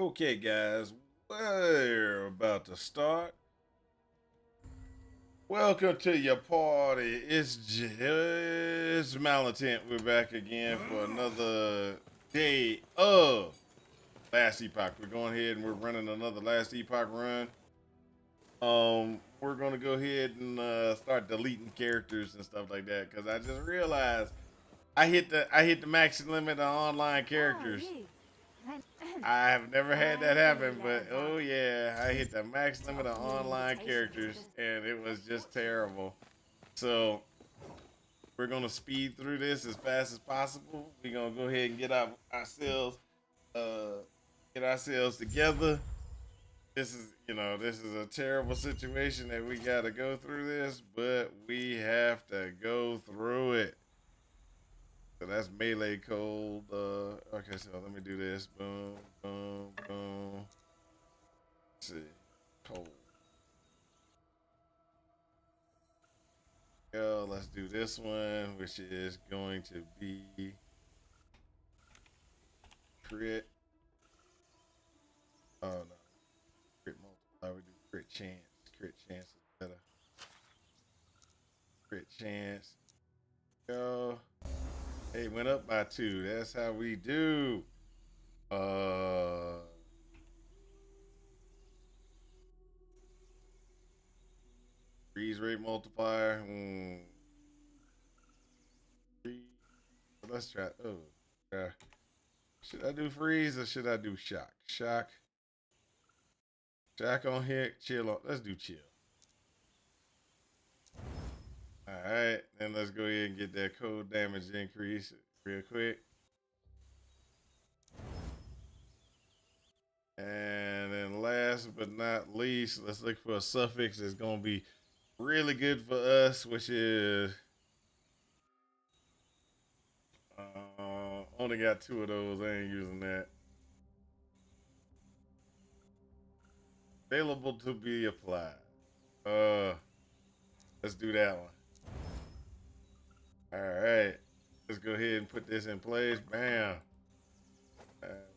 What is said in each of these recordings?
Okay, guys, we're about to start. Welcome to your party. It's just Malentent. We're back again for another day of Last Epoch. We're going ahead and we're running another Last Epoch run. We're gonna go ahead and start deleting characters and stuff like that because I just realized I hit the max limit on online characters. I have never had that happen, but oh yeah, I hit the max limit of online characters and it was just terrible. So we're gonna speed through this as fast as possible. We're gonna go ahead and uh get ourselves together. This is a terrible situation that we gotta go through this, but we have to go through it. So that's melee cold. Okay, so let me do this. Boom, boom, boom. Let's see. Cold. Let's do this one, which is going to be crit. Oh no, crit multiply. We do crit chance. Crit chance is better. Crit chance. Go. Hey, went up by 2. That's how we do. Uh, freeze rate multiplier. Let's try. Oh, yeah. Should I do freeze or should I do shock? Shock. Shock on hit. Chill on. Let's do chill. All right, then let's go ahead and get that cold damage increase real quick. And then last but not least, let's look for a suffix that's going to be really good for us, which is only got 2 of those. I ain't using that. Available to be applied. Uh, let's do that one. All right, let's go ahead and put this in place. Bam.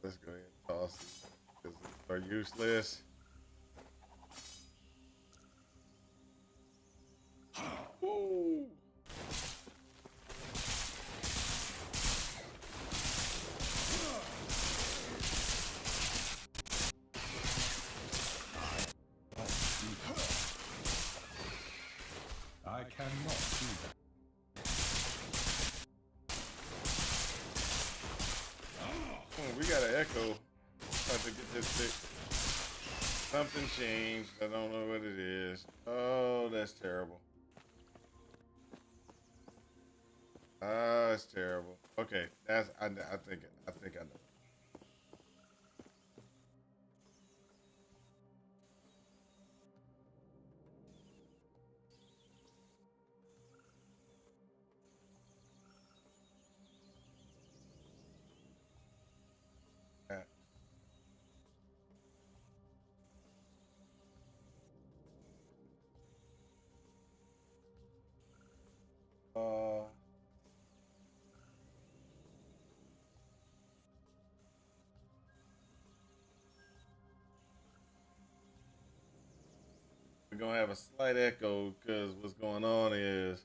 Let's go ahead and toss it because these are useless. Woo. I cannot do that. We got an echo. Have to get this fixed. Something changed. I don't know what it is. Oh, that's terrible. Ah, it's terrible. Okay, I think I know. Uh, we're gonna have a slight echo because what's going on is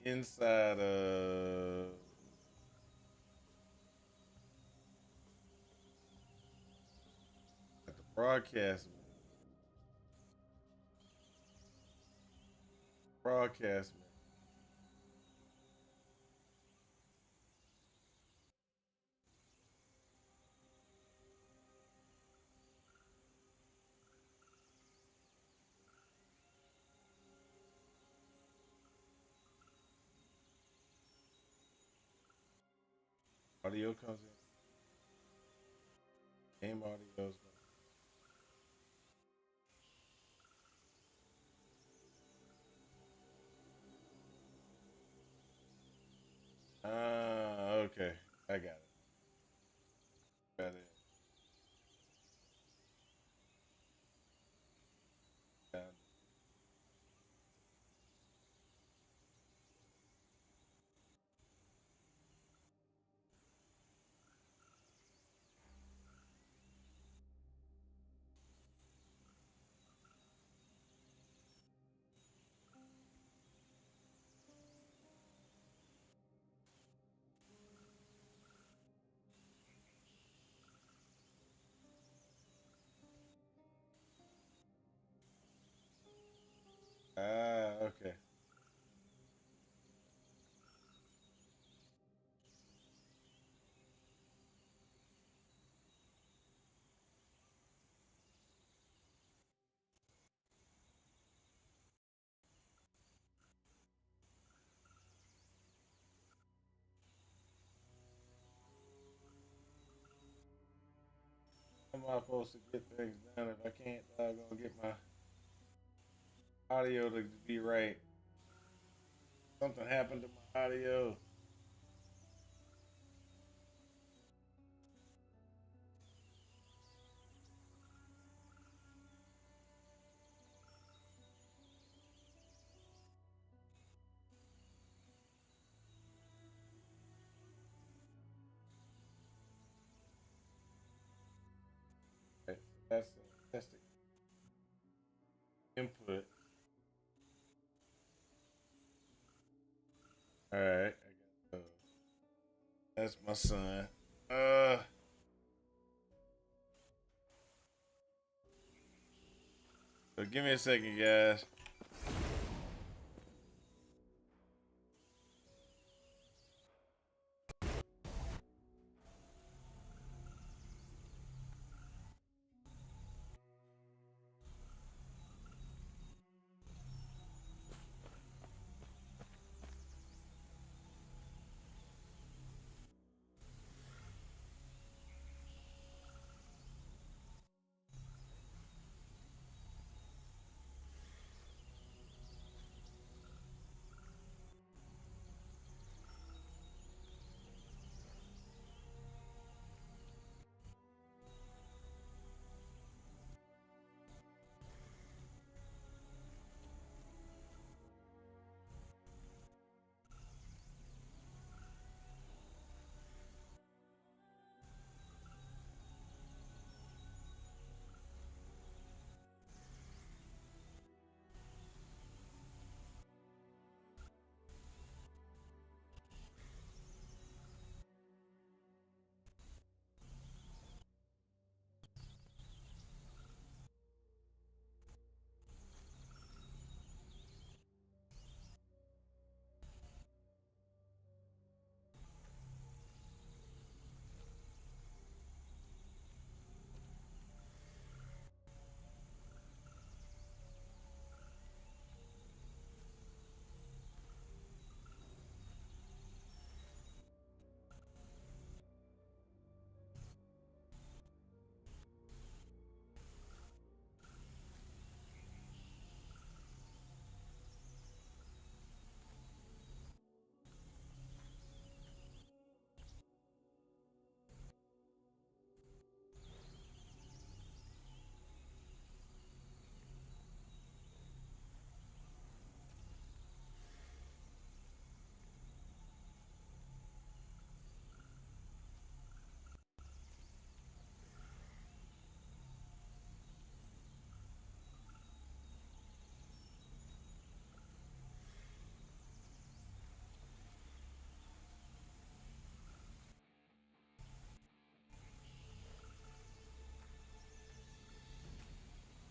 inside of at the broadcast. Audio comes in. Game audio is going. Okay, I got it. Got it. Got it. Ah, okay. How am I supposed to get things done if I can't go get my audio to be right? Something happened to my audio. Okay, so that's the input. All right, I got that's my son. Uh, so give me a second, guys.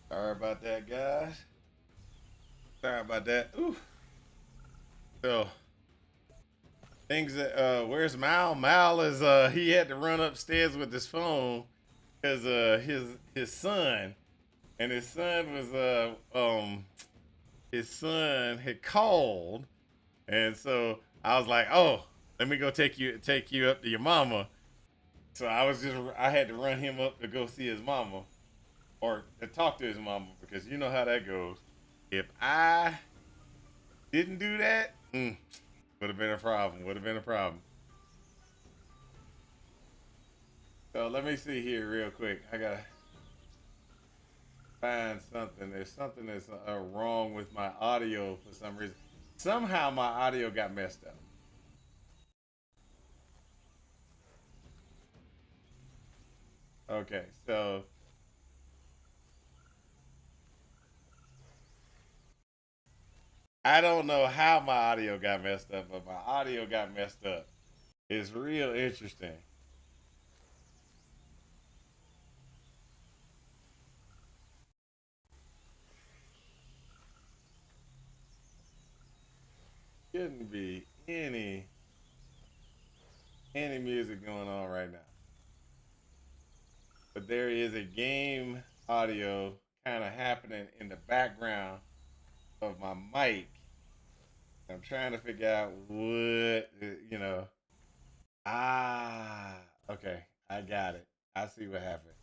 Sorry about that, guys. Sorry about that. Ooh. So things that where's Mal? Mal is he had to run upstairs with his phone because his son and his son was his son had called, and so I was like, oh, let me go take you up to your mama. So I had to run him up to go see his mama or to talk to his mama because you know how that goes. If I didn't do that, would have been a problem. Would have been a problem. So let me see here real quick. I gotta find something. There's something that's wrong with my audio for some reason. Somehow my audio got messed up. Okay, so I don't know how my audio got messed up, but my audio got messed up. It's real interesting. shouldn't be any music going on right now. But there is a game audio kind of happening in the background of my mic. I'm trying to figure out what, you know. Ah, okay. I got it. I see what happened.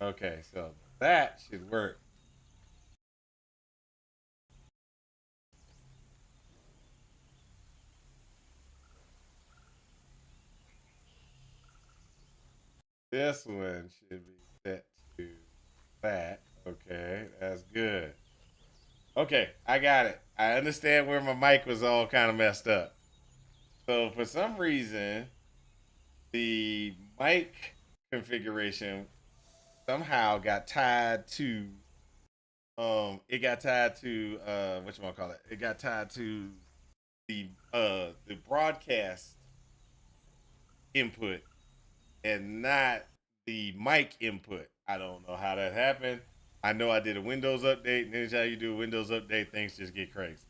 Okay, so that should work. This one should be set to that. Okay, that's good. Okay, I got it. I understand where my mic was all kind of messed up. So for some reason, the mic configuration somehow got tied to it got tied to what you want to call it? It got tied to the broadcast input and not the mic input. I don't know how that happened. I know I did a Windows update, and anytime you do a Windows update, things just get crazy.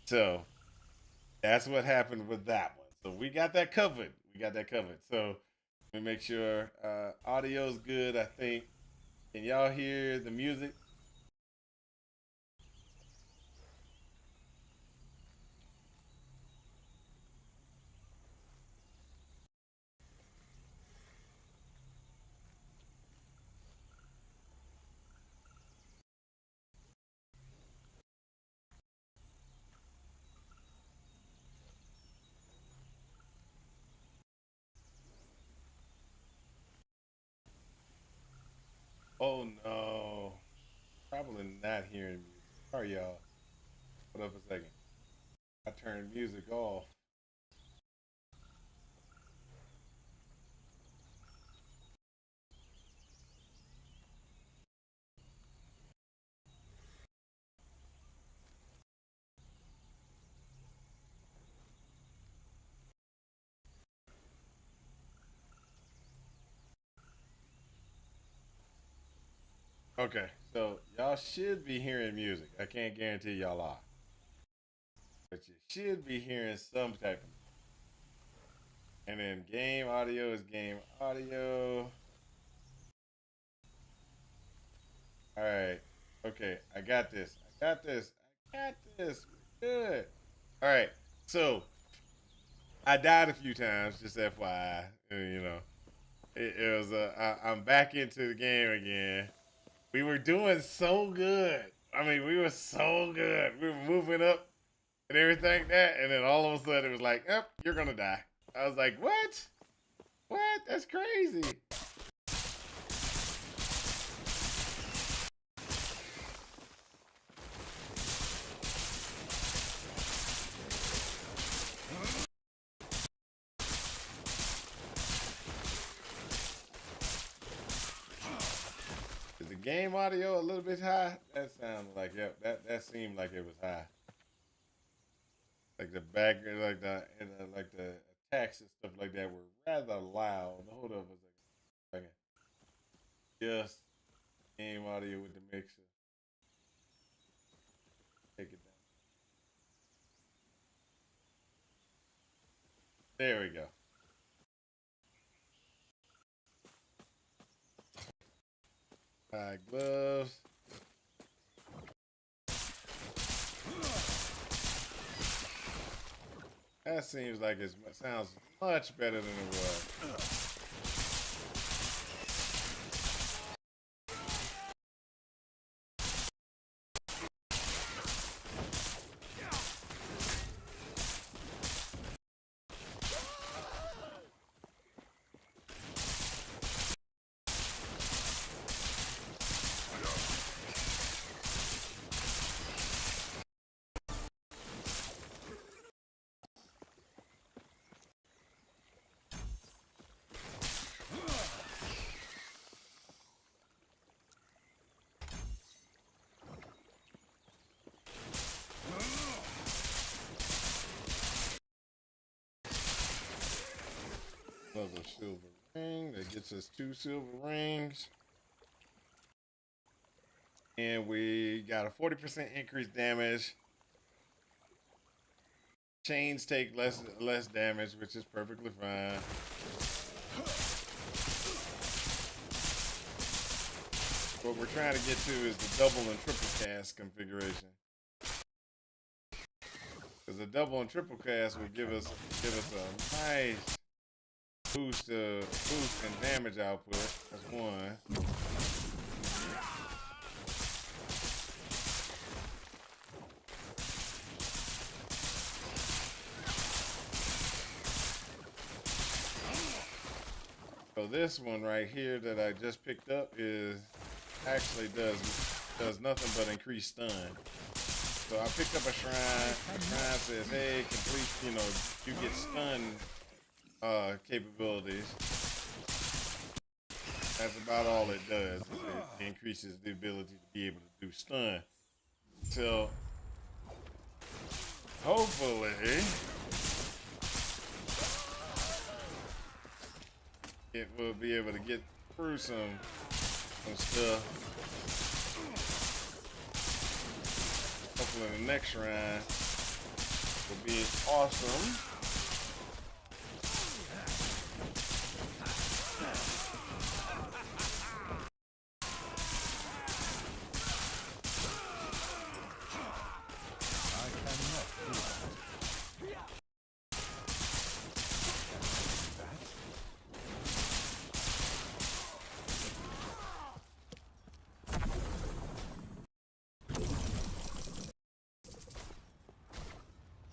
So that's what happened with that one. So we got that covered. We got that covered. So let me make sure audio's good. I think. Can y'all hear the music? Oh no, probably not hearing music. Sorry, y'all. Hold up a second. I turned music off. Okay, so y'all should be hearing music. I can't guarantee y'all are, but you should be hearing some type of. And then game audio is game audio. All right. Okay, I got this. I got this. I got this. We're good. All right. So I died a few times, just FYI. You know, it was. I'm back into the game again. We were doing so good. I mean, we were so good. We were moving up and everything like that, and then all of a sudden it was like, "Yep, you're gonna die." I was like, "What? What? That's crazy." Is the game audio a little bit high? That sounded like yep. That seemed like it was high. Like the back, like the attacks and stuff like that were rather loud. Hold up a second. Just game audio with the mixer. Take it down. There we go. Gloves. That seems like it sounds much better than it was. Another silver ring that gets us 2 silver rings. And we got a 40% increased damage Chains take less damage, which is perfectly fine. What we're trying to get to is the double and triple cast configuration. Because the double and triple cast would give us a nice boost in damage output. That's one. So this one right here that I just picked up is actually does nothing but increase stun. So I picked up a shrine. The shrine says, hey, complete, you get stun capabilities. That's about all it does. It increases the ability to be able to do stun. So hopefully it will be able to get through some stuff. Hopefully the next shrine will be awesome.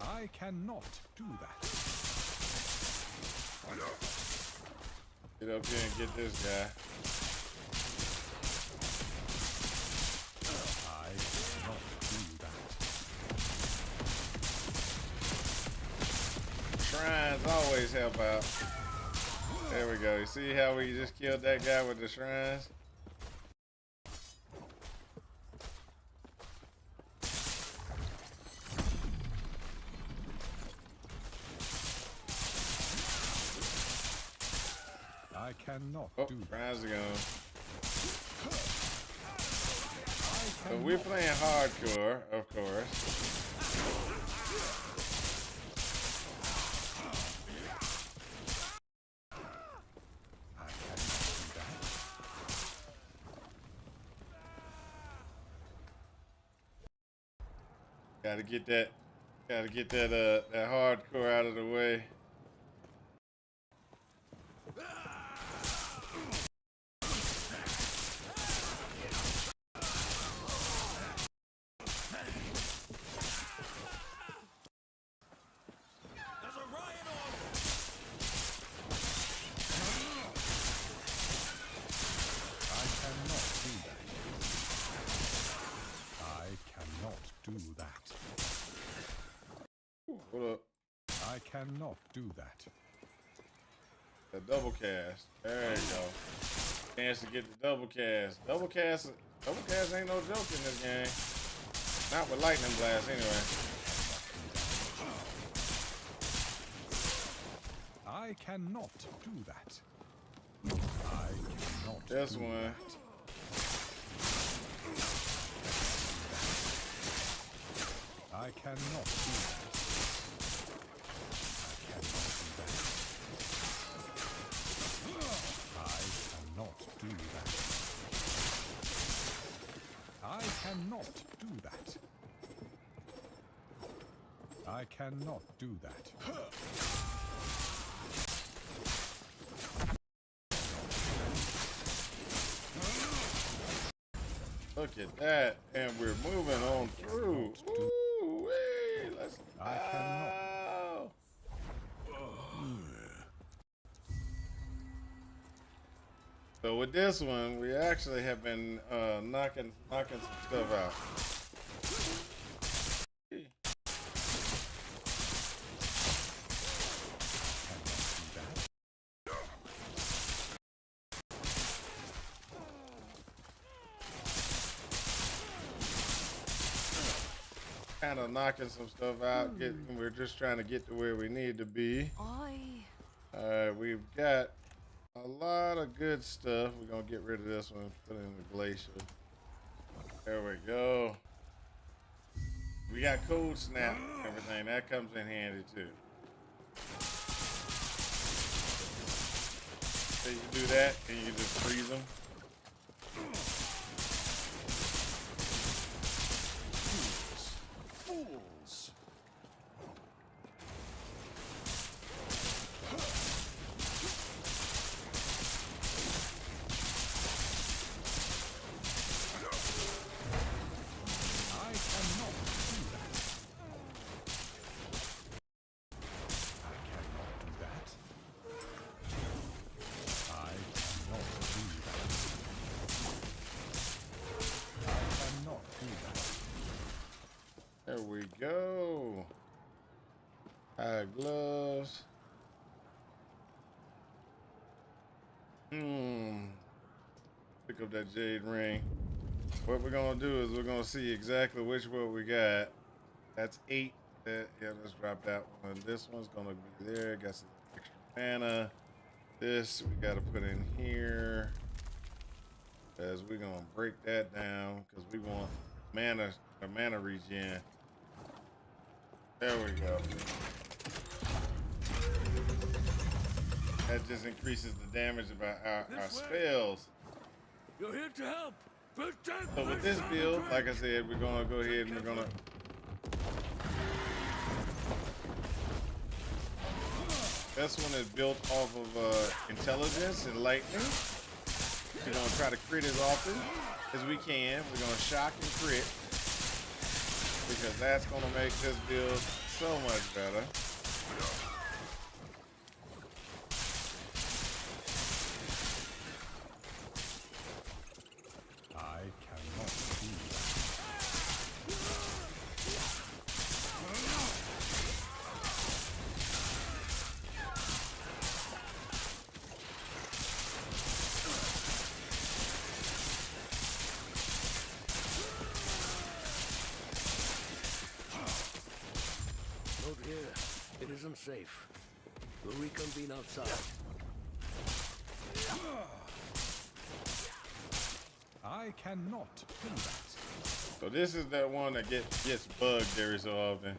I cannot do that. Get up here and get this guy. I cannot do that. Shrines always help out. There we go. You see how we just killed that guy with the shrines? I cannot do that. Shrines are gone. So we're playing hardcore, of course. Gotta get that hardcore out of the way. Hold up. I cannot do that. The double cast. There you go. Chance to get the double cast. Double cast ain't no joke in this game. Not with lightning blast anyway. I cannot do that. I cannot. This one. I cannot do that. I cannot do that. I cannot do that. Look at that, and we're moving on through. Ooh, wee, let's. I cannot. So with this one, we actually have been knocking some stuff out. Kind of knocking some stuff out. We're just trying to get to where we need to be. We've got a lot of good stuff. We're gonna get rid of this one, put it in the glacier. There we go. We got cold snap and everything. That comes in handy too. So you do that and you just freeze them. Fools! I cannot do that. I cannot do that. I cannot do that. I cannot do that. There we go. Gloves. Pick up that jade ring. What we're gonna do is we're gonna see exactly which one we got. That's 8. Yeah, let's drop that one. This one's gonna be there. Got some extra mana. This we gotta put in here. As we're gonna break that down because we want a mana regen. There we go. That just increases the damage of our spells. You're here to help. Protect. So with this build, like I said, we're gonna go ahead and we're gonna. This one is built off of intelligence and lightning. We're gonna try to crit as often as we can. We're gonna shock and crit because that's gonna make this build so much better. I cannot do that. Not here. It isn't safe. We'll reconvene outside. I cannot do that. So this is that one that gets bugged every so often.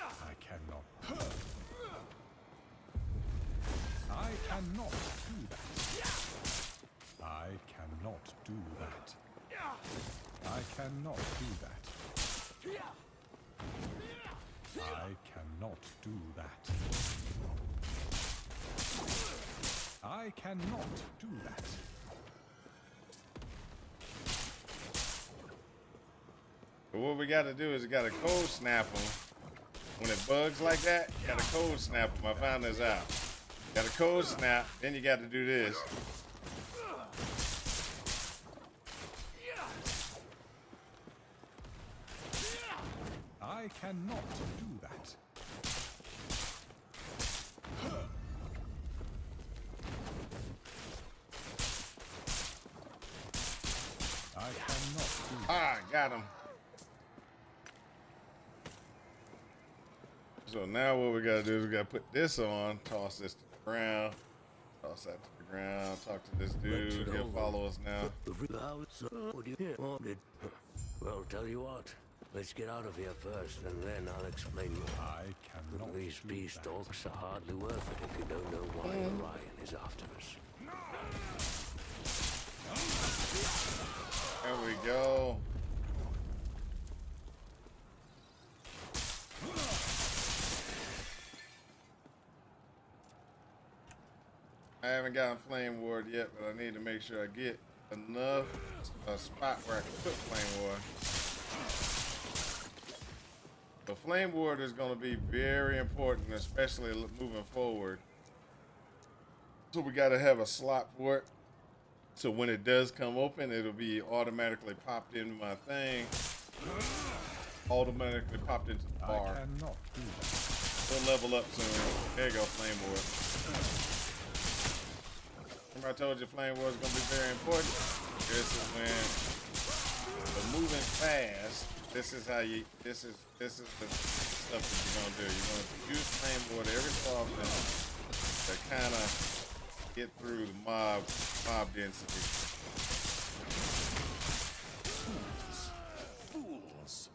I cannot. I cannot do that. I cannot do that. I cannot do that. I cannot do that. I cannot do that. But what we got to do is we got to cold snap them. When it bugs like that, you got to cold snap them. I found this out. Got to cold snap, then you got to do this. I cannot do that. I cannot do that. Ah, got him. So now what we got to do is we got to put this on, toss this to the ground, toss that to the ground, talk to this dude. He'll follow us now. What do you wanted? Well, tell you what. Let's get out of here first, and then I'll explain more. I cannot These do beast that. dogs are hardly worth it if you don't know why Orion is after us. There we go. I haven't gotten Flame Ward yet, but I need to make sure I get enough a spot where I can put Flame Ward. The Flame Ward is going to be very important, especially moving forward. So we got to have a slot for it. So when it does come open, it'll be automatically popped into my thing. Automatically popped into the I bar. cannot do that. We'll level up soon. There you go, Flame Ward. Remember I told you Flame Ward is going to be very important? This is when the moving fast. This is how you. This is the stuff that you're gonna do. You're gonna use Flame Ward every so often to kind of get through the mob density. Fools!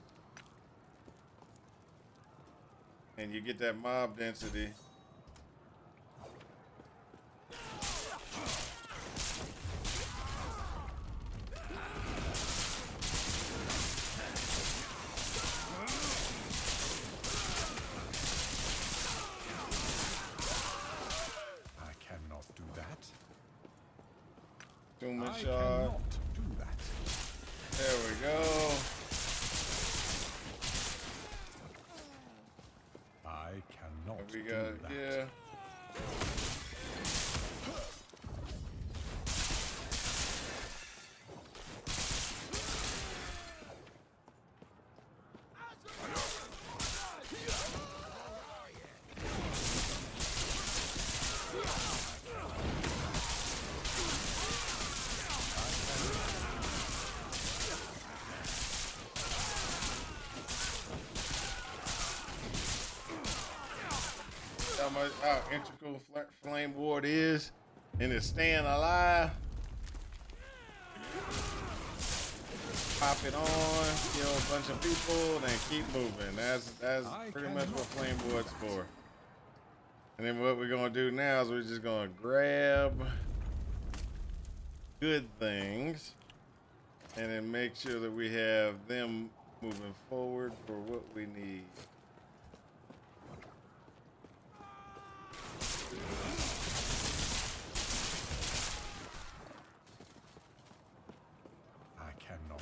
and you get that mob density. I cannot do that. Human I shot. cannot do that. There we go. I cannot We do got, that. yeah. How much how integral flame ward is, and it's staying alive. Pop it on, kill a bunch of people, then keep moving. That's pretty much what flame ward's for. And then what we're gonna do now is we're just gonna grab good things, and then make sure that we have them moving forward for what we need. I cannot.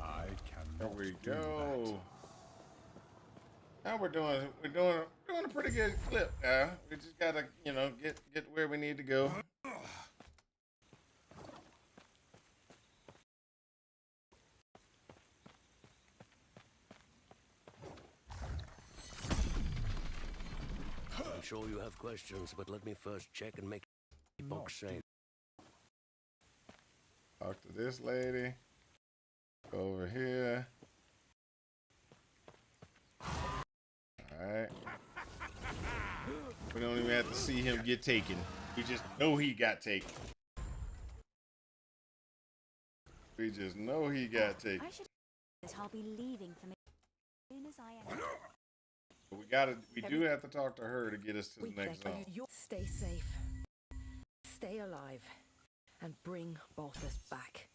I There cannot we do go. Now we're doing a pretty good clip now. We just gotta, you know, get where we need to go. I'm sure you have questions, but let me first check and make Epoch safe. Talk to this lady. Go over here. Alright. We don't even have to see him get taken. We just know he got taken. We just know he got taken. I should that I'll be leaving for me as soon as I am. We do have to talk to her to get us to the next zone. Stay safe, stay alive, and bring Balthus back.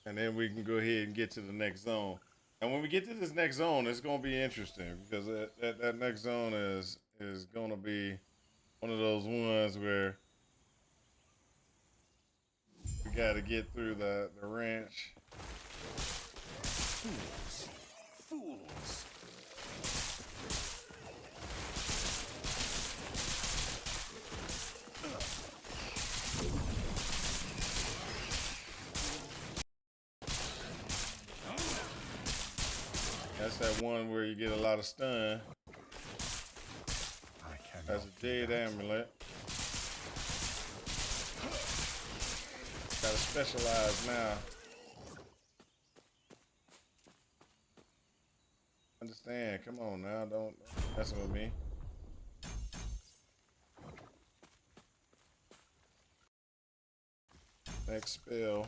And then we can go ahead and get to the next zone. And when we get to this next zone, it's going to be interesting because that next zone is going to be one of those ones where we got to get through the ranch. Fools! Fools! That's that one where you get a lot of stun. I cannot. That's a jade amulet. Gotta specialize now. Understand? Come on now, don't mess with me. Next spell.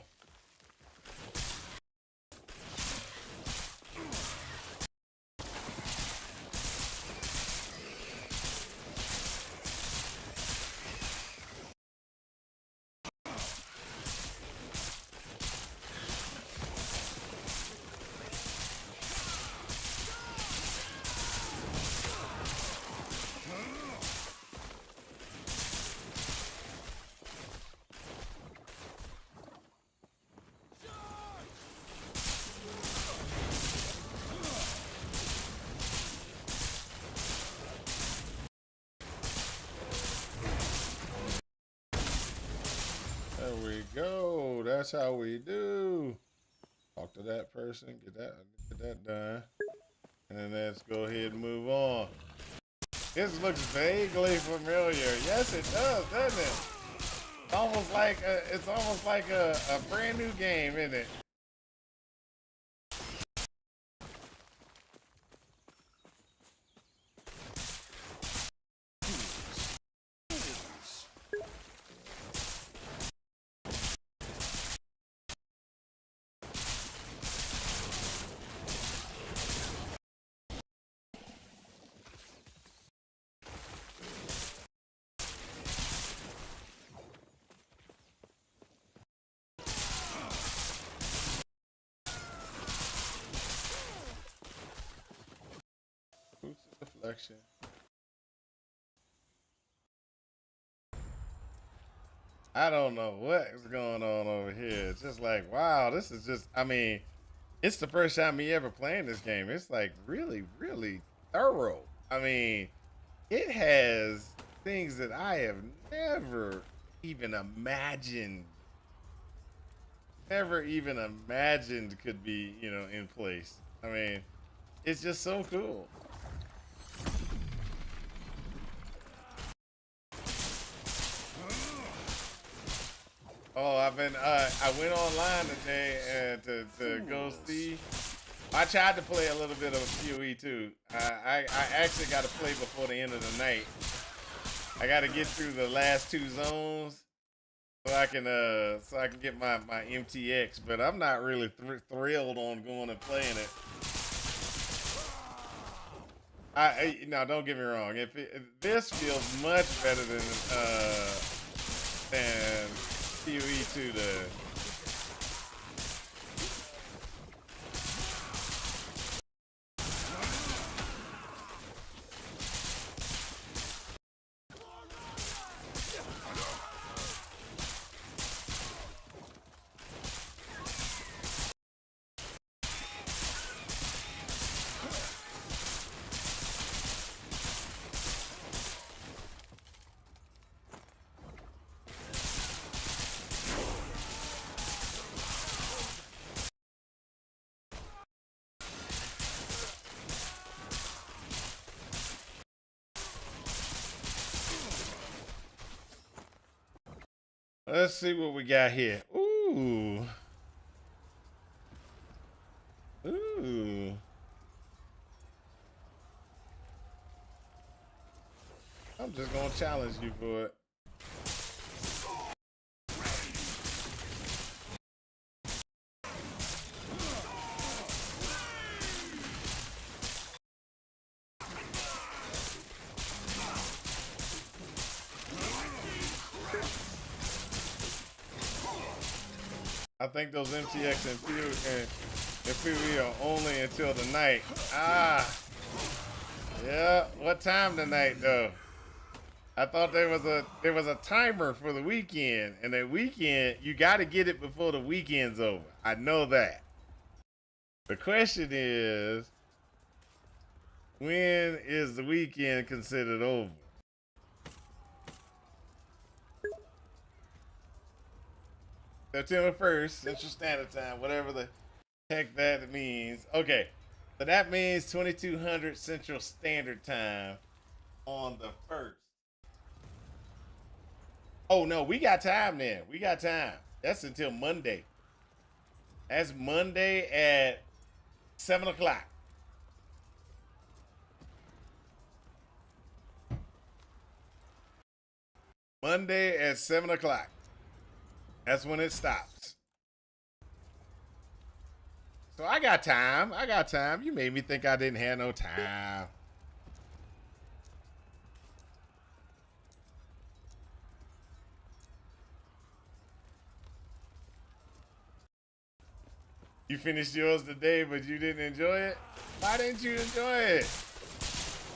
There we go. That's how we do. Talk to that person, get that done. And then let's go ahead and move on. This looks vaguely familiar. Yes, it does, doesn't it? It's almost like a brand new game, isn't it? Boost of deflection. I don't know what's going on over here. It's just like, wow, this is just, I mean, it's the first time me ever playing this game. It's like really, really thorough. I mean, it has things that I have never even imagined, could be, in place. I mean, it's just so cool. Oh, I went online today and to go see. I tried to play a little bit of PoE too. I actually got to play before the end of the night. I got to get through the last 2 zones so I can get my MTX. But I'm not really thrilled on going and playing it. Now don't get me wrong. If this feels much better than PoE 2 does. Let's see what we got here. Ooh. Ooh. I'm just gonna challenge you for it. I think those MTX and PoE are only until the night. Ah. Yeah. What time tonight though? I thought there was a timer for the weekend, and that weekend you got to get it before the weekend's over. I know that. The question is, when is the weekend considered over? September 1st, Central Standard Time, whatever the heck that means. Okay, so that means 2200 Central Standard Time on the 1st. Oh no, we got time then. We got time. That's until Monday. That's Monday at 7 o'clock. Monday at 7 o'clock. That's when it stops. So I got time. I got time. You made me think I didn't have no time. You finished yours today, but you didn't enjoy it? Why didn't you enjoy it?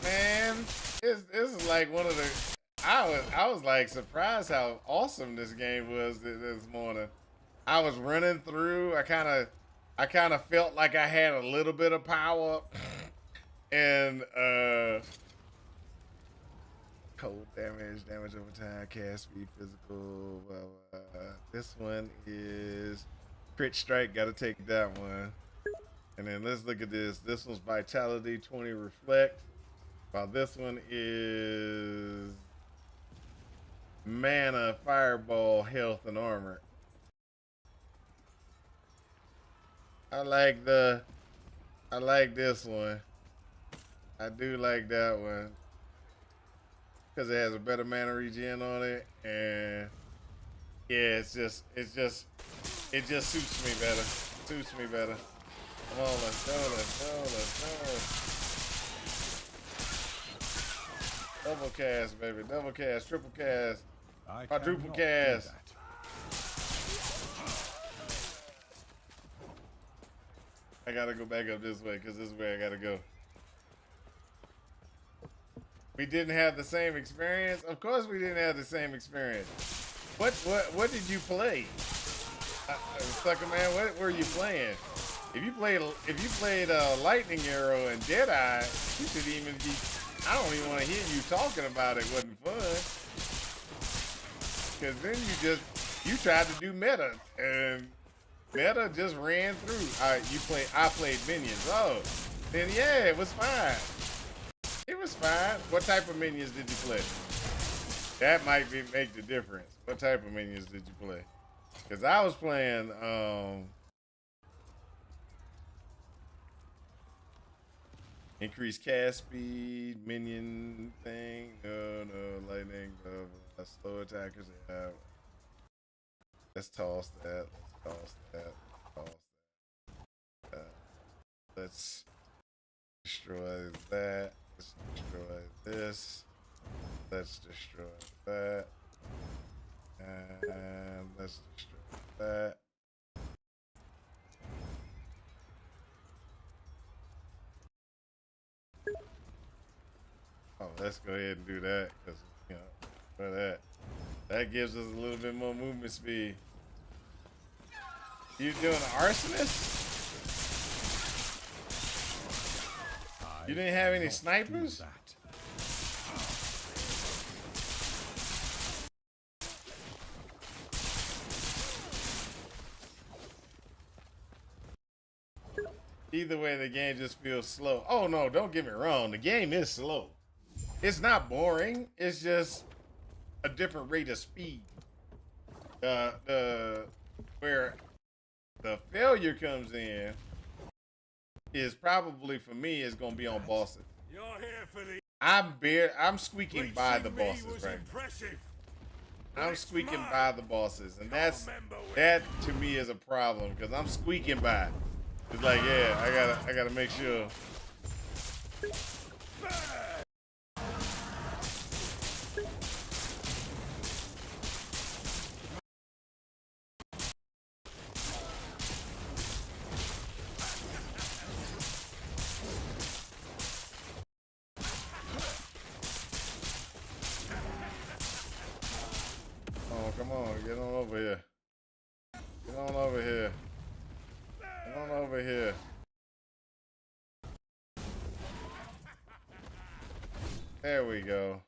Man, this is like one of the... I was like surprised how awesome this game was this morning. I was running through. I kind of felt like I had a little bit of power, and cold damage over time, cast speed, physical. This one is crit strike. Got to take that one. And then let's look at this. This one's vitality 20 reflect. While this one is mana, fireball, health, and armor. I like this one. I do like that one. Because it has a better mana regen on it. And yeah, it just suits me better. Suits me better. Come on, let's go, let's go, let's go. Double cast, baby. Double cast, triple cast, quadruple cast. I gotta go back up this way because this is where I gotta go. We didn't have the same experience. Of course, we didn't have the same experience. What did you play? Sucker man, what were you playing? If you played Lightning Arrow and Deadeye, you should even be. I don't even want to hear you talking about it. Wasn't fun. Cause then you tried to do meta and meta just ran through. I played minions. Oh, then yeah, it was fine. It was fine. What type of minions did you play? That might make the difference. What type of minions did you play? Cause I was playing increased cast speed, minion thing. No, lightning, slow attackers. Yeah. Let's toss that. Let's toss that. Toss that. Let's destroy that. Let's destroy this. Let's destroy that. And let's destroy that. Oh, let's go ahead and do that because for that gives us a little bit more movement speed. You doing an arsonist? You didn't have any snipers? Either way, the game just feels slow. Oh no, don't get me wrong. The game is slow. It's not boring. It's just a different rate of speed. Where the failure comes in is probably for me is gonna be on bosses. You're here for the I'm squeaking by the bosses right now. I'm squeaking by the bosses, and that to me is a problem because I'm squeaking by. It's like, yeah, I gotta make sure. Oh, come on, get on over here. Get on over here. Get on over here. There we go.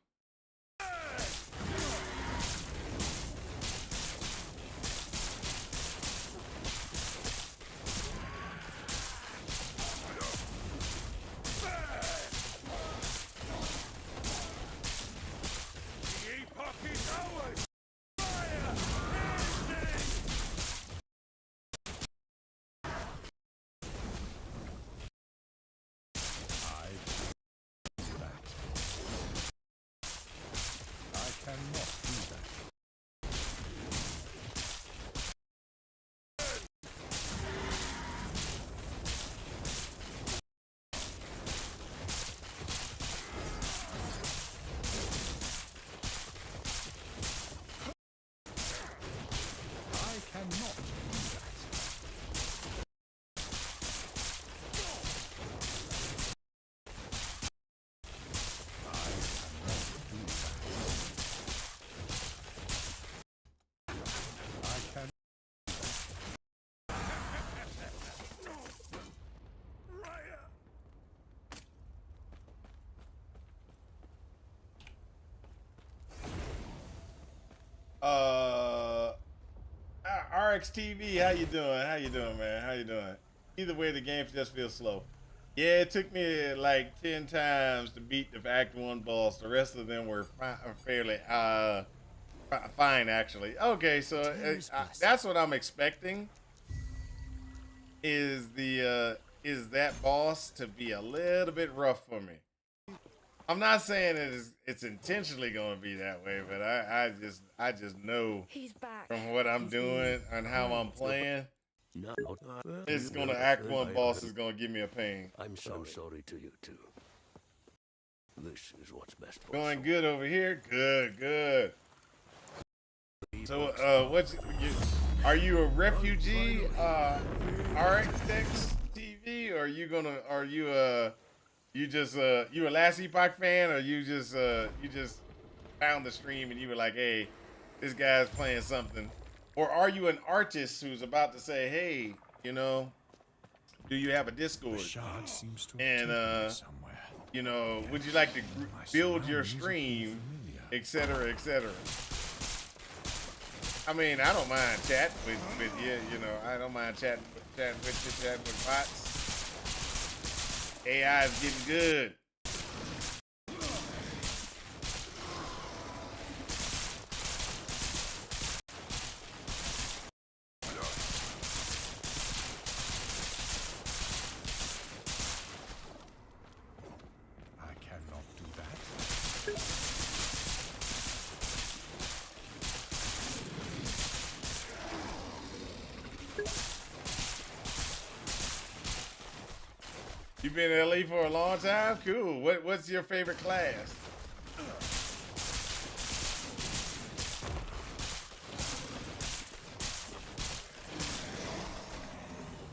RXTV, how you doing? How you doing, man? How you doing? Either way, the game just feels slow. Yeah, it took me like 10 times to beat the Act 1 boss. The rest of them were fairly Fine, actually. Okay, so that's what I'm expecting. Is that boss to be a little bit rough for me? I'm not saying it's intentionally going to be that way, but I just know He's back. from what I'm doing and how I'm playing, No, it's going to act one boss is going to give me a pain. I'm so sorry to you too. This is what's best for Going us. good over here. Good, good. So, are you a refugee, RX TV, or you a Last Epoch fan, or you just found the stream and you were like, hey, this guy's playing something, or are you an artist who's about to say, hey, do you have a The Discord? shard seems to have And taken me somewhere. would you like to My build your surroundings appear stream, familiar. etc., etc.? I mean, I don't mind chatting with you. I don't mind chatting with bots. AI is getting good. I cannot do that. You've been in LA for a long time? Cool. What's your favorite class?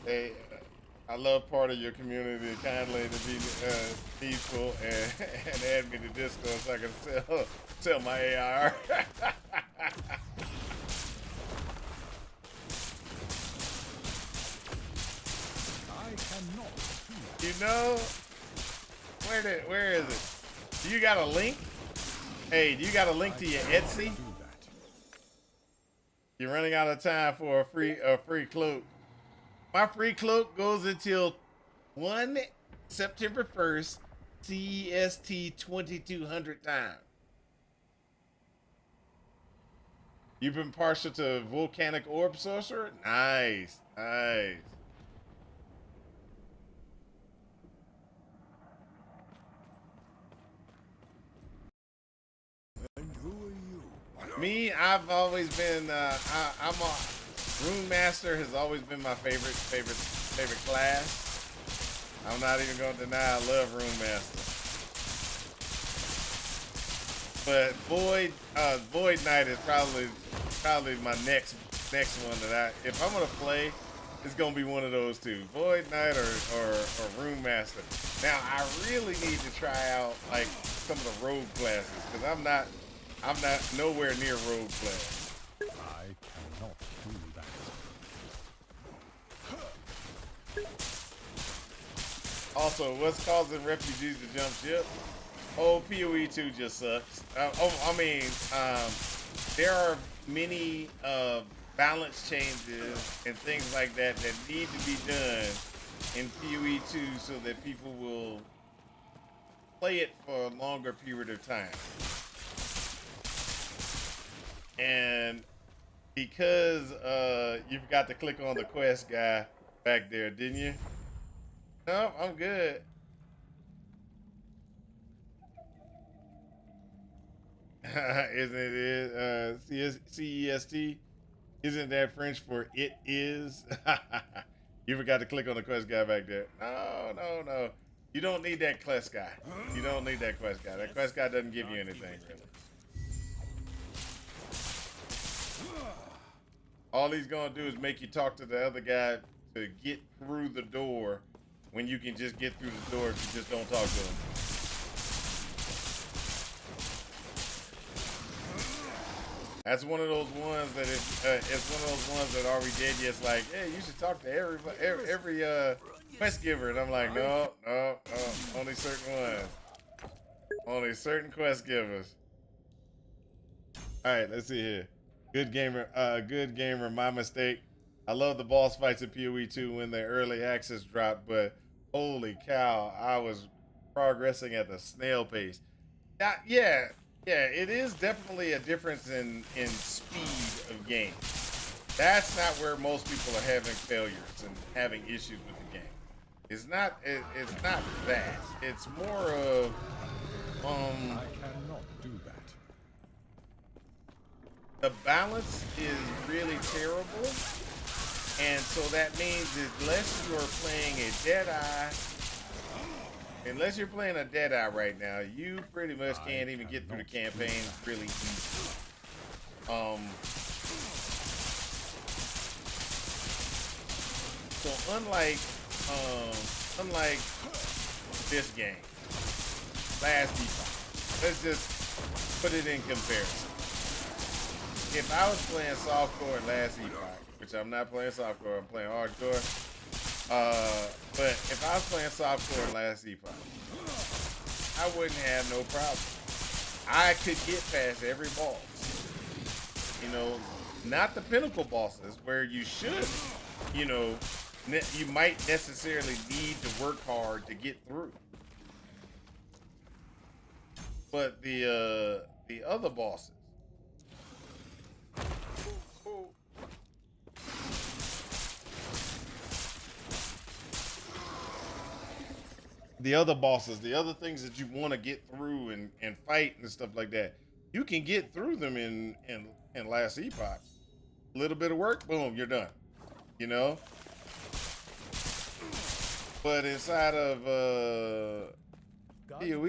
Hey, I love part of your community kindly to be peaceful and add me to Discord so I can sell my AR. I cannot do that. You know, where is it? Do you got a link? Hey, do you got a link to your Etsy? Do that. You're running out of time for a free cloak. My free cloak goes until September 1st, CEST 2200 time. You've been partial to volcanic orb sorcerer? Nice, nice. And who are you? Me, I've always been. I'm a Rune Master has always been my favorite class. I'm not even going to deny I love Rune Master. But Void Knight is probably my next one that if I'm gonna play, it's gonna be one of those two, Void Knight or Rune Master. Now I really need to try out like some of the rogue classes because I'm not nowhere near rogue class. I cannot do that. Also, what's causing refugees to jump ship? Oh, PoE 2 just sucks. There are many balance changes and things like that that need to be done in PoE 2 so that people will play it for a longer period of time. And because you forgot to click on the quest guy back there, didn't you? No, I'm good. Isn't it CEST? Isn't that French for it is? You forgot to click on the quest guy back there. No. You don't need that quest guy. You don't need that quest guy. That quest guy doesn't give you anything, really. All he's gonna do is make you talk to the other guy to get through the door when you can just get through the door if you just don't talk to him. That's one of those ones that it's one of those ones that already did you. It's like, hey, you should talk to every quest giver, and I'm like, no, only certain ones, only certain quest givers. All right, let's see here. Good gamer. My mistake. I love the boss fights in PoE 2 when the early access dropped, but holy cow, I was progressing at the snail pace. Yeah, Yeah, it is definitely a difference in speed of game. That's not where most people are having failures and having issues with the game. It's not that. It's more of I cannot do that. the balance is really terrible, and so that means unless you are playing a unless you're playing a Deadeye right now, you pretty much can't even get through the campaign really easy. So unlike this game, last Epoch, let's just put it in comparison. If I was playing softcore in last Epoch, which I'm not playing softcore, I'm playing hardcore. But if I was playing softcore in last Epoch, I wouldn't have no problem. I could get past every boss. You know, not the pinnacle bosses where you should, you know, you might necessarily need to work hard to get through. But the other bosses. The other bosses, the other things that you want to get through and fight and stuff like that, you can get through them in last Epoch. A little bit of work, boom, you're done. You know? But inside of PoE,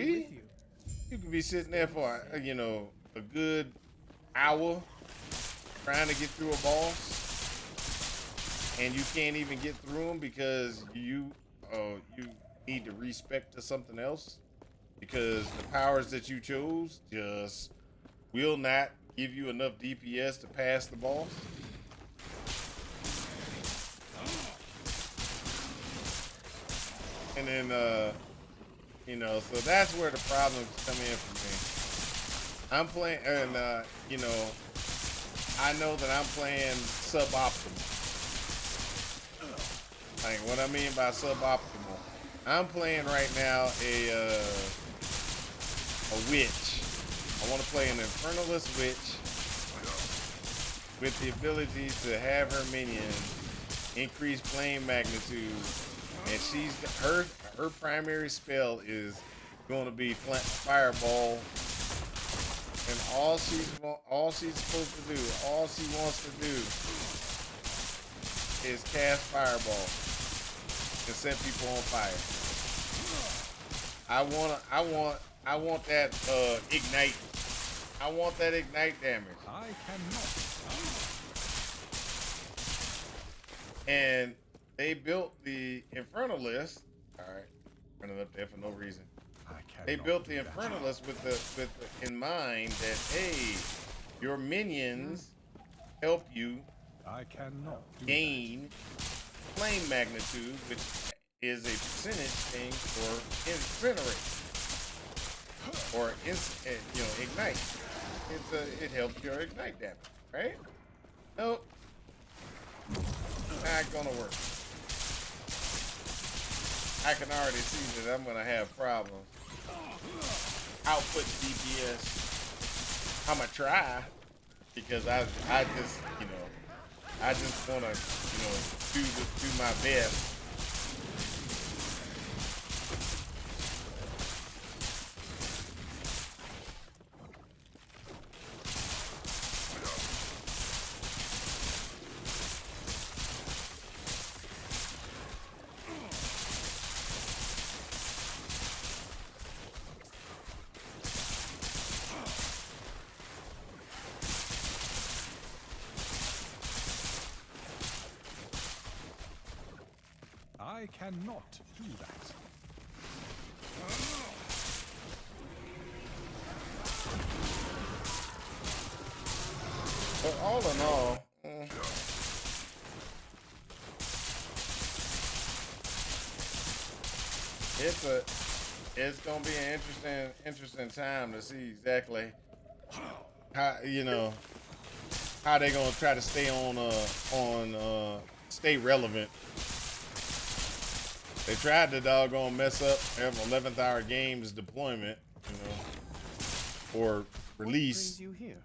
you can be sitting there for you know, a good hour trying to get through a boss, and you can't even get through them because you need to respec to something else because the powers that you chose just will not give you enough DPS to pass the boss. And then you know, so that's where the problems come in for me. I'm playing, and you know, I know that I'm playing suboptimal. Like what I mean by suboptimal, I'm playing right now a witch. I want to play an Infernalist witch with the ability to have her minions increase flame magnitude, and her primary spell is going to be fireball, and all she's supposed to do, all she wants to do is cast fireball and set people on fire. I want that ignite. I want that ignite damage. I cannot. And they built the Infernalist. All right, running up there for no reason. They built the Infernalist with the in mind that hey, your minions help you gain flame magnitude, which is a percentage thing for incinerate or you know, ignite. It helps your ignite damage, right? Nope, not gonna work. I can already see that I'm gonna have problems. Output DPS. I'ma try because I just, you know, I just wanna, you know, do my best. I cannot do that. But all in all, it's gonna be an interesting time to see exactly how, you know, how they gonna try to stay stay relevant. They tried to doggone mess up 11th hour games deployment, you know, or release. You here?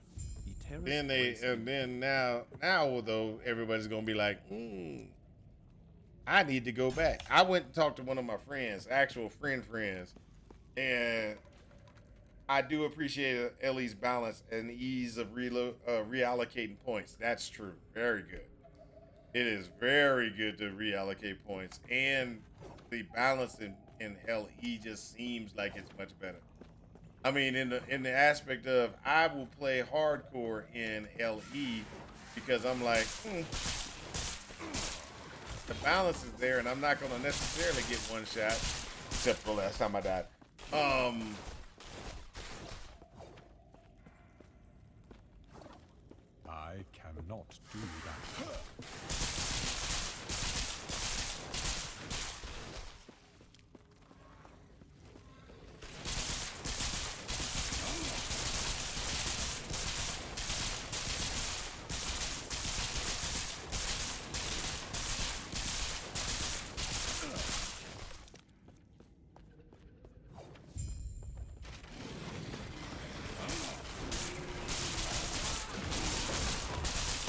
Then now though everybody's gonna be like, I need to go back. I went and talked to one of my friends, actual friends, and I do appreciate Ellie's balance and ease of reallocating points. That's true. Very good. It is very good to reallocate points, and the balance in LE just seems like it's much better. I mean, in the aspect of I will play hardcore in LE because I'm like, the balance is there, and I'm not gonna necessarily get one shot, except for the last time I died. I cannot do that.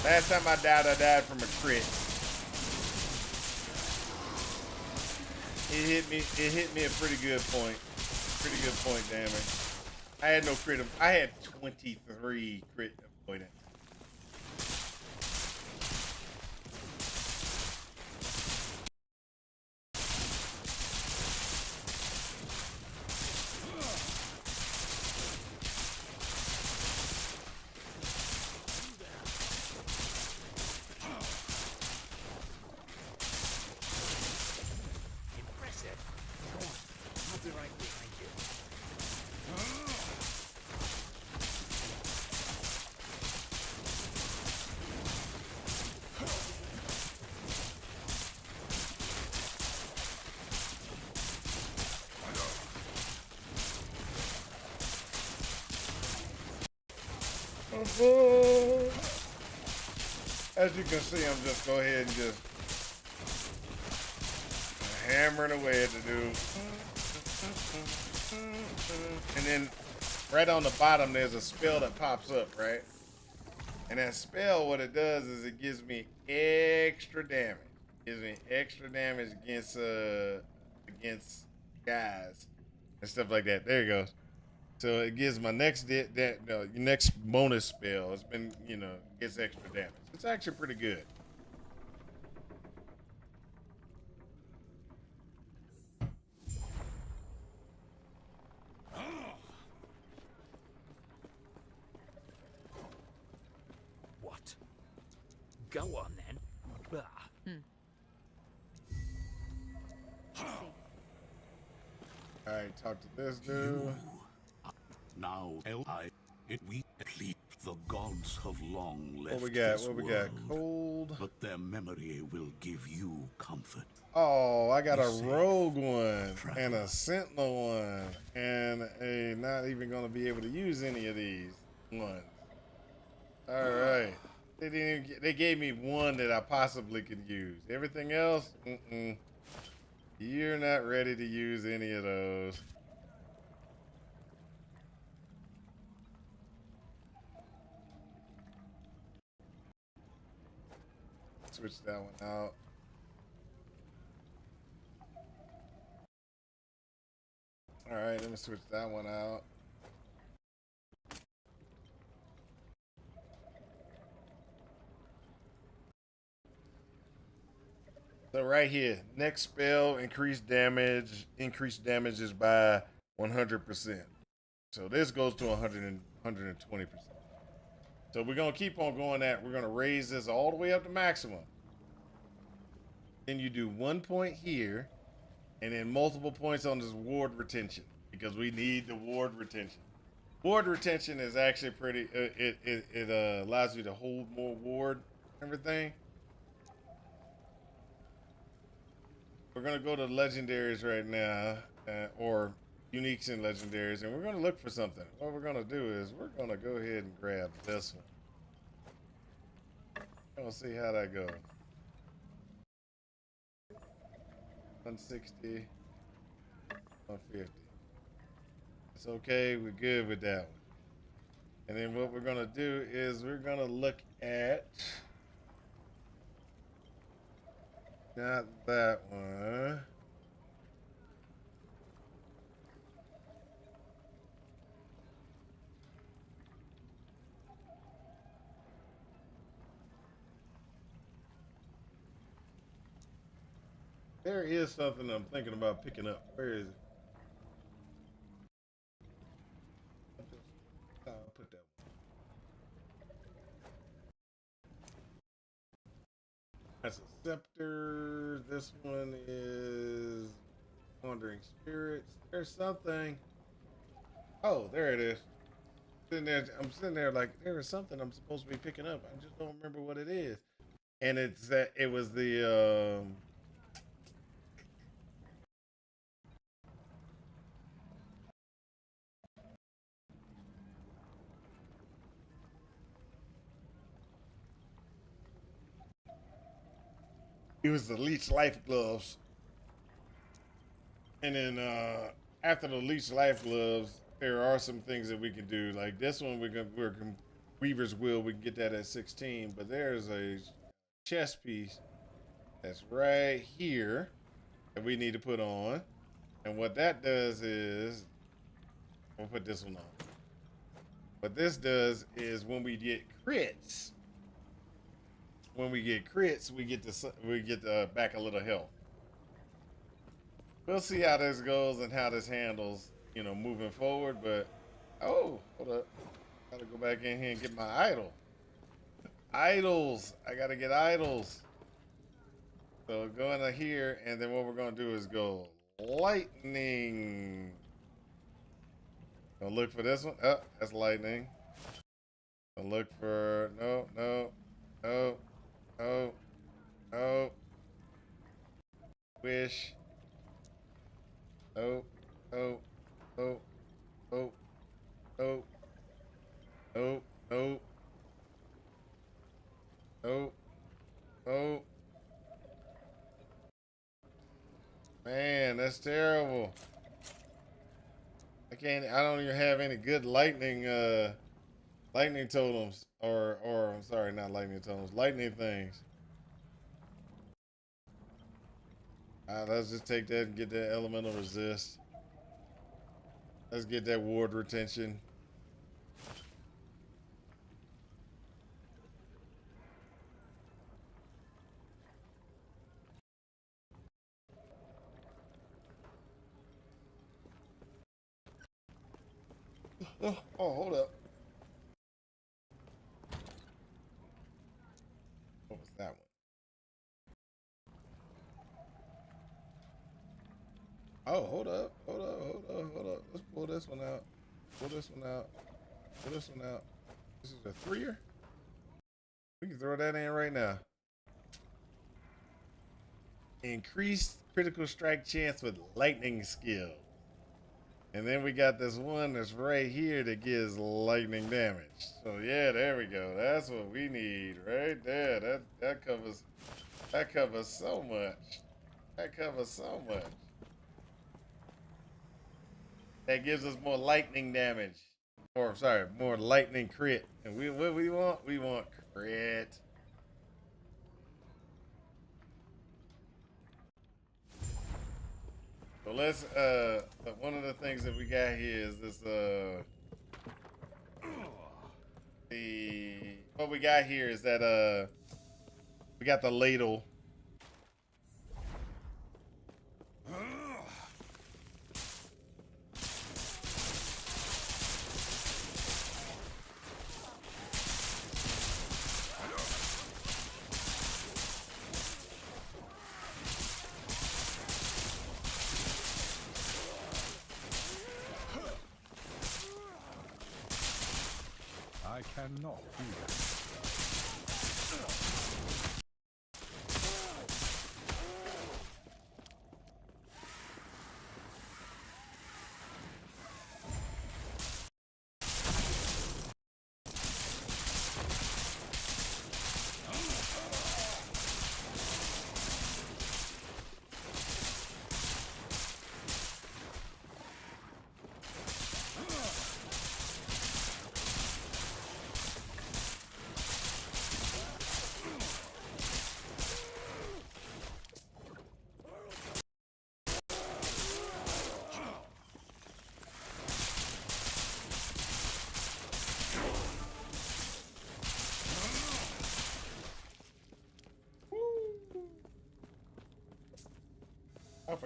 Last time I died from a crit. It hit me a pretty good point damage. I had no crit. I had 23 crit avoidance. As you can see, I'm just go ahead and just hammering away at the dude. And then right on the bottom, there's a spell that pops up, right? And that spell, what it does is it gives me extra damage. Gives me extra damage against guys and stuff like that. There you go. So it gives my next next bonus spell. It's been, gets extra damage. It's actually pretty good. What? Go on then. Bah. All right, talk to this dude. Now, we plead. The gods have long left What we got? this What we world, got? Cold. but their memory will give you comfort. Oh, I got Be a safe, rogue one and a traveler. sentinel one and a not even gonna be able to use any of these ones. All right. They didn't even they gave me one that I possibly could use. Everything else, you're not ready to use any of those. Switch that one out. All right, let me switch that one out. So right here, next spell, increased damage is by 100%. So this goes to 120%. So we're gonna keep on going that. We're gonna raise this all the way up to maximum. Then you do 1 point here, and then multiple points on this ward retention because we need the ward retention. Ward retention is actually pretty. It allows you to hold more ward, everything. We're gonna go to legendaries right now, or uniques and legendaries, and we're gonna look for something. What we're gonna do is we're gonna go ahead and grab this one. We'll see how that goes. 160, 150. It's okay. We're good with that one. And then what we're gonna do is we're gonna look at not that one. There is something I'm thinking about picking up. Where is it? I'll put that one. That's a scepter. This one is wandering spirits. There's something. Oh, there it is. I'm sitting there like there is something I'm supposed to be picking up. I just don't remember what it is. And it's that it was the it was the leech life gloves. And then after the leech life gloves, there are some things that we can do. Like this one, we're Weaver's Will. We can get that at 16. But there's a chest piece that's right here that we need to put on. And what that does is, we'll put this one on. What this does is when we get crits, we get back a little health. We'll see how this goes and how this handles, you know, moving forward. But oh, hold up, gotta go back in here and get my idol. Idols, I gotta get idols. So go into here, and then what we're gonna do is go lightning. Gonna look for this one. Oh, that's lightning. Gonna look for no. Wish. Oh. Man, that's terrible. I don't even have any good lightning totems or I'm sorry, not lightning totems, lightning things. Let's just take that and get that elemental resist. Let's get that ward retention. Oh, hold up. What was that one? Oh, hold up. Let's pull this one out. Pull this one out. This is a 3-er. We can throw that in right now. Increased critical strike chance with lightning skill. And then we got this one that's right here that gives lightning damage. So yeah, there we go. That's what we need right there. That covers so much. That gives us more lightning damage. Or sorry, more lightning crit. And what we want? We want crit. So let's one of the things that we got here is this what we got here is that we got the ladle. I cannot do that.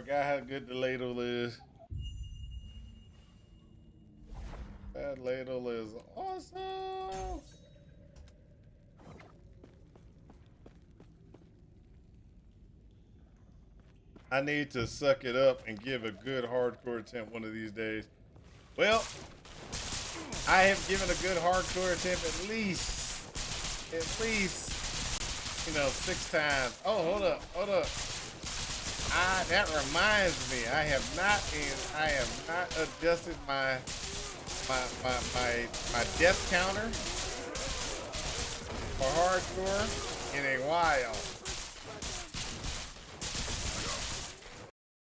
forgot how good the ladle is. That ladle is awesome. I need to suck it up and give a good hardcore attempt one of these days. Well, I have given a good hardcore attempt at least, you know, 6 times. Oh, hold up. That reminds me, I have not adjusted my death counter for hardcore in a while.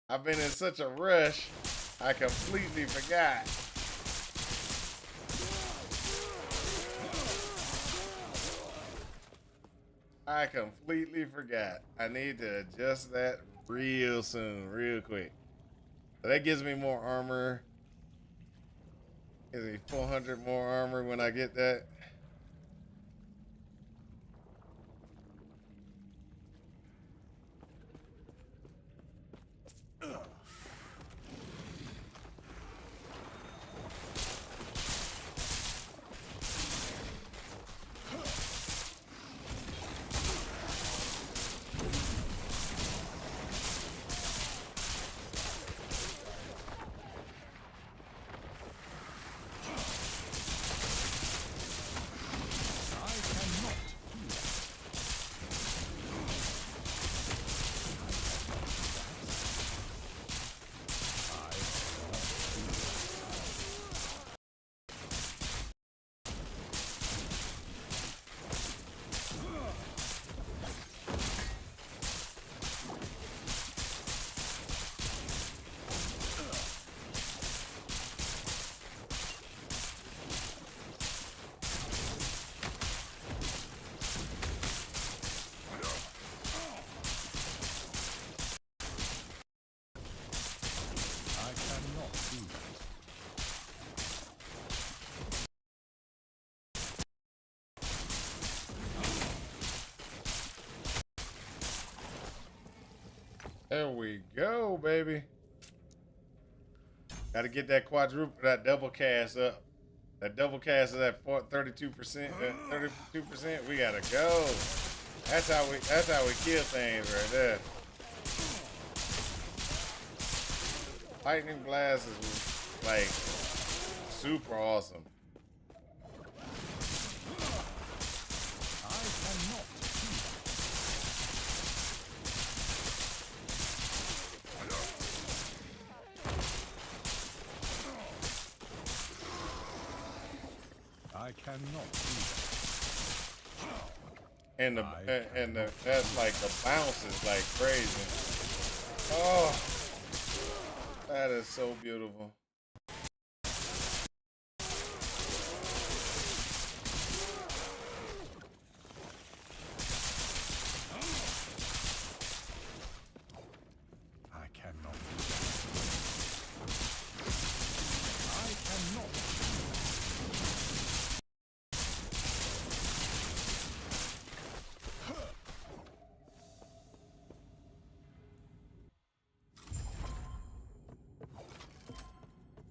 I've been in such a rush, I completely forgot. I completely forgot. I need to adjust that real soon, real quick. So that gives me more armor. Gives me 400 more armor when I get that. There we go, baby. Got to get that quadruple, that double cast up. That double cast is at 32%. 32%. We gotta go. That's how we kill things right there. Lightning blast is like super awesome. I cannot do that. And that's like the bounce is like crazy. Oh, that is so beautiful. I cannot do that. I cannot.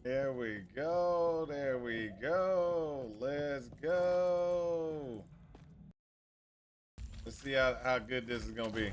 There we go. There we go. Let's go. Let's see how good this is gonna be.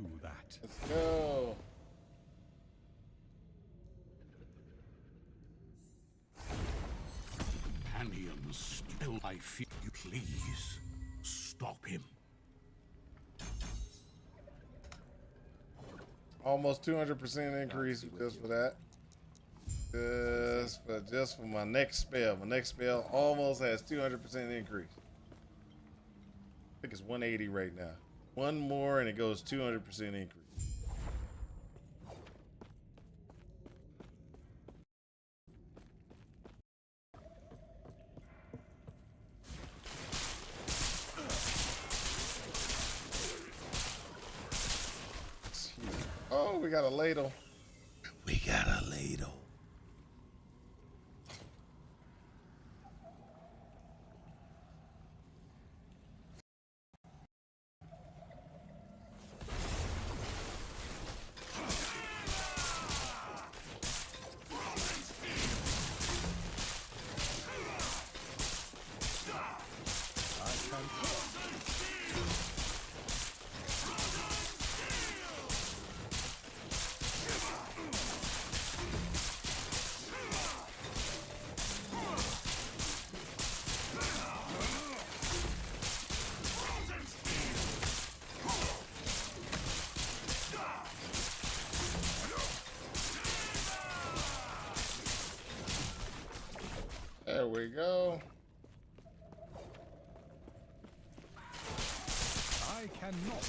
do that. Let's go. Companions, still I feel you. Please stop him. Almost 200% increase just for that. Just for my next spell. My next spell almost has 200% increase. I think it's 180 right now. One more and it goes 200% increase. Oh, we got a ladle. We got a ladle. There we go. I cannot.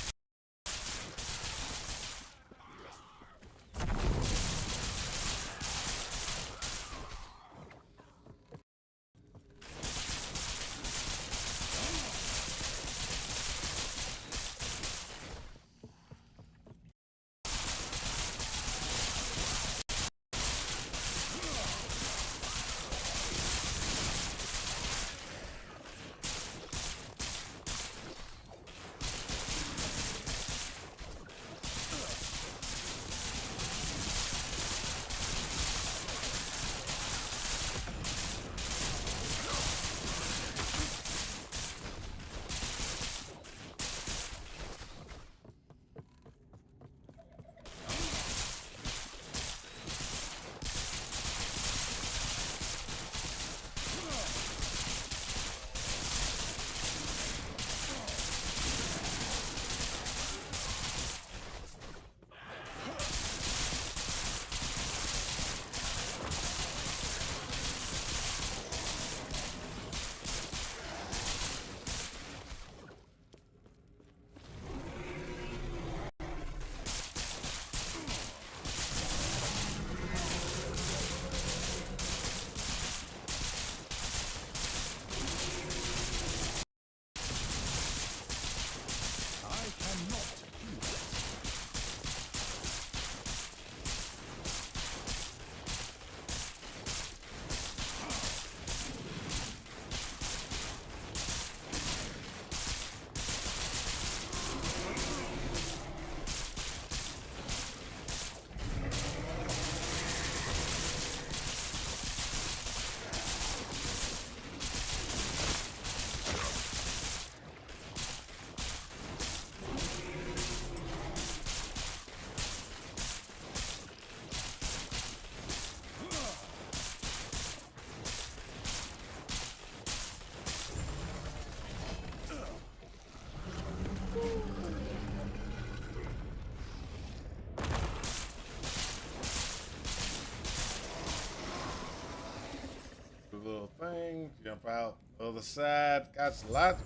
Little thing, jump out other side.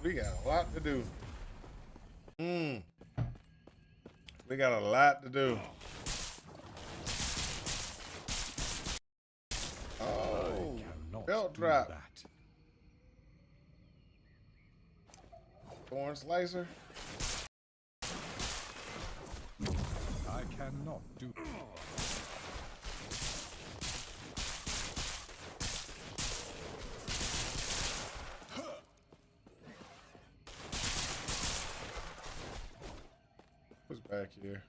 We got a lot to do. We got a lot to do. Oh, Cannot belt do drop. that. Thorn slicer. I cannot do. What's back here?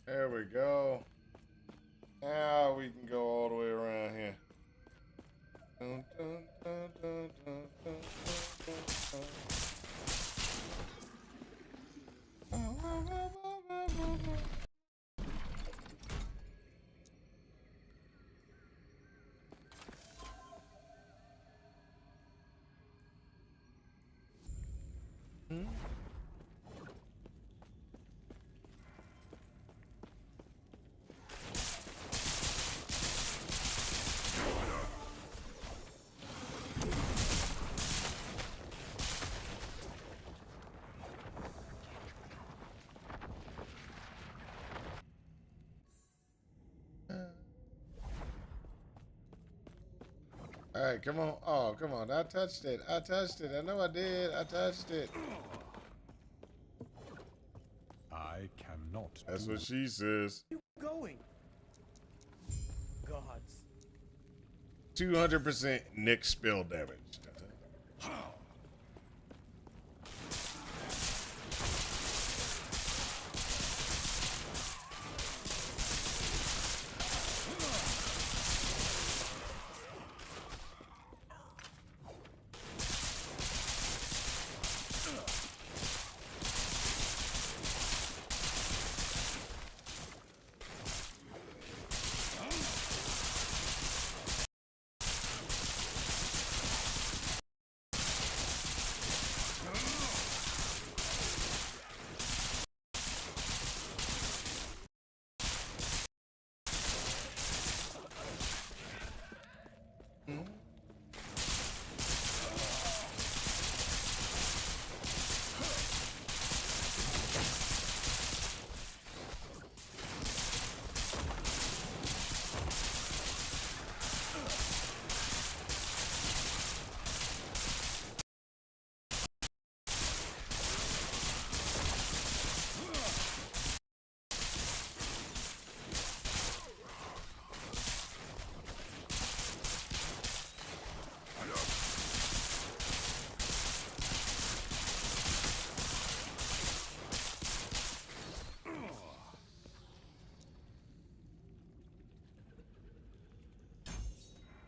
There we go. Now we can go all the way around here. Dun, dun, dun, dun, dun, dun. All right, come on. Oh, come on. I touched it. I touched it. I know I did. I touched it. I cannot That's do what she says. Going. Gods. 200% Nick spell damage.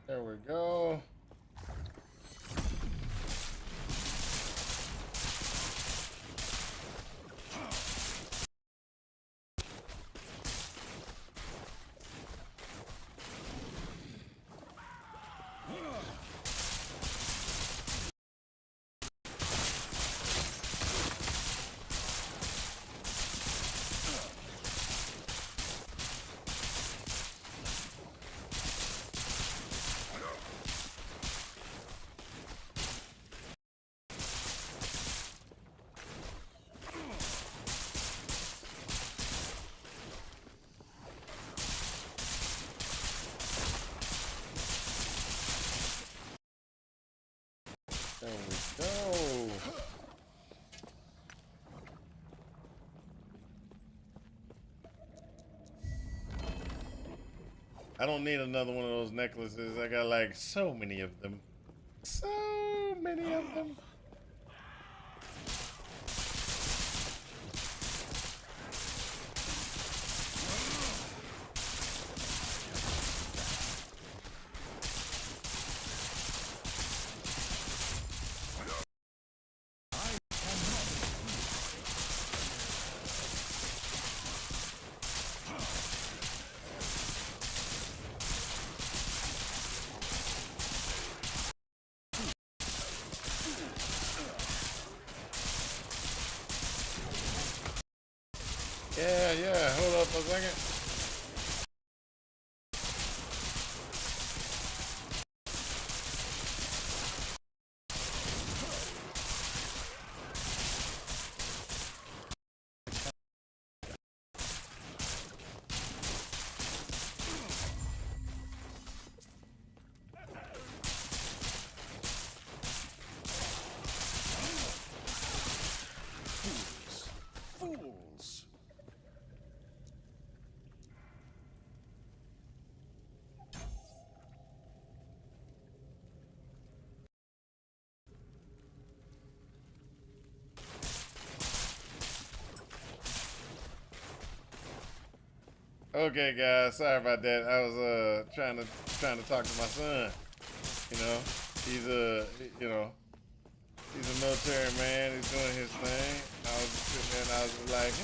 There we go. There we go. I don't need another one of those necklaces. I got like so many of them. So many of them. Yeah, hold up a second. Fools! Okay, guys, sorry about that. I was trying to talk to my son. You know, he's he's a military man. He's doing his thing. I was just sitting there and I was just like,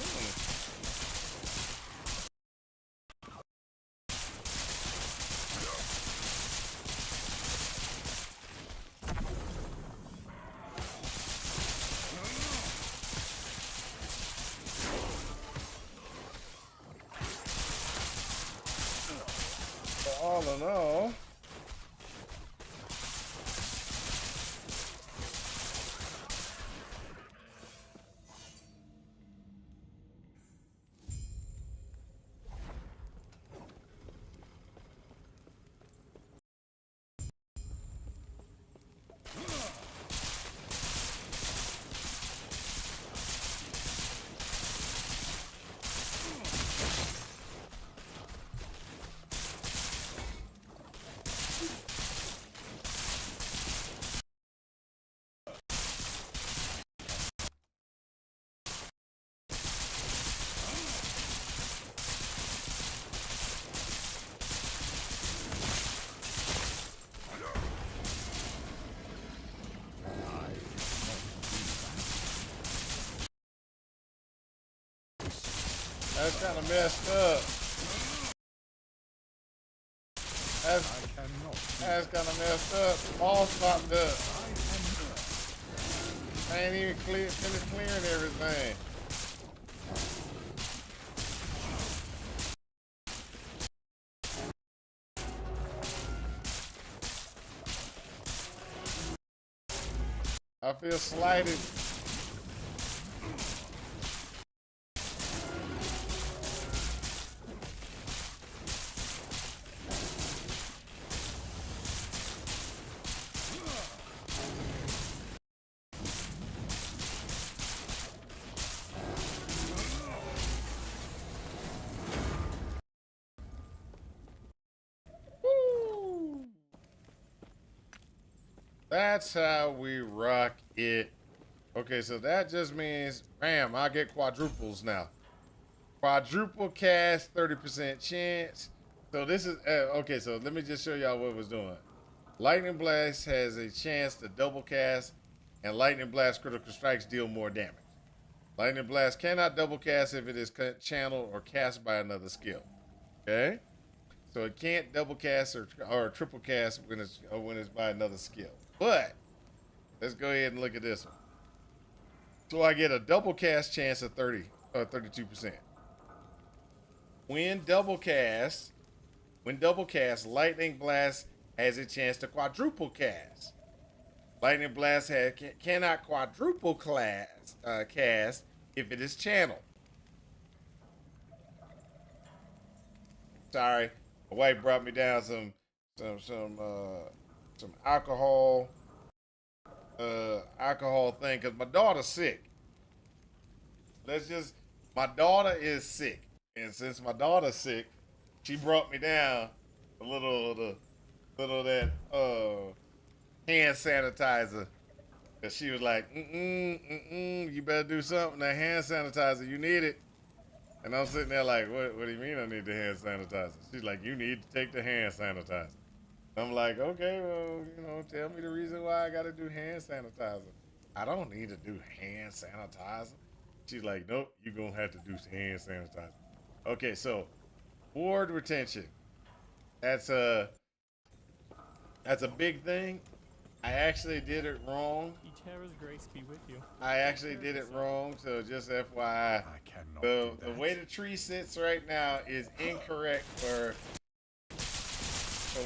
But all in all, That's kind of messed up. I cannot. That's kind of messed up. Boss popped up. I ain't even finished clearing everything. I feel slighted. Woo. That's how we rock it. Okay, so that just means, bam, I get quadruples now. Quadruple cast, 30% chance. So this is, okay, so let me just show y'all what it was doing. Lightning Blast has a chance to double cast, and Lightning Blast critical strikes deal more damage. Lightning Blast cannot double cast if it is channeled or cast by another skill. Okay? So it can't double cast or triple cast when it's by another skill. But, let's go ahead and look at this one. So I get a double cast chance of 32%. When double cast, Lightning Blast has a chance to quadruple cast. Lightning Blast cannot quadruple cast if it is channeled. Sorry, my wife brought me down some alcohol thing because my daughter's sick. My daughter is sick, and since my daughter's sick, she brought me down a little of that hand sanitizer. Cause she was like, you better do something. That hand sanitizer, you need it. And I'm sitting there like, what do you mean I need the hand sanitizer? She's like, you need to take the hand sanitizer. I'm like, okay, well, tell me the reason why I gotta do hand sanitizer. I don't need to do hand sanitizer. She's like, nope, you're gonna have to do hand sanitizer. Okay, so ward retention. That's a big thing. I actually did it wrong. Each grace be with you. I actually did it wrong, so just FYI. I cannot The do that. way the tree sits right now is incorrect for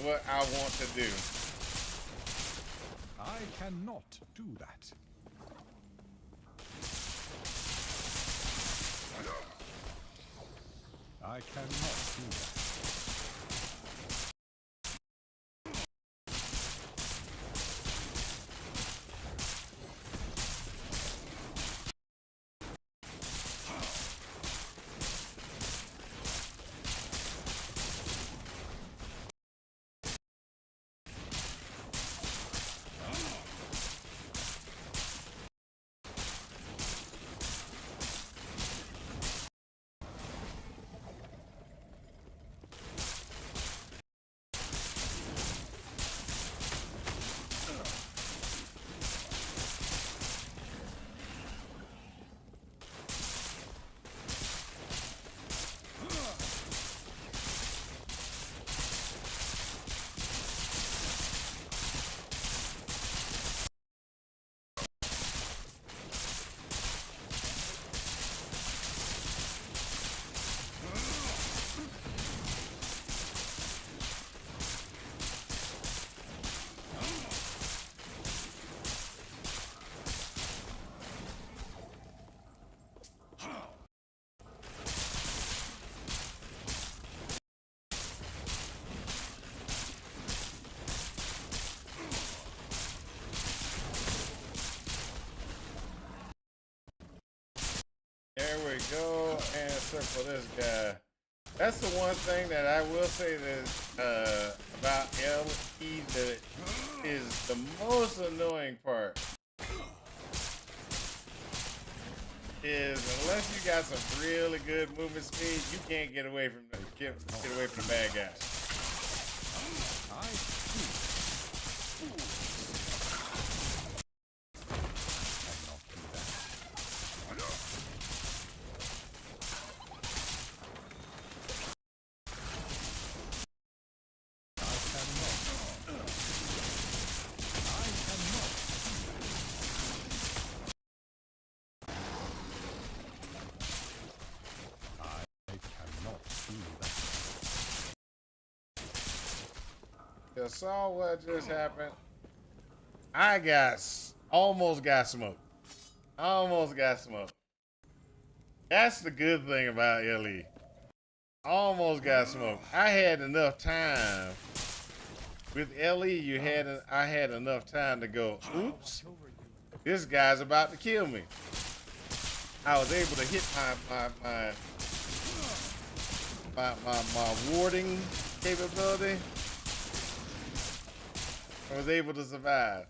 what I want to do. I cannot do that. I cannot do that. There we go, and circle this guy. That's the one thing that I will say that about LE that is the most annoying part. Is unless you got some really good movement speed, you can't get away from the bad guys. you saw what just happened? I almost got smoked. Almost got smoked. That's the good thing about LE. Almost got smoked. I had enough time. With LE, I had enough time to go, oops, this guy's about to kill me. I was able to hit my warding capability. I was able to survive.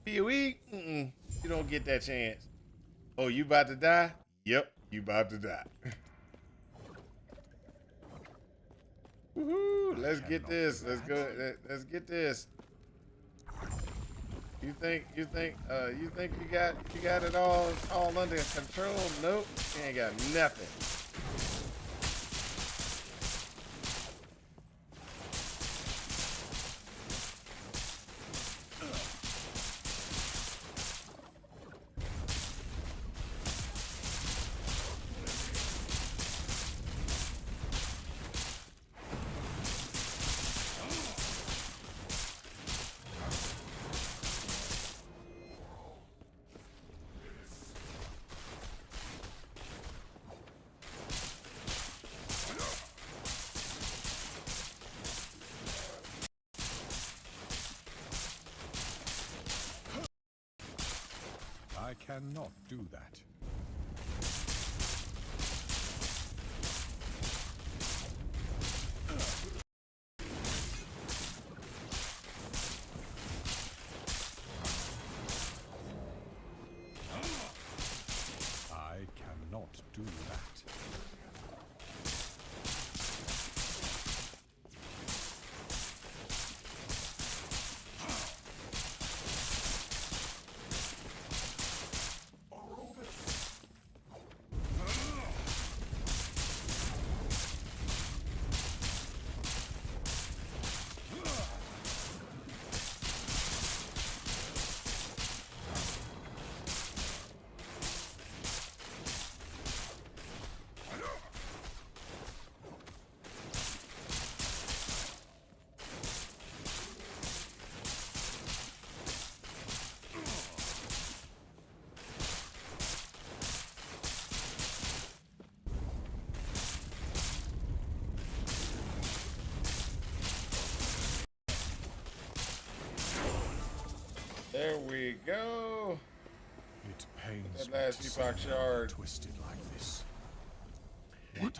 PoE, you don't get that chance. Oh, you about to die? Yep, you about to die. Woohoo! Let's get this. Let's go. Let's get this. You think you got it all under control? Nope, you ain't got nothing. I cannot do that. I cannot do that. There we go. It pains That me last to see Epoch them shard. twisted like this.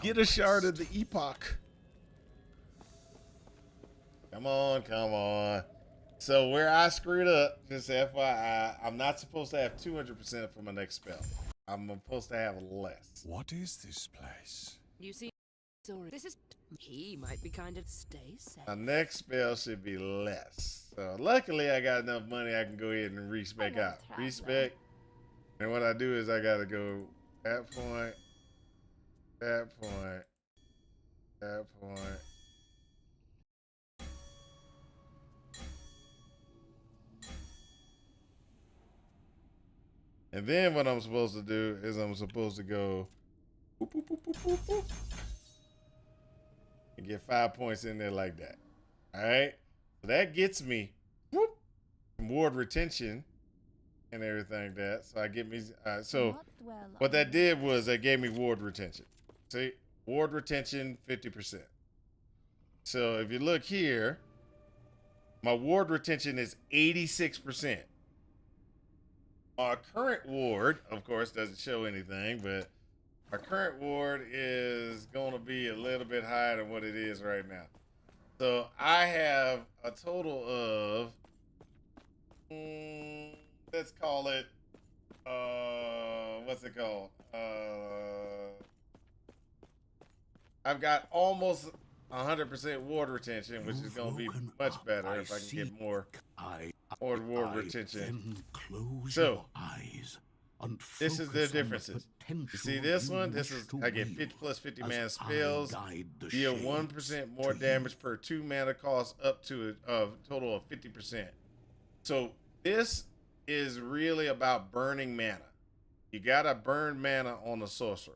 Get a shard of the Epoch. Come on, come on. So where I screwed up, just FYI, I'm not supposed to have 200% for my next spell. I'm supposed to have less. What is this place? You see, sorry, this is. He might be kind of stay safe. My next spell should be less. So luckily I got enough money I can go ahead and respec out. Respec. And what I do is I gotta go that point, that point, that point. And then what I'm supposed to do is I'm supposed to go boop, boop, boop, boop, boop, boop, and get 5 points in there like that. All right. So that gets me whoop, ward retention and everything like that. So I get me. So what that did was that gave me ward retention. See, ward retention 50%. So if you look here, my ward retention is 86%. Our current ward, of course, doesn't show anything, but our current ward is going to be a little bit higher than what it is right now. So I have a total of, let's call it, what's it called? I've got almost 100% ward retention, which is going to be much better if I can get more ward retention. So this is the differences. You see this one? This is I get 50 plus 50 mana spells, deal 1% more damage per 2 mana cost up to a total of 50%. So this is really about burning mana. You gotta burn mana on the sorcerer.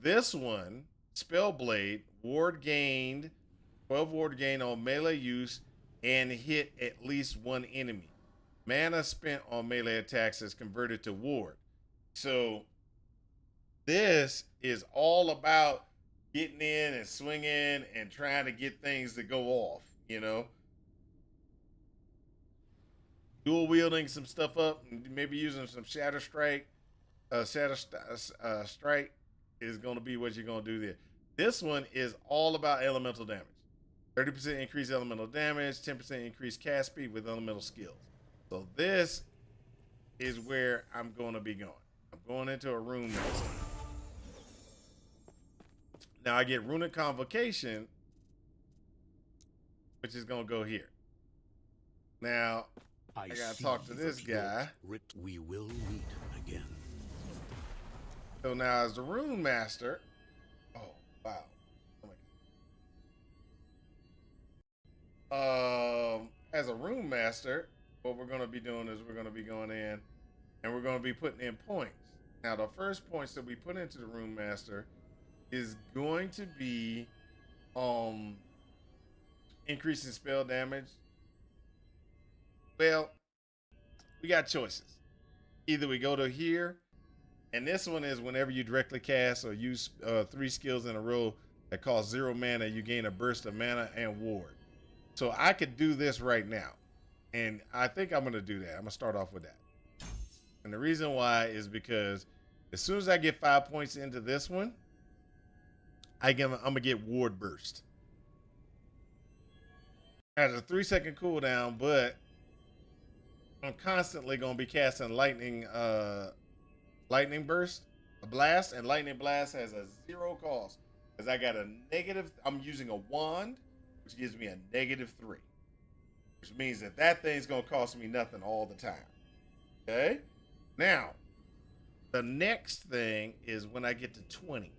This one, Spellblade, ward gained 12 ward gain on melee use and hit at least one enemy. Mana spent on melee attacks is converted to ward. So this is all about getting in and swinging and trying to get things to go off, you know. Dual wielding some stuff up, maybe using some Shatter Strike. Strike is going to be what you're going to do there. This one is all about elemental damage. 30% increased elemental damage, 10% increased cast speed with elemental skills. So this is where I'm going to be going. I'm going into a rune master. Now I get Runic Convocation, which is going to go here. Now, I got to talk to this guy. We will meet again. So now as the rune master, oh, wow. As a rune master, what we're going to be doing is we're going to be going in and we're going to be putting in points. Now, the first points that we put into the rune master is going to be increasing spell damage. Well, we got choices. Either we go to here, and this one is whenever you directly cast or use 3 skills in a row that cost 0 mana, you gain a burst of mana and ward. So I could do this right now. And I think I'm going to do that. I'm going to start off with that. And the reason why is because as soon as I get 5 points into this one, I'm going to get ward burst. It has a 3-second cooldown, but I'm constantly going to be casting lightning burst, a blast, and lightning blast has a 0 cost because I got a negative. I'm using a wand, which gives me a -3, which means that thing's going to cost me nothing all the time. Okay. Now, the next thing is when I get to 20.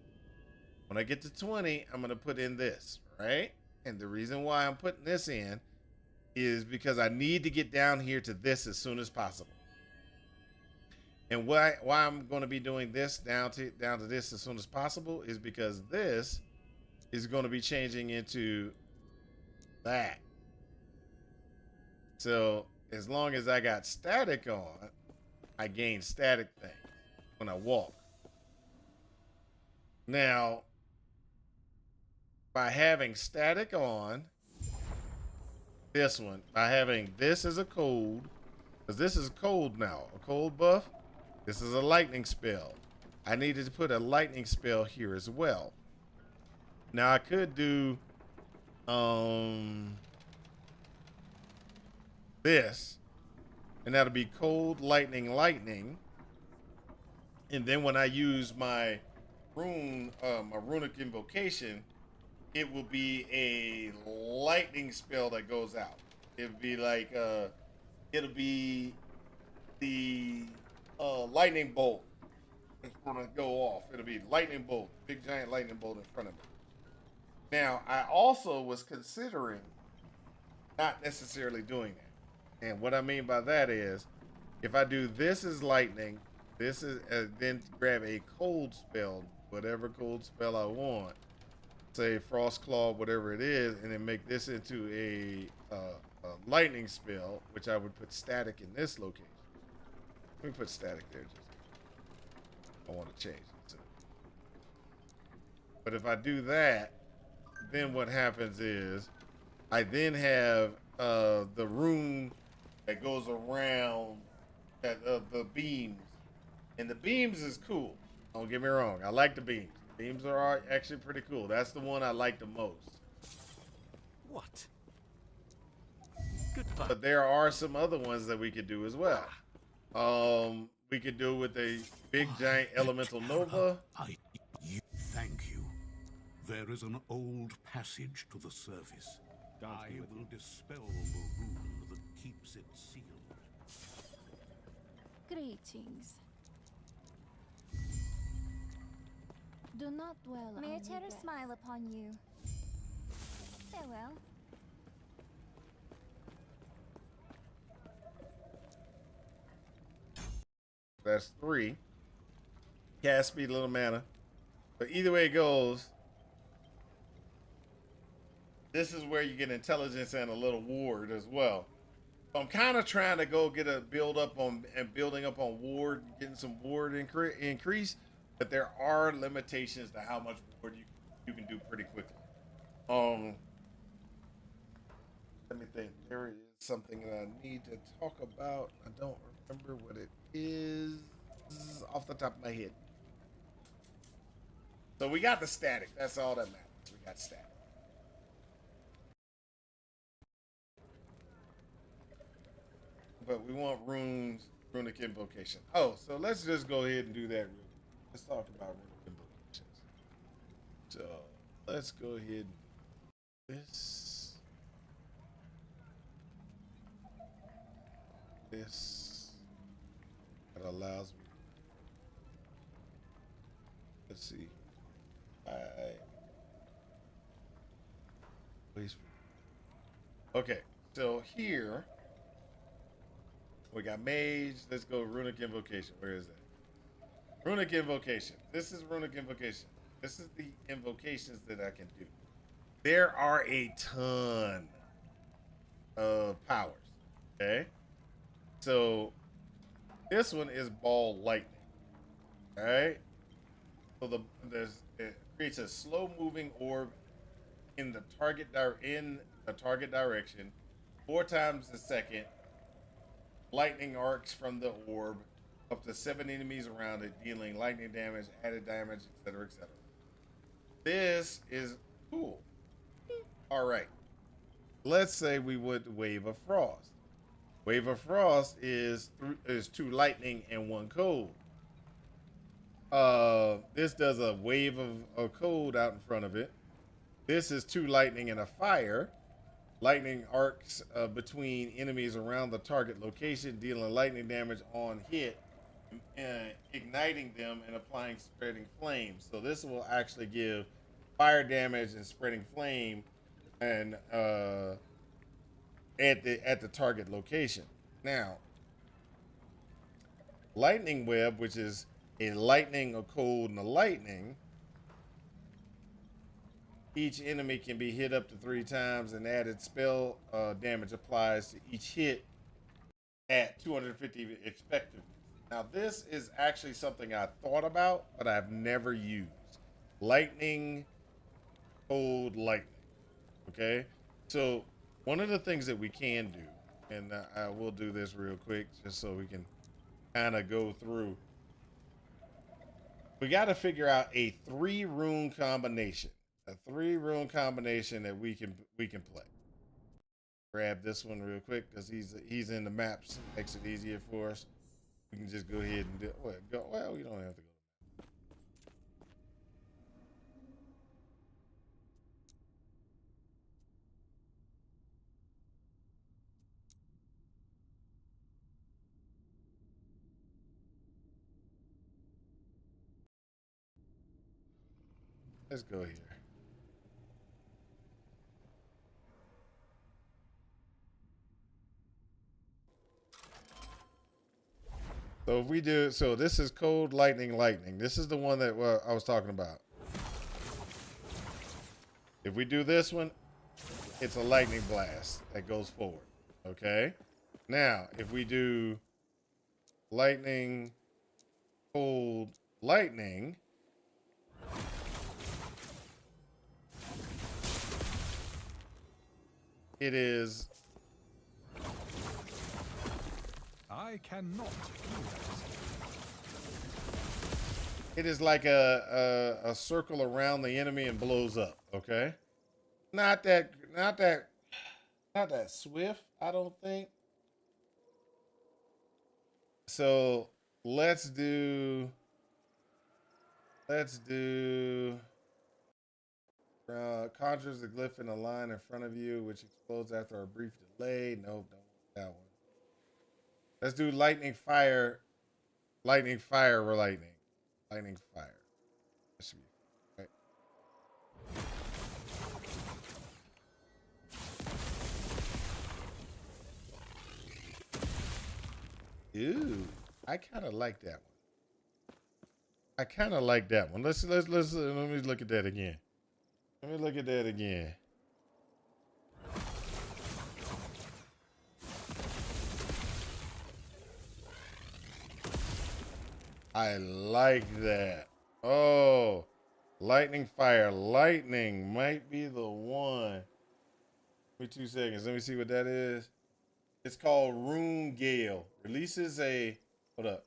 When I get to 20, I'm going to put in this, right? And the reason why I'm putting this in is because I need to get down here to this as soon as possible. And why I'm going to be doing this down to this as soon as possible is because this is going to be changing into that. So as long as I got static on, I gain static things when I walk. Now, by having static on, this one, by having this as a cold, because this is cold now, a cold buff, this is a lightning spell. I needed to put a lightning spell here as well. Now I could do this, and that'll be cold lightning lightning. And then when I use my my runic invocation, it will be a lightning spell that goes out. It'll be like it'll be the lightning bolt. It's gonna go off. It'll be lightning bolt, big giant lightning bolt in front of me. Now, I also was considering not necessarily doing that. And what I mean by that is, if I do this as lightning, this is then grab a cold spell, whatever cold spell I want, say Frost Claw, whatever it is, and then make this into a lightning spell, which I would put static in this location. Let me put static there. I want to change it. But if I do that, then what happens is I then have the rune that goes around the beams. And the beams is cool. Don't get me wrong. I like the beams. Beams are actually pretty cool. That's the one I like the most. What? Goodbye. But there are some other ones that we could do as well. We could do with a big giant elemental nova. Thank you. There is an old passage to the surface. I will dispel the rune that keeps it sealed. Greetings. Do not dwell on May a terror regrets. smile upon you. Farewell. That's 3. Cast speed, little mana. But either way it goes, this is where you get intelligence and a little ward as well. So I'm kind of trying to go get a building up on ward, getting some ward increase, but there are limitations to how much ward you can do pretty quickly. Let me think. There is something that I need to talk about. I don't remember what it is off the top of my head. So we got the static. That's all that matters. We got static. But we want runic invocation. Oh, so let's just go ahead and do that real quick. Let's talk about runic invocations. So let's go ahead and do this. That allows me. Let's see. Please. Okay, so here we got mage. Let's go runic invocation. Where is that? Runic invocation. This is runic invocation. This is the invocations that I can do. There are a ton of powers. Okay. So this one is ball lightning. All right. So it creates a slow moving orb in the target direction 4 times a second. Lightning arcs from the orb up to 7 enemies around it, dealing lightning damage, added damage, etc., etc. This is cool. All right. Let's say we would Wave of Frost. Wave of Frost is 2 lightning and 1 cold. This does a wave of cold out in front of it. This is 2 lightning and a fire. Lightning arcs between enemies around the target location, dealing lightning damage on hit, igniting them and applying spreading flame. So this will actually give fire damage and spreading flame, and at the target location. Now, lightning web, which is a lightning, a cold, and a lightning. Each enemy can be hit up to 3 times, and added spell damage applies to each hit at 250 effectiveness. Now, this is actually something I thought about, but I've never used. Lightning, cold, lightning. Okay? So, one of the things that we can do, and I will do this real quick just so we can kind of go through. We got to figure out a 3 rune combination. A 3 rune combination that we can play. Grab this one real quick because he's in the maps. Makes it easier for us. We can just go ahead and do. Well, we don't have to go. Let's go here. So if we do, so this is cold, lightning, lightning. This is the one that I was talking about. If we do this one, it's a lightning blast that goes forward. Okay. Now, if we do lightning, cold, lightning, it is. I cannot do that. It is like a circle around the enemy and blows up. Okay, not that swift. I don't think. So let's do. Conjures the glyph in a line in front of you, which explodes after a brief delay. Nope, don't want that one. Let's do lightning, fire, or lightning. Lightning, fire. That should be right. Ooh, I kind of like that one. Let me look at that again. I like that. Oh, lightning fire. Lightning might be the one. Give me 2 seconds. Let me see what that is. It's called Rune Gale. Releases a, hold up.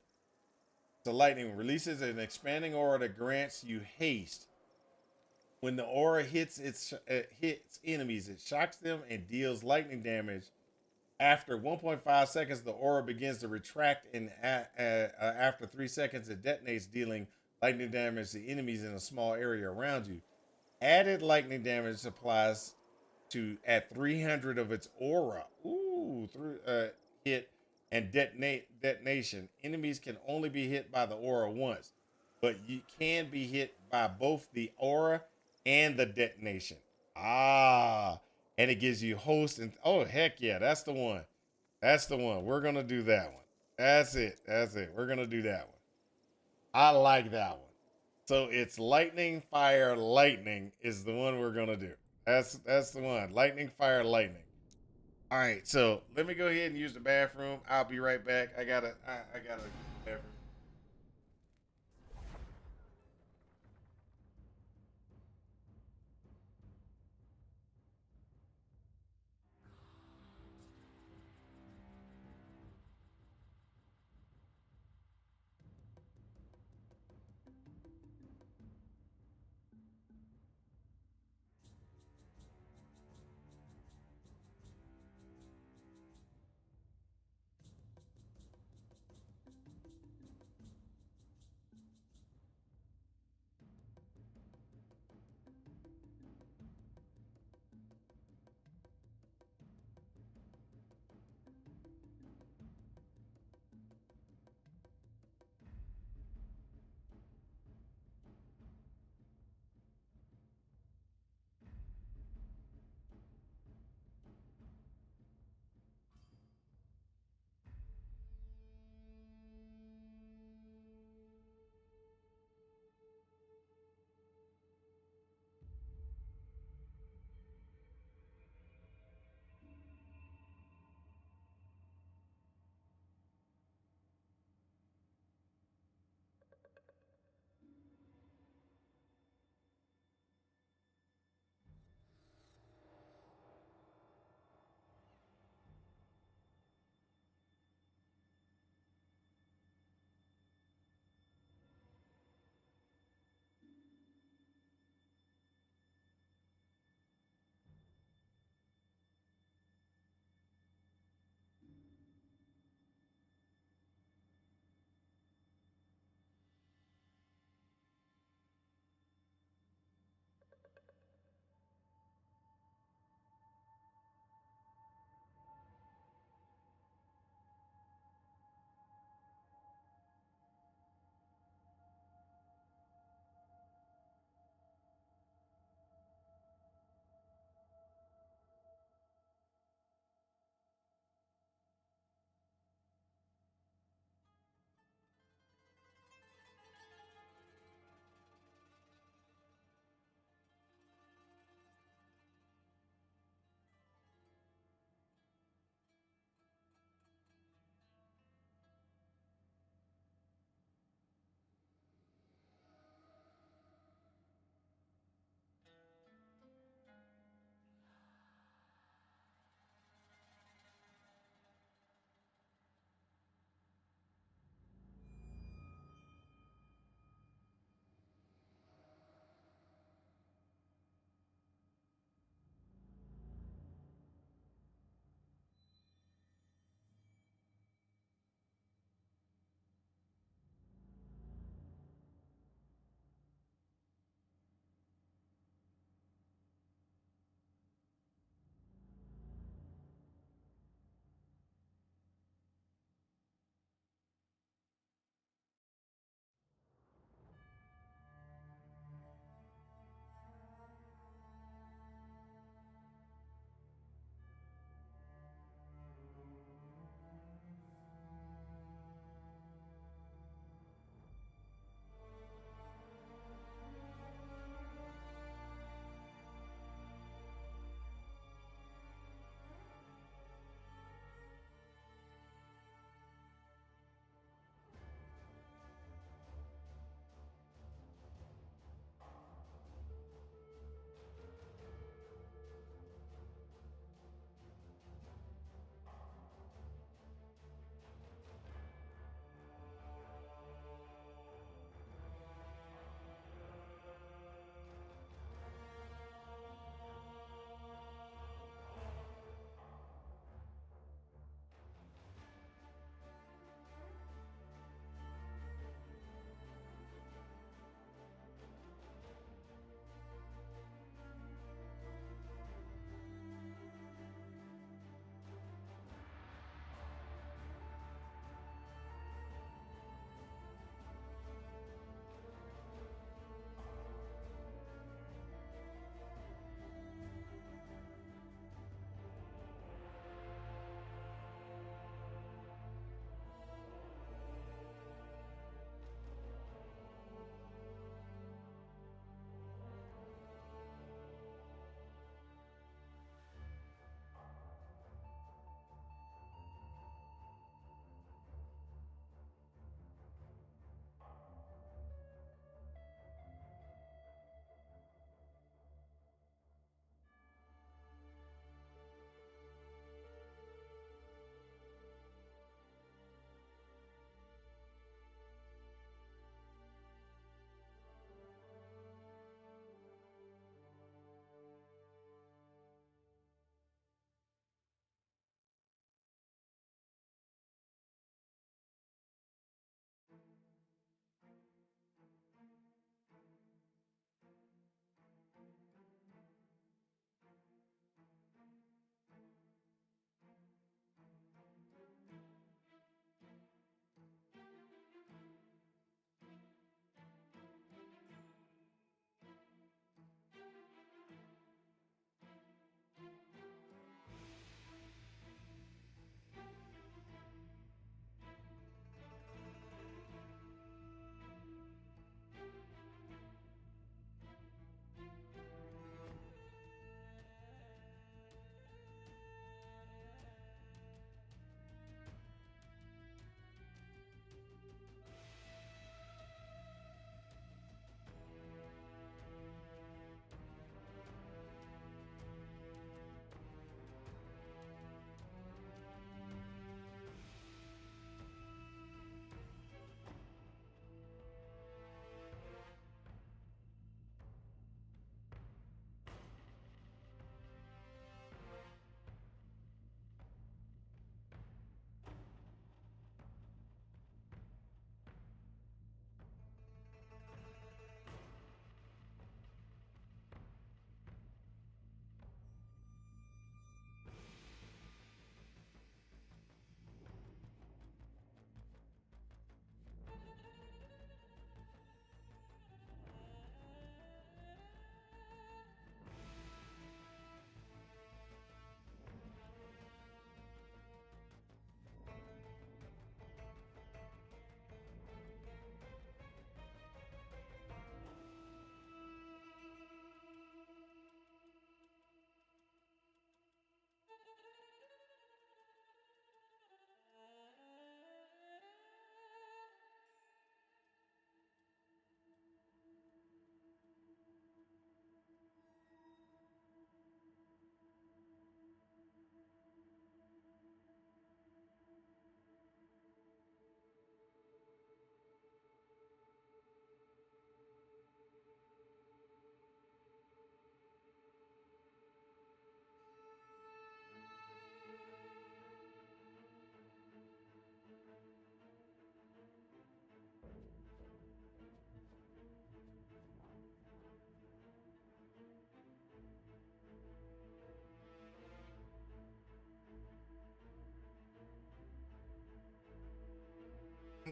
It's a lightning. Releases an expanding aura that grants you haste. When the aura hits hits enemies, it shocks them and deals lightning damage. After 1.5 seconds, the aura begins to retract, and after 3 seconds, it detonates, dealing lightning damage to enemies in a small area around you. Added lightning damage applies to at 300 of its aura. Ooh, through hit and detonation. Enemies can only be hit by the aura once, but you can be hit by both the aura and the detonation. Ah, and it gives you host and oh heck yeah, that's the one. That's the one. We're gonna do that one. That's it. That's it. We're gonna do that one. I like that one. So it's lightning, fire, lightning is the one we're gonna do. That's the one. Lightning, fire, lightning. All right. So let me go ahead and use the bathroom. I'll be right back. I gotta use the bathroom.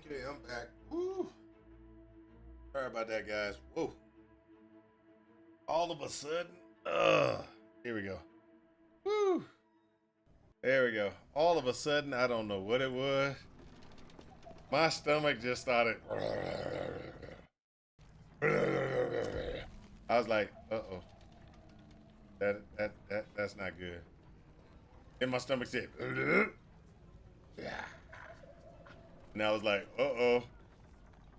Okay, I'm back. Woo. Sorry about that, guys. Whoa. All of a sudden, here we go. Woo. There we go. All of a sudden, I don't know what it was. My stomach just started. I was like, uh-oh. That's not good. Then my stomach said, and I was like, uh-oh.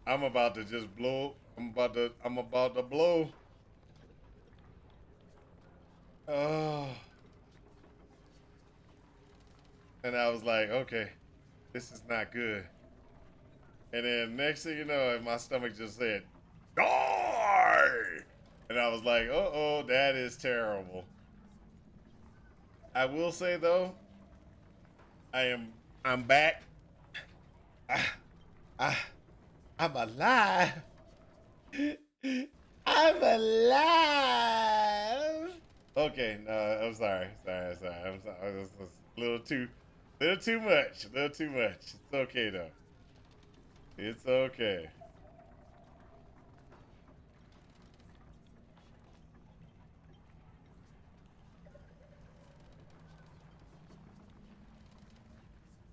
I'm about to just blow. I'm about to blow. Oh. And I was like, okay, this is not good. And then next thing you know, my stomach just said, die! And I was like, uh-oh, that is terrible. I will say though, I'm back. I'm alive. I'm alive. Okay, no, I'm sorry. I'm sorry. It was a little too much. It's okay though. It's okay.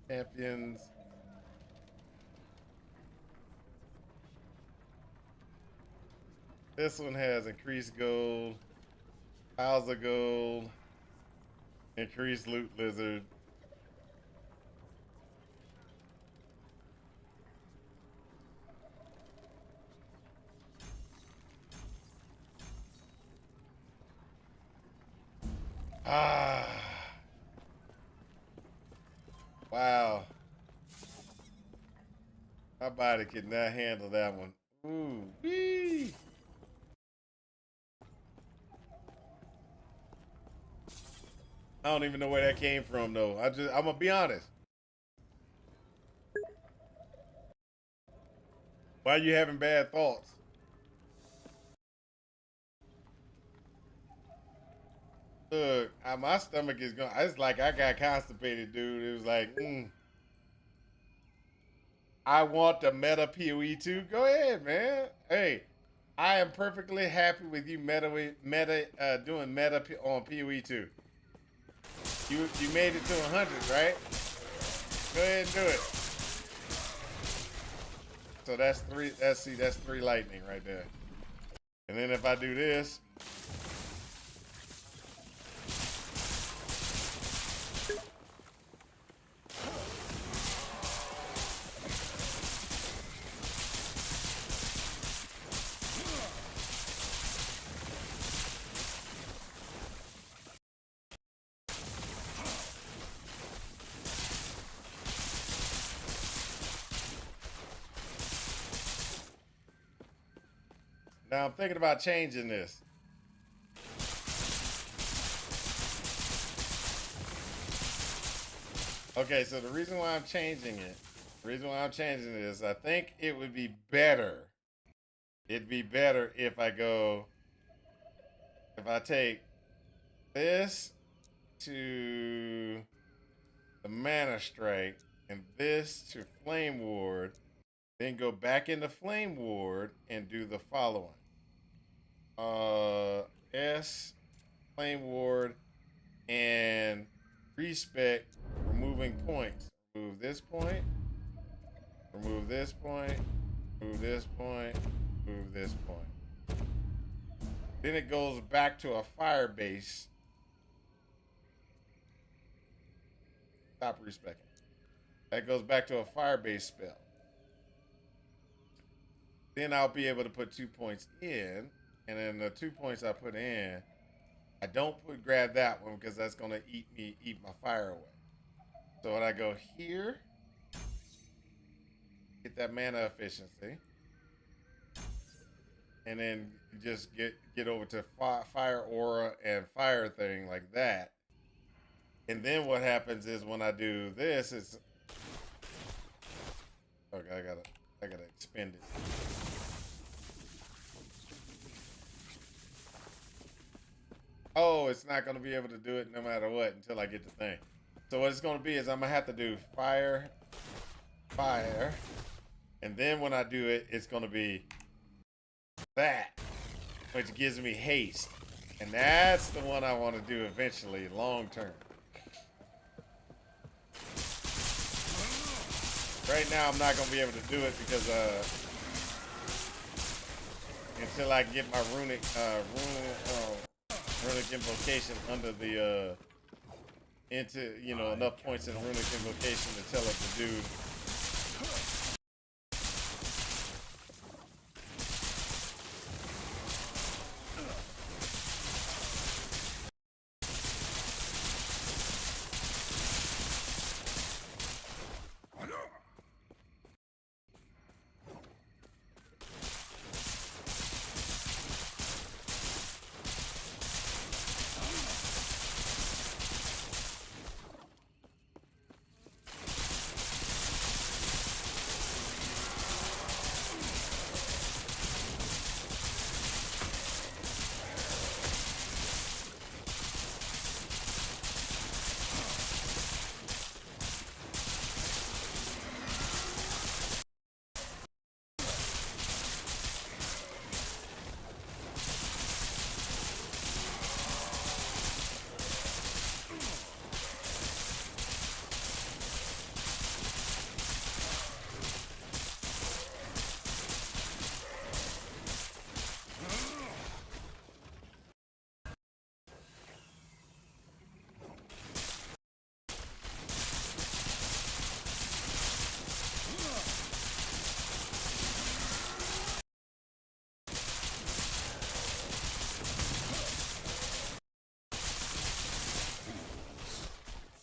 Champions. This one has increased gold, piles of gold, increased loot lizard. Ah. Wow. My body could not handle that one. Ooh. Wee. I don't even know where that came from though. I'm gonna be honest. Why are you having bad thoughts? Look, my stomach is going. It's like I got constipated, dude. It was like, I want the meta PoE 2. Go ahead, man. Hey, I am perfectly happy with you doing meta on PoE 2. You made it to 100, right? Go ahead and do it. So that's three. That's 3 lightning right there. And then if I do this. Now I'm thinking about changing this. Okay, so the reason why I'm changing it, is I think it would be better. It'd be better if I take this to the Mana Strike and this to Flame Ward, then go back into Flame Ward and do the following. S, Flame Ward, and respec removing points. Remove this point, remove this point, remove this point, remove this point. Then it goes back to a fire base. Stop respecing. That goes back to a fire base spell. Then I'll be able to put 2 points in, and then the 2 points I put in, I don't grab that one because that's gonna eat my fire away. So when I go here, get that mana efficiency, and then just get over to fire aura and fire thing like that. And then what happens is when I do this, it's okay. I gotta expend it. Oh, it's not gonna be able to do it no matter what until I get the thing. So what it's gonna be is I'm gonna have to do fire, fire, And then when I do it, it's going to be that, which gives me haste. And that's the one I want to do eventually, long term. Right now, I'm not going to be able to do it because until I get my runic invocation under the into enough points in runic invocation to tell it to do.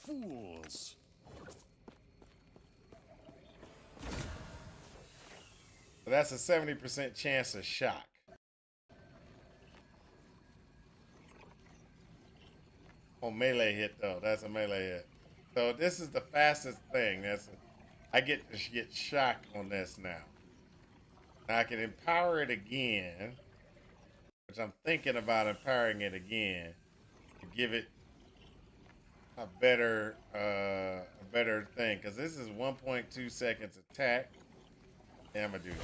Fools! So that's a 70% chance of shock. On melee hit though, that's a melee hit. So this is the fastest thing. I get to get shocked on this now. Now I can empower it again, which I'm thinking about empowering it again to give it a better thing. Because this is 1.2 seconds attack. Yeah, I'm gonna do that.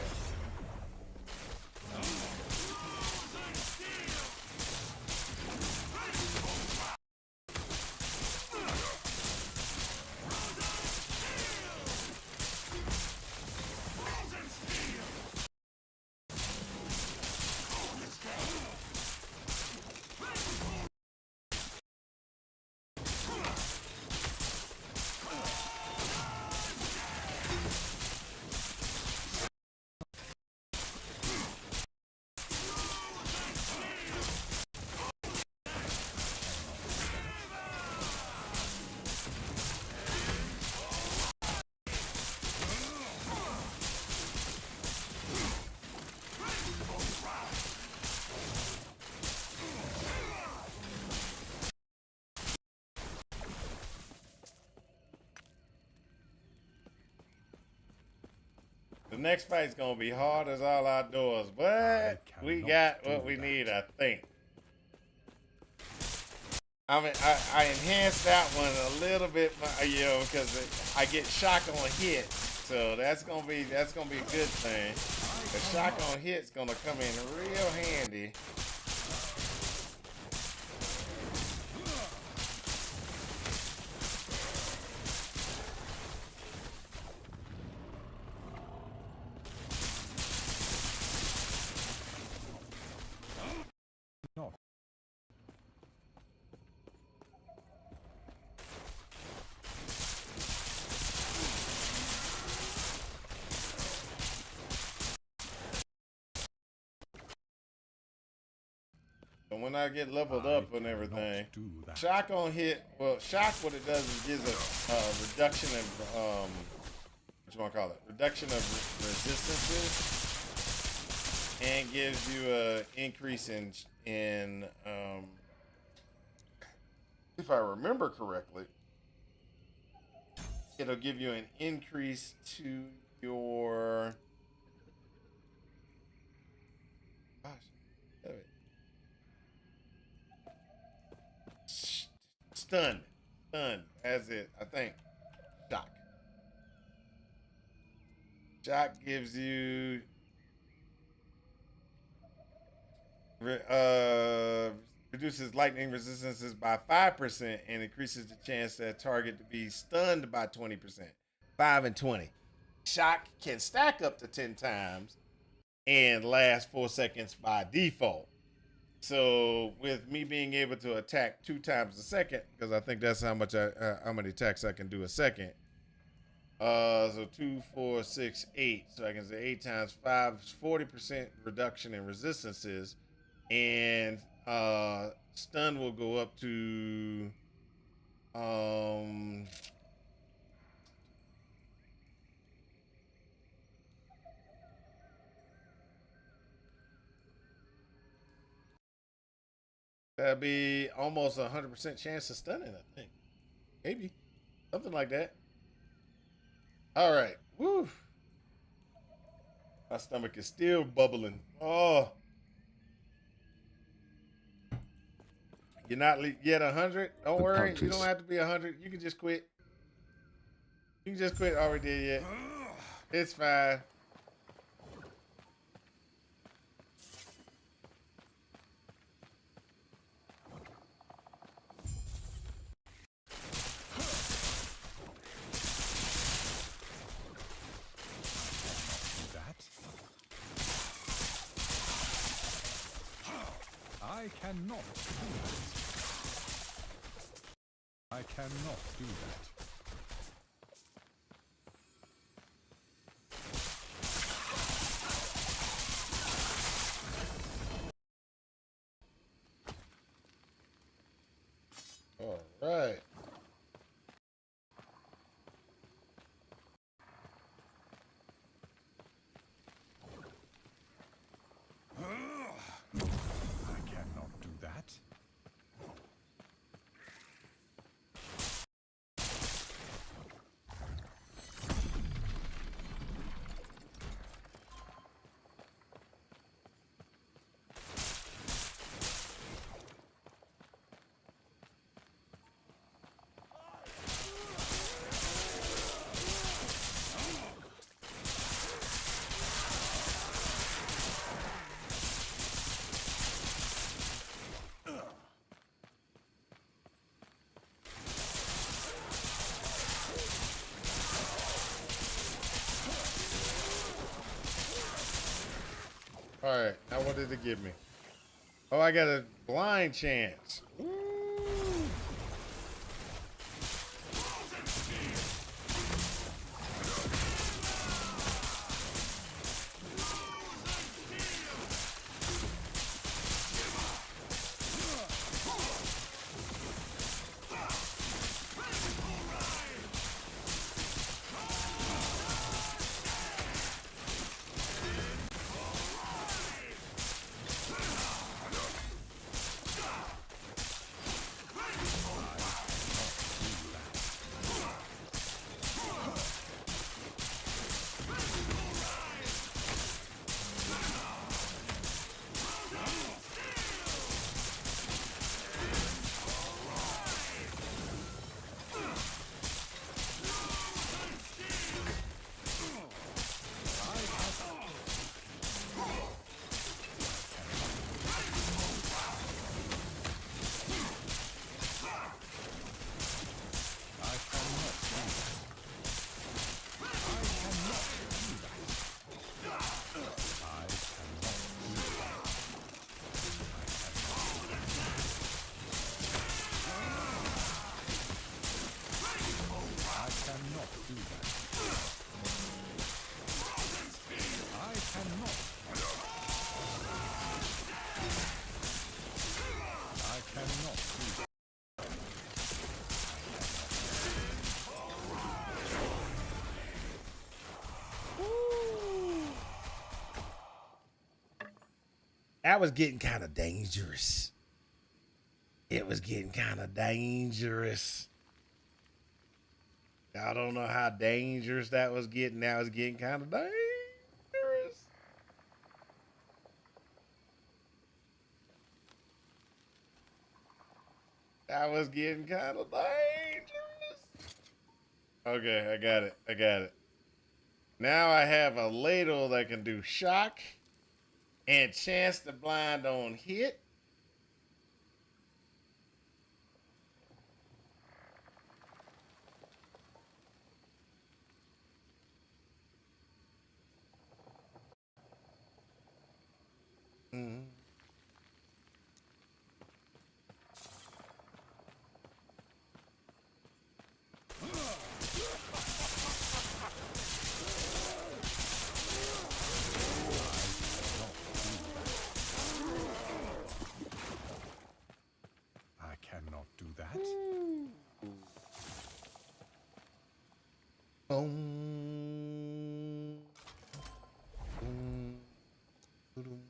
The next fight's gonna be hard as all outdoors, but we got what we need, I think. I mean, I enhanced that one a little bit, because I get shock on hit, so that's gonna be a good thing. The shock on hit's gonna come in real handy. Not. So when I get leveled up and everything, do that. shock on hit. Well, shock, what it does is gives a reduction in what you want to call it? Reduction of resistances, and gives you a increase in if I remember correctly, it'll give you an increase to your gosh, damn it. Stun as it, I think, shock. Shock gives you reduces lightning resistances by 5% and increases the chance that target to be stunned by 20%. 5 and 20. Shock can stack up to 10 times and last 4 seconds by default. So with me being able to attack 2 times a second, because I think that's how many attacks I can do a second. So 2, 4, 6, 8. So I can say 8 times 5 is 40% reduction in resistances, and stun will go up to um that'd be almost 100% chance of stunning. I think maybe something like that. All right, woo. My stomach is still bubbling. Oh, you're not yet 100. Don't worry, you don't have to be 100. You can just quit. You can just quit. Already did yet. It's fine. I cannot do that. I cannot do that. All right. I cannot do that. All right. Now what did it give me? Oh, I got a blind chance. Ooh. That was getting kind of dangerous. It was getting kind of dangerous. I don't know how dangerous that was getting. That was getting kind of dangerous. That was getting kind of dangerous. Okay, I got it. I got it. Now I have a ladle that can do shock and chance the blind on hit. Mm. I cannot do that. Boom. Boom. Boom.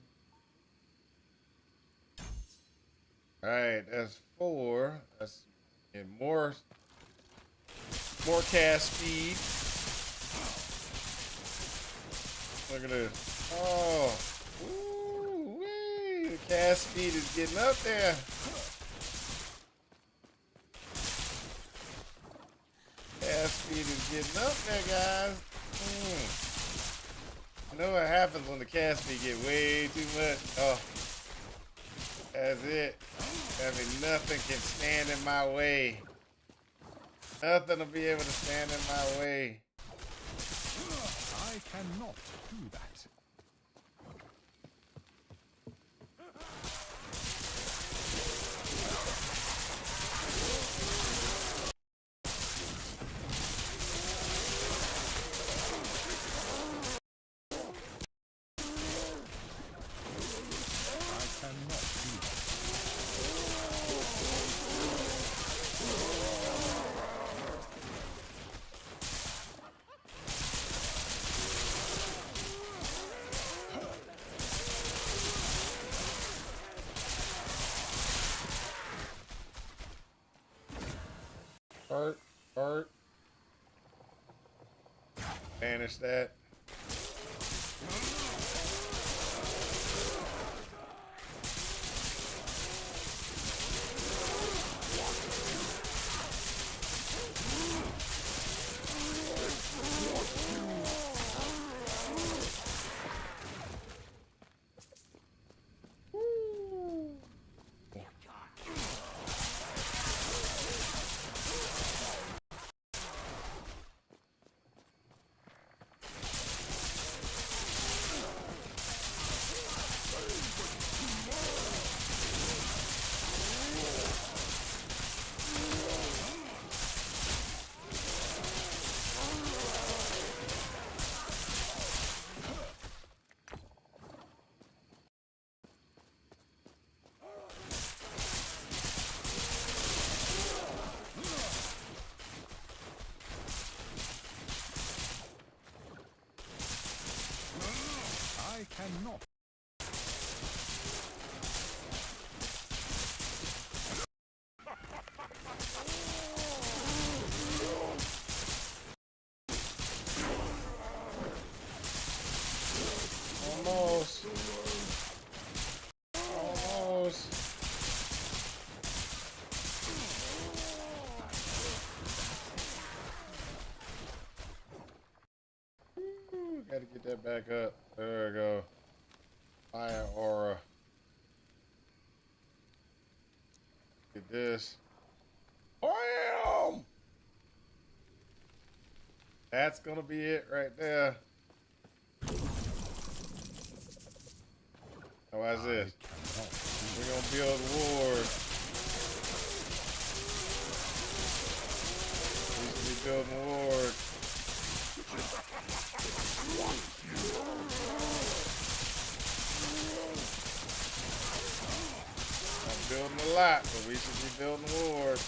All right, that's 4. That's and more cast speed. Look at this. Oh, ooh, wee. The cast speed is getting up there. Cast speed is getting up there, guys. You know what happens when the cast speed get way too much? Oh, that's it. I mean, nothing can stand in my way. Nothing will be able to stand in my way. I cannot do that. I cannot do that. Hurt. Banish that. I cannot. Almost. Almost. Gotta get that back up. There we go. Fire aura. Get this. Bam! That's gonna be it right there. Now watch this. We're gonna build ward. We should be building ward. I'm building a lot, but we should be building ward.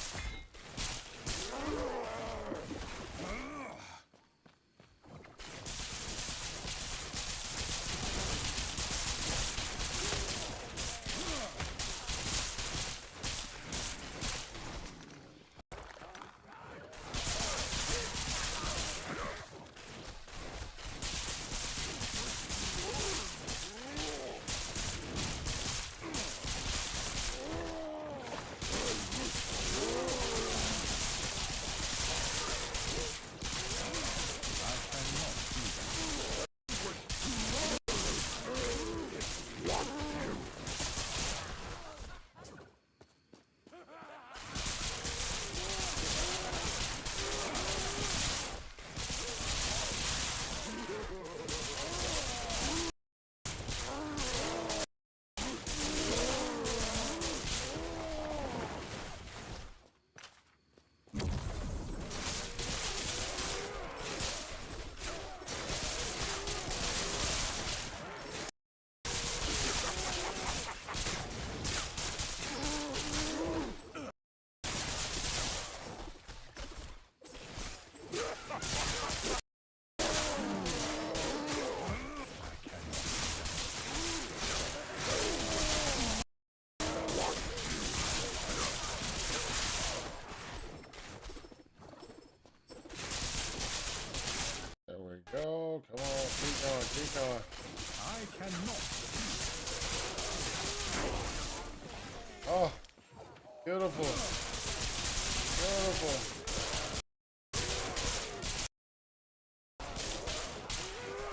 going. I cannot. Oh, beautiful. Beautiful.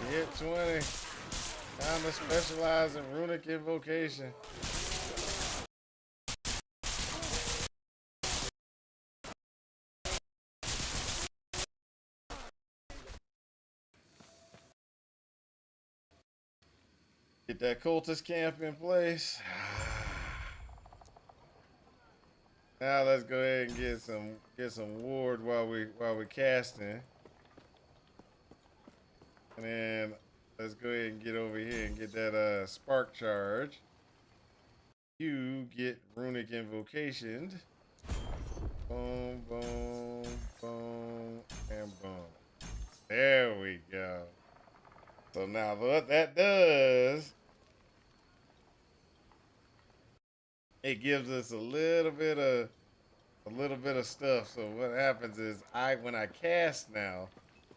Hit 20. Time to specialize in runic invocation. Get that cultist camp in place. Now let's go ahead and get some ward while we casting. And then let's go ahead and get over here and get that spark charge. You get runic invocationed. Boom, boom, boom, and boom. There we go. So now what that does, it gives us a little bit of stuff. So what happens is when I cast now,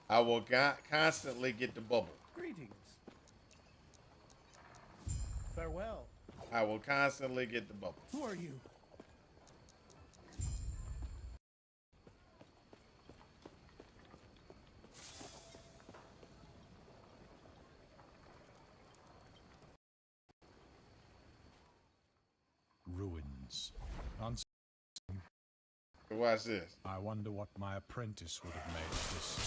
I will constantly get the bubble. Greetings. Farewell. I will constantly get the bubble. Who are you? Ruins. Watch this. I wonder what my apprentice would have made of this.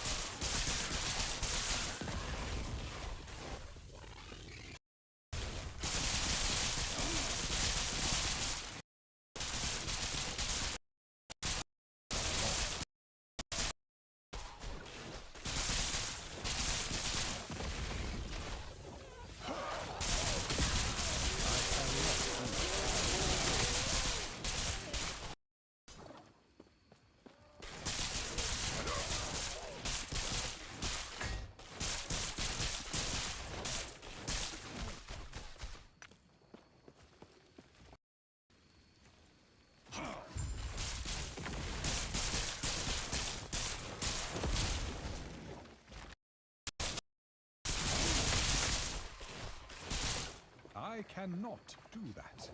I cannot do that.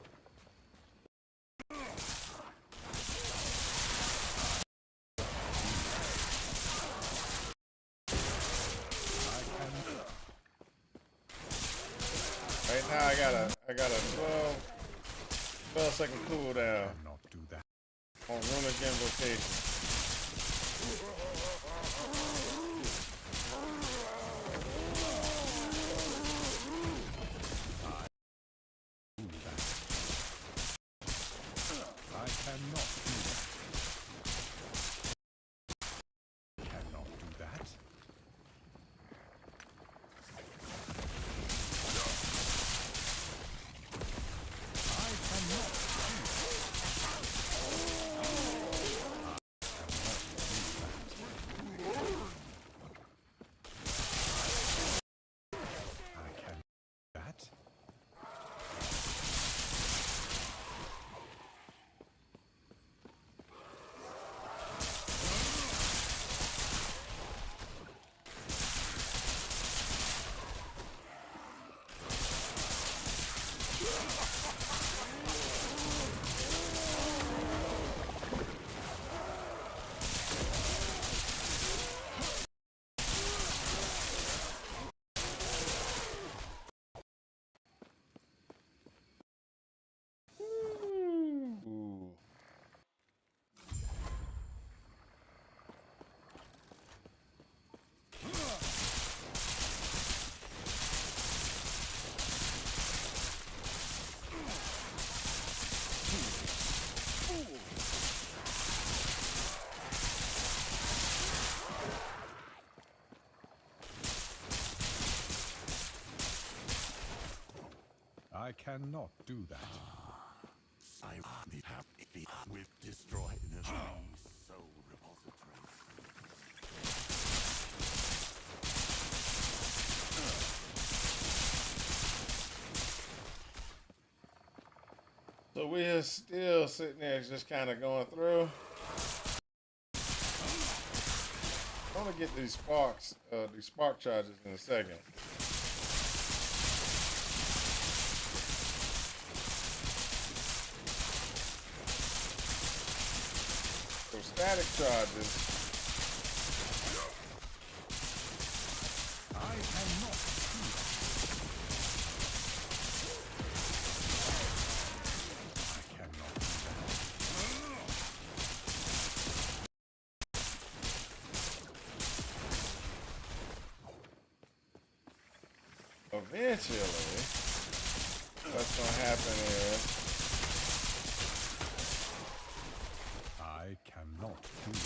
Right now I got a 12 second cooldown Cannot do that. on runic invocation. I cannot do that. Cannot do that. I cannot I can do that. Ooh. I cannot do that. I be happy with destroying the soul repository. So we are still sitting there just kind of going through. I want to get these spark charges in a second. static charges. I cannot do that. I cannot do Eventually, what's gonna happen is I cannot do that.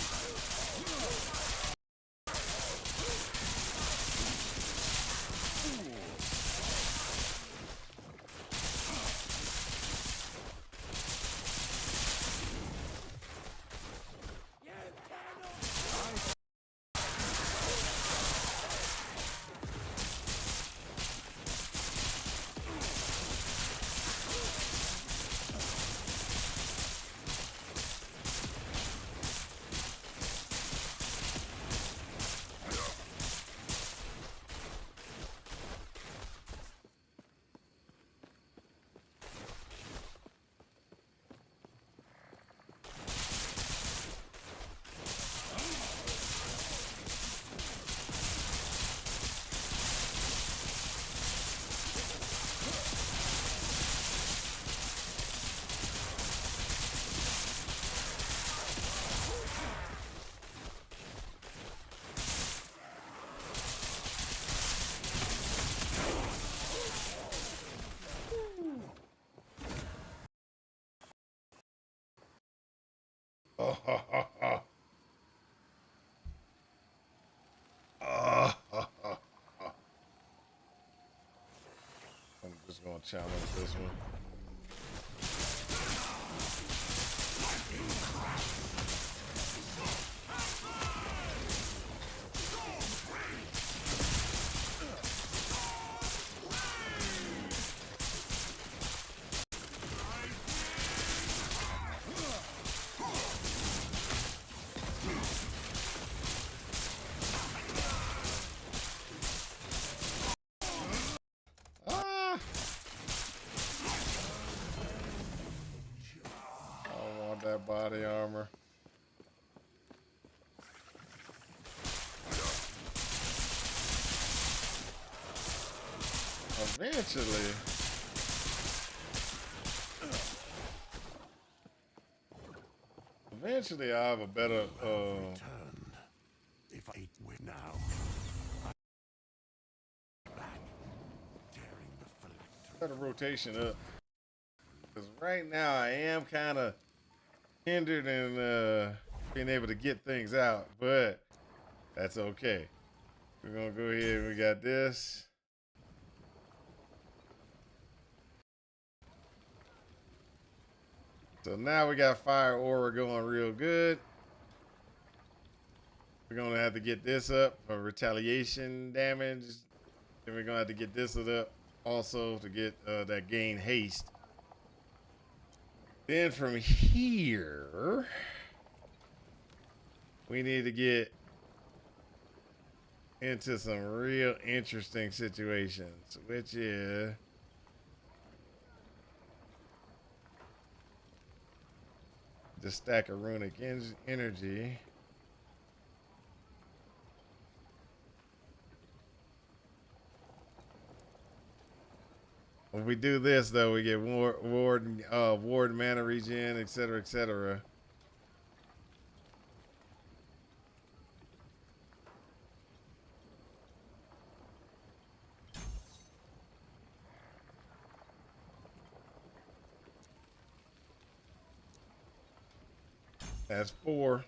I'm just gonna challenge this one. Ah! I don't want that body armor. Eventually I have a better Returned. If I were now, back, tearing the phylactery. better rotation up. Because right now I am kind of hindered in being able to get things out, but that's okay. We're gonna go ahead. We got this. So now we got fire aura going real good. We're gonna have to get this up for retaliation damage. Then we're gonna have to get this up also to get that gain haste. Then from here, we need to get into some real interesting situations, which is the stack of runic energy. When we do this, though, we get ward mana regen, etc., etc. That's 4.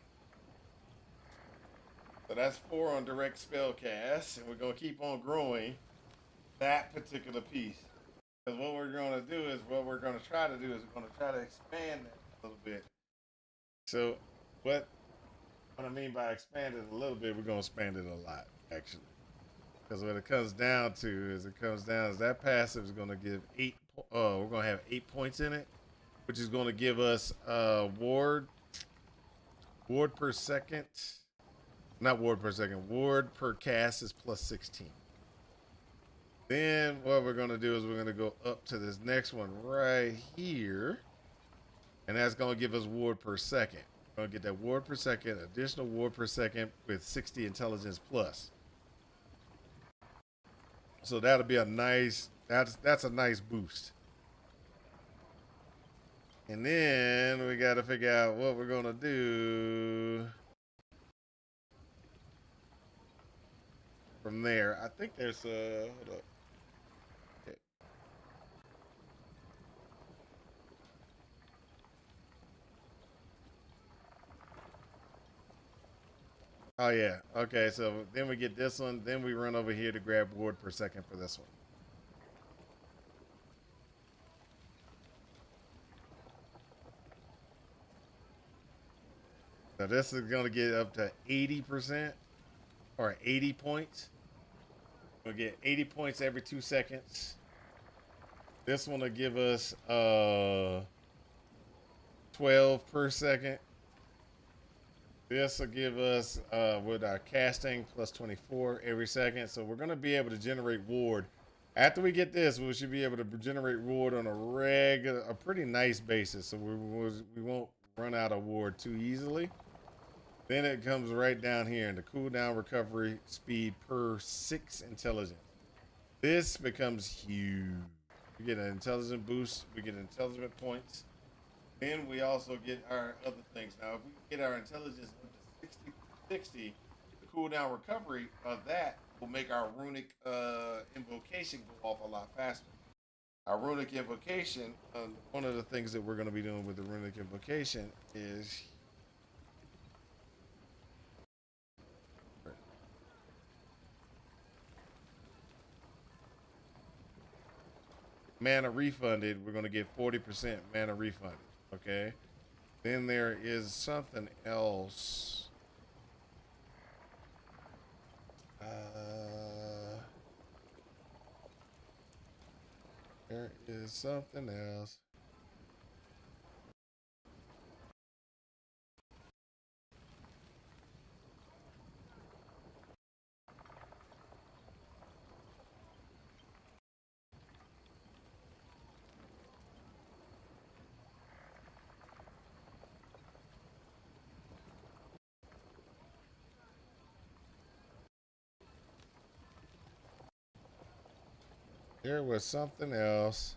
So that's 4 on direct spell cast, and we're gonna keep on growing that particular piece. Because what we're gonna do is we're gonna try to expand that a little bit. So what I mean by expand it a little bit, we're gonna expand it a lot, actually. Because what it comes down to is that passive is gonna give 8. We're gonna have 8 points in it, which is gonna give us ward per second. Not ward per second. Ward per cast is plus 16. Then what we're going to do is we're going to go up to this next one right here. And that's going to give us ward per second. We're gonna get that ward per second, additional ward per second with 60 intelligence plus. So that'll be a nice, that's a nice boost. And then we got to figure out what we're gonna do from there. I think there's hold up. Okay. Oh yeah. Okay, so then we get this one, then we run over here to grab ward per second for this one. So this is gonna get up to 80% or 80 points. We'll get 80 points every 2 seconds. This one will give us 12 per second. This will give us with our casting plus 24 every second. So we're gonna be able to generate ward. After we get this, we should be able to generate ward on a pretty nice basis. So we won't run out of ward too easily. Then it comes right down here in the cooldown recovery speed per 6 intelligence. This becomes huge. We get an intelligence boost. We get intelligence points. Then we also get our other things. Now, if we get our intelligence up to 60, the cooldown recovery of that will make our runic invocation go off a lot faster. Our runic invocation, one of the things that we're going to be doing with the runic invocation is mana refunded. We're going to get 40% mana refunded. Okay. Then there is something else. There is something else. There was something else.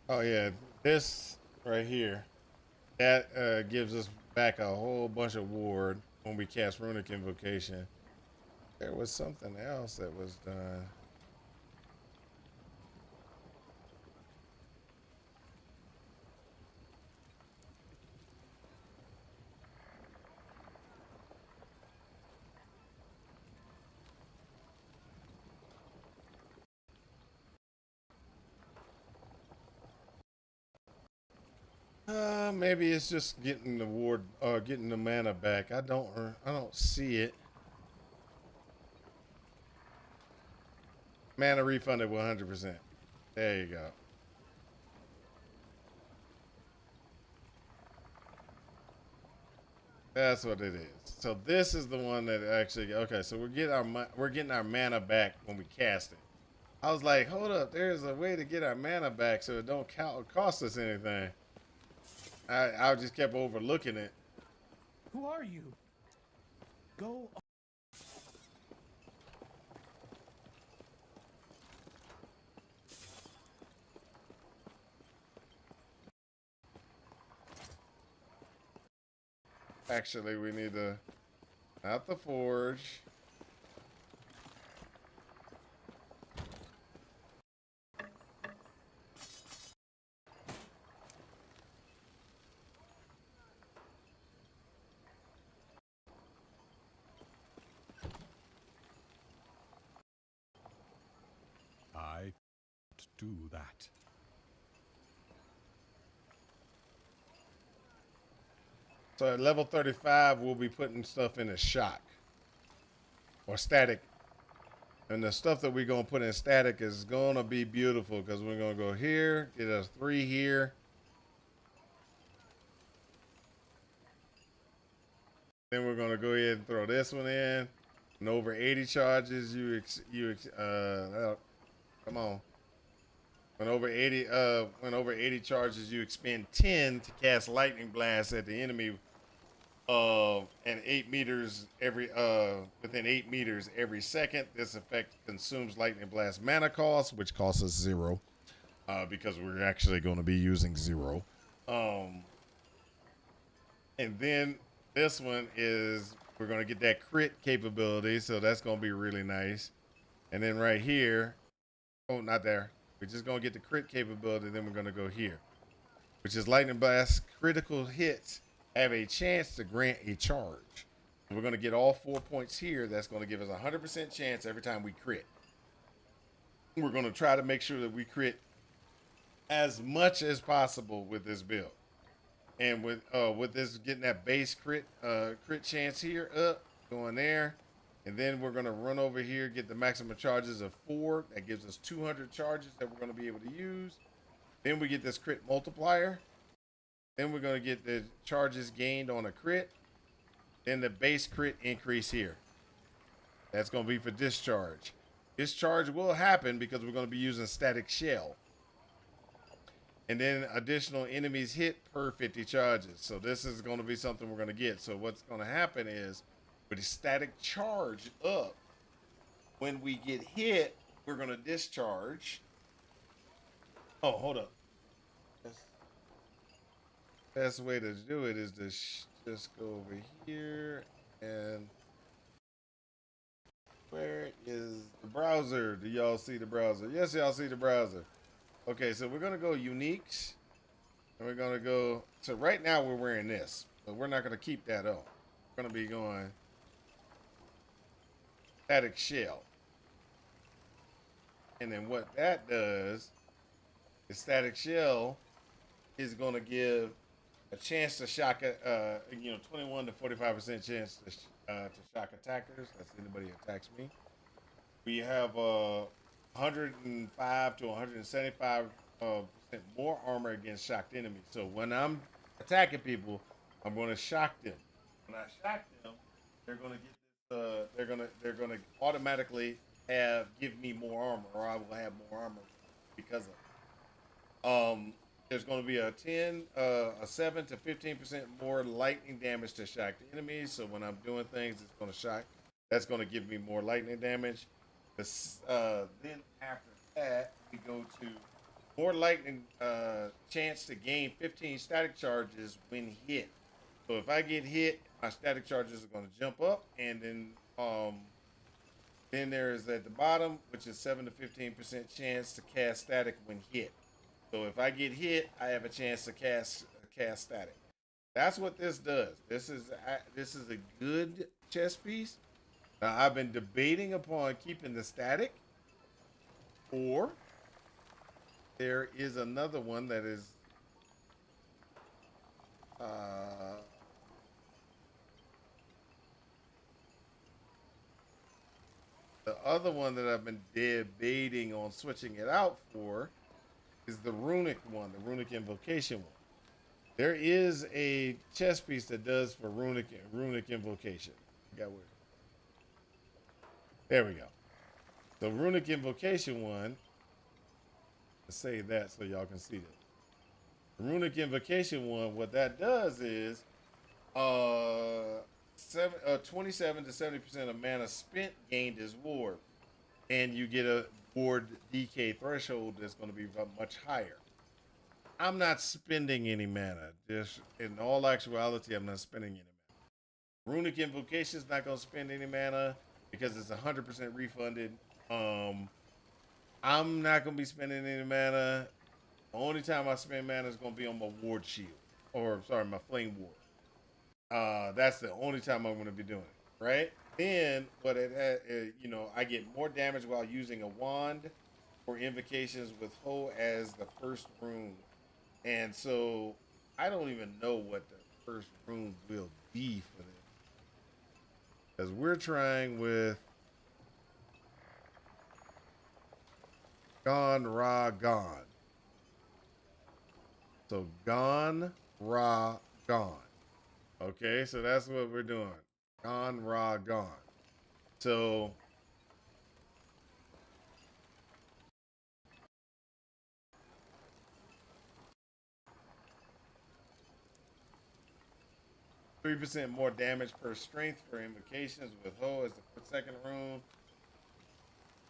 Oh yeah, this right here, that gives us back a whole bunch of ward when we cast runic invocation. There was something else that was done. Maybe it's just getting the ward, getting the mana back. I don't see it. Mana refunded 100%. There you go. That's what it is. So this is the one that actually, okay, so we're getting our mana back when we cast it. I was like, hold up, there's a way to get our mana back so it don't cost us anything. I just kept overlooking it. Who are you? Go. Actually, we need to, not the forge. I do that. So at level 35, we'll be putting stuff in a shock or static. And the stuff that we're going to put in static is going to be beautiful because we're going to go here, get us 3 here. Then we're gonna go ahead and throw this one in. And over 80 charges, come on. When over 80 charges, you expend 10 to cast lightning blast at the enemy. And 8 meters within 8 meters every second. This effect consumes lightning blast mana cost, which costs us 0, because we're actually going to be using 0. And then this one is we're going to get that crit capability, so that's going to be really nice. And then right here, oh, not there. We're just going to get the crit capability, then we're going to go here, which is lightning blast. Critical hits have a chance to grant a charge. We're going to get all 4 points here. That's going to give us a 100% chance every time we crit. We're going to try to make sure that we crit as much as possible with this build. And with this getting that base crit chance here up, going there. And then we're going to run over here, get the maximum charges of 4. That gives us 200 charges that we're going to be able to use. Then we get this crit multiplier. Then we're going to get the charges gained on a crit. Then the base crit increase here. That's going to be for discharge. Discharge will happen because we're going to be using static shell. And then additional enemies hit per 50 charges. So this is going to be something we're going to get. So what's going to happen is with the static charge up, when we get hit, we're going to discharge. Oh, hold up. Best way to do it is to just go over here and where is the browser? Do y'all see the browser? Yes, y'all see the browser. Okay, so we're gonna go uniques, and we're gonna go. So right now we're wearing this, but we're not gonna keep that on. We're gonna be going static shell, and then what that does is static shell is gonna give a chance to shock, 21 to 45% chance to shock attackers. That's anybody who attacks me. We have 105 to 175% more armor against shocked enemies. So when I'm attacking people, I'm going to shock them. When I shock them, they're going to get this. They're going to automatically give me more armor, or I will have more armor because of it. There's going to be a 7 to 15% more lightning damage to shocked enemies. So when I'm doing things, it's going to shock. That's going to give me more lightning damage. Then after that, we go to more lightning chance to gain 15 static charges when hit. So if I get hit, my static charges are going to jump up, and then there is at the bottom, which is 7 to 15% chance to cast static when hit. So if I get hit, I have a chance to cast static. That's what this does. This is a good chess piece. Now, I've been debating upon keeping the static, or there is another one that is the other one that I've been debating on switching it out for is the runic one, the runic invocation one. There is a chess piece that does for runic invocation. I got where. There we go. The runic invocation one. Let's say that so y'all can see that. The runic invocation one, what that does is 27 to 70% of mana spent gained is ward. And you get a ward DK threshold that's going to be much higher. I'm not spending any mana. Just in all actuality, I'm not spending any mana. Runic invocation is not going to spend any mana because it's 100% refunded. I'm not going to be spending any mana. The only time I spend mana is going to be on my ward shield. Or, sorry, my flame ward. That's the only time I'm going to be doing it, right? Then, what I get more damage while using a wand or invocations with Ho as the first rune. And so, I don't even know what the first rune will be for this. Because we're trying with Gone, Ra, Gone. So, Gone, Ra, Gone. Okay, so that's what we're doing. Gone, raw, gone. So 3% more damage per strength for invocations with Ho as the second rune.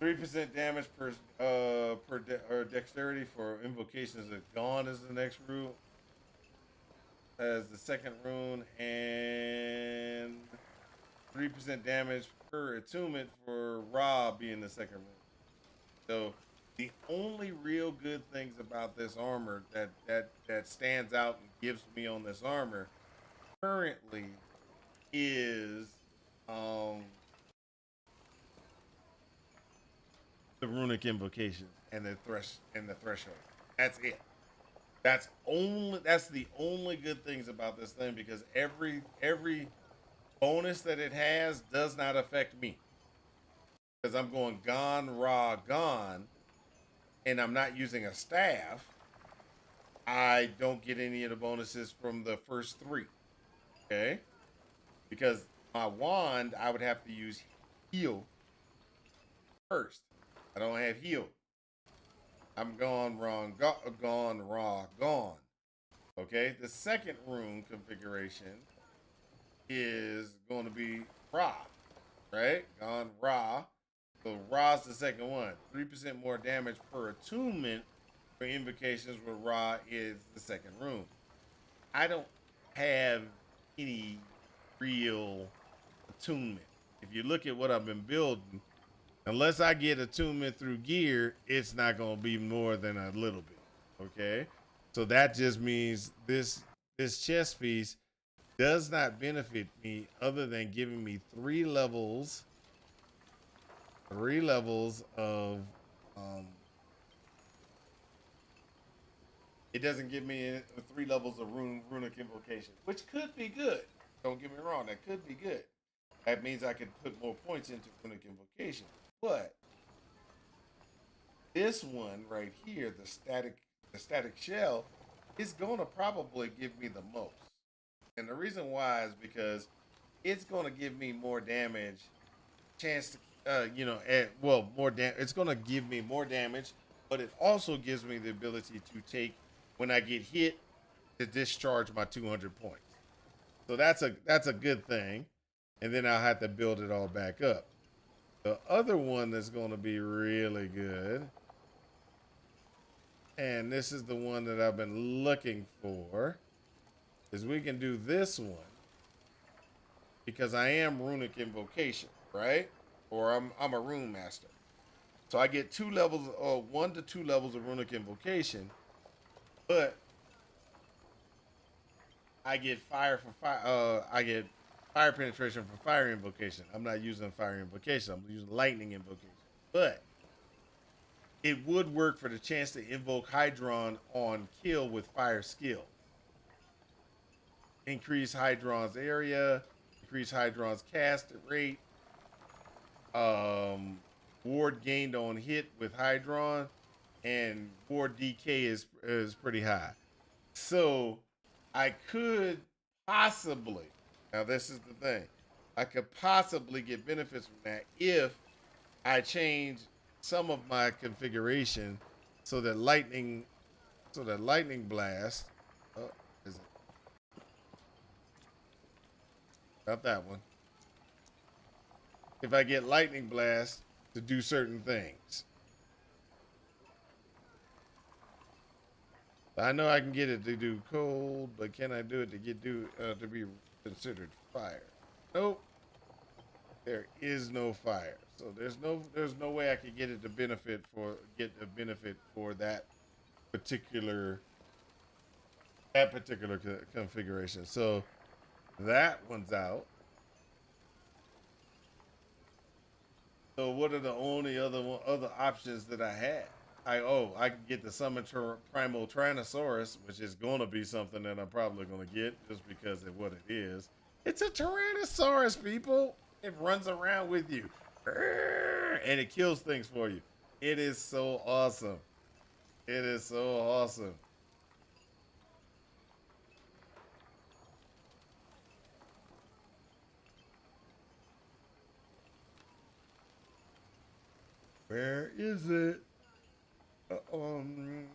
3% damage or dexterity for invocations with Gone is the next rune as the second rune, and 3% damage per attunement for Ra being the second rune. So the only real good things about this armor that stands out and gives me on this armor currently is the runic invocations and the threshold. That's it. That's the only good things about this thing, because every bonus that it has does not affect me. Because I'm going gone, raw, gone, and I'm not using a staff. I don't get any of the bonuses from the first three. Okay? Because my wand, I would have to use heal first. I don't have heal. I'm gone, wrong, gone, raw, gone. Okay? The second rune configuration is going to be raw, right? Gone, raw. So Ra's the second one. 3% more damage per attunement for invocations with Ra is the second rune. I don't have any real attunement. If you look at what I've been building, unless I get attunement through gear, it's not going to be more than a little bit. Okay? So that just means this chest piece does not benefit me other than giving me three levels of it doesn't give me 3 levels of runic invocation, which could be good. Don't get me wrong, that could be good. That means I could put more points into runic invocation. But this one right here, the static shell, is gonna probably give me the most. And the reason why is because it's gonna give me more damage, chance to it's going to give me more damage, but it also gives me the ability to take, when I get hit, to discharge my 200 points. So that's a good thing, and then I'll have to build it all back up. The other one that's going to be really good, and this is the one that I've been looking for, is we can do this one, because I am runic invocation, right? Or I'm a rune master. So I get 2 levels, 1 to 2 levels of runic invocation, but I get I get fire penetration for fire invocation. I'm not using fire invocation. I'm using lightning invocation. But it would work for the chance to invoke Hydron on kill with fire skill. Increase Hydron's area, increase Hydron's cast rate, ward gained on hit with Hydron, and ward DK is pretty high. So I could possibly, now this is the thing, I could possibly get benefits from that if I change some of my configuration so that lightning blast, oh, is it? Not that one. If I get lightning blast to do certain things. I know I can get it to do cold, but can I do it to be considered fire? Nope. There is no fire. So there's no way I could get it to get a benefit for that particular configuration. So that one's out. So what are the only other options that I had? I can get the summon primal Tyrannosaurus, which is going to be something that I'm probably going to get just because of what it is. It's a Tyrannosaurus, people. It runs around with you, and it kills things for you. It is so awesome. It is so awesome. Where is it? Um.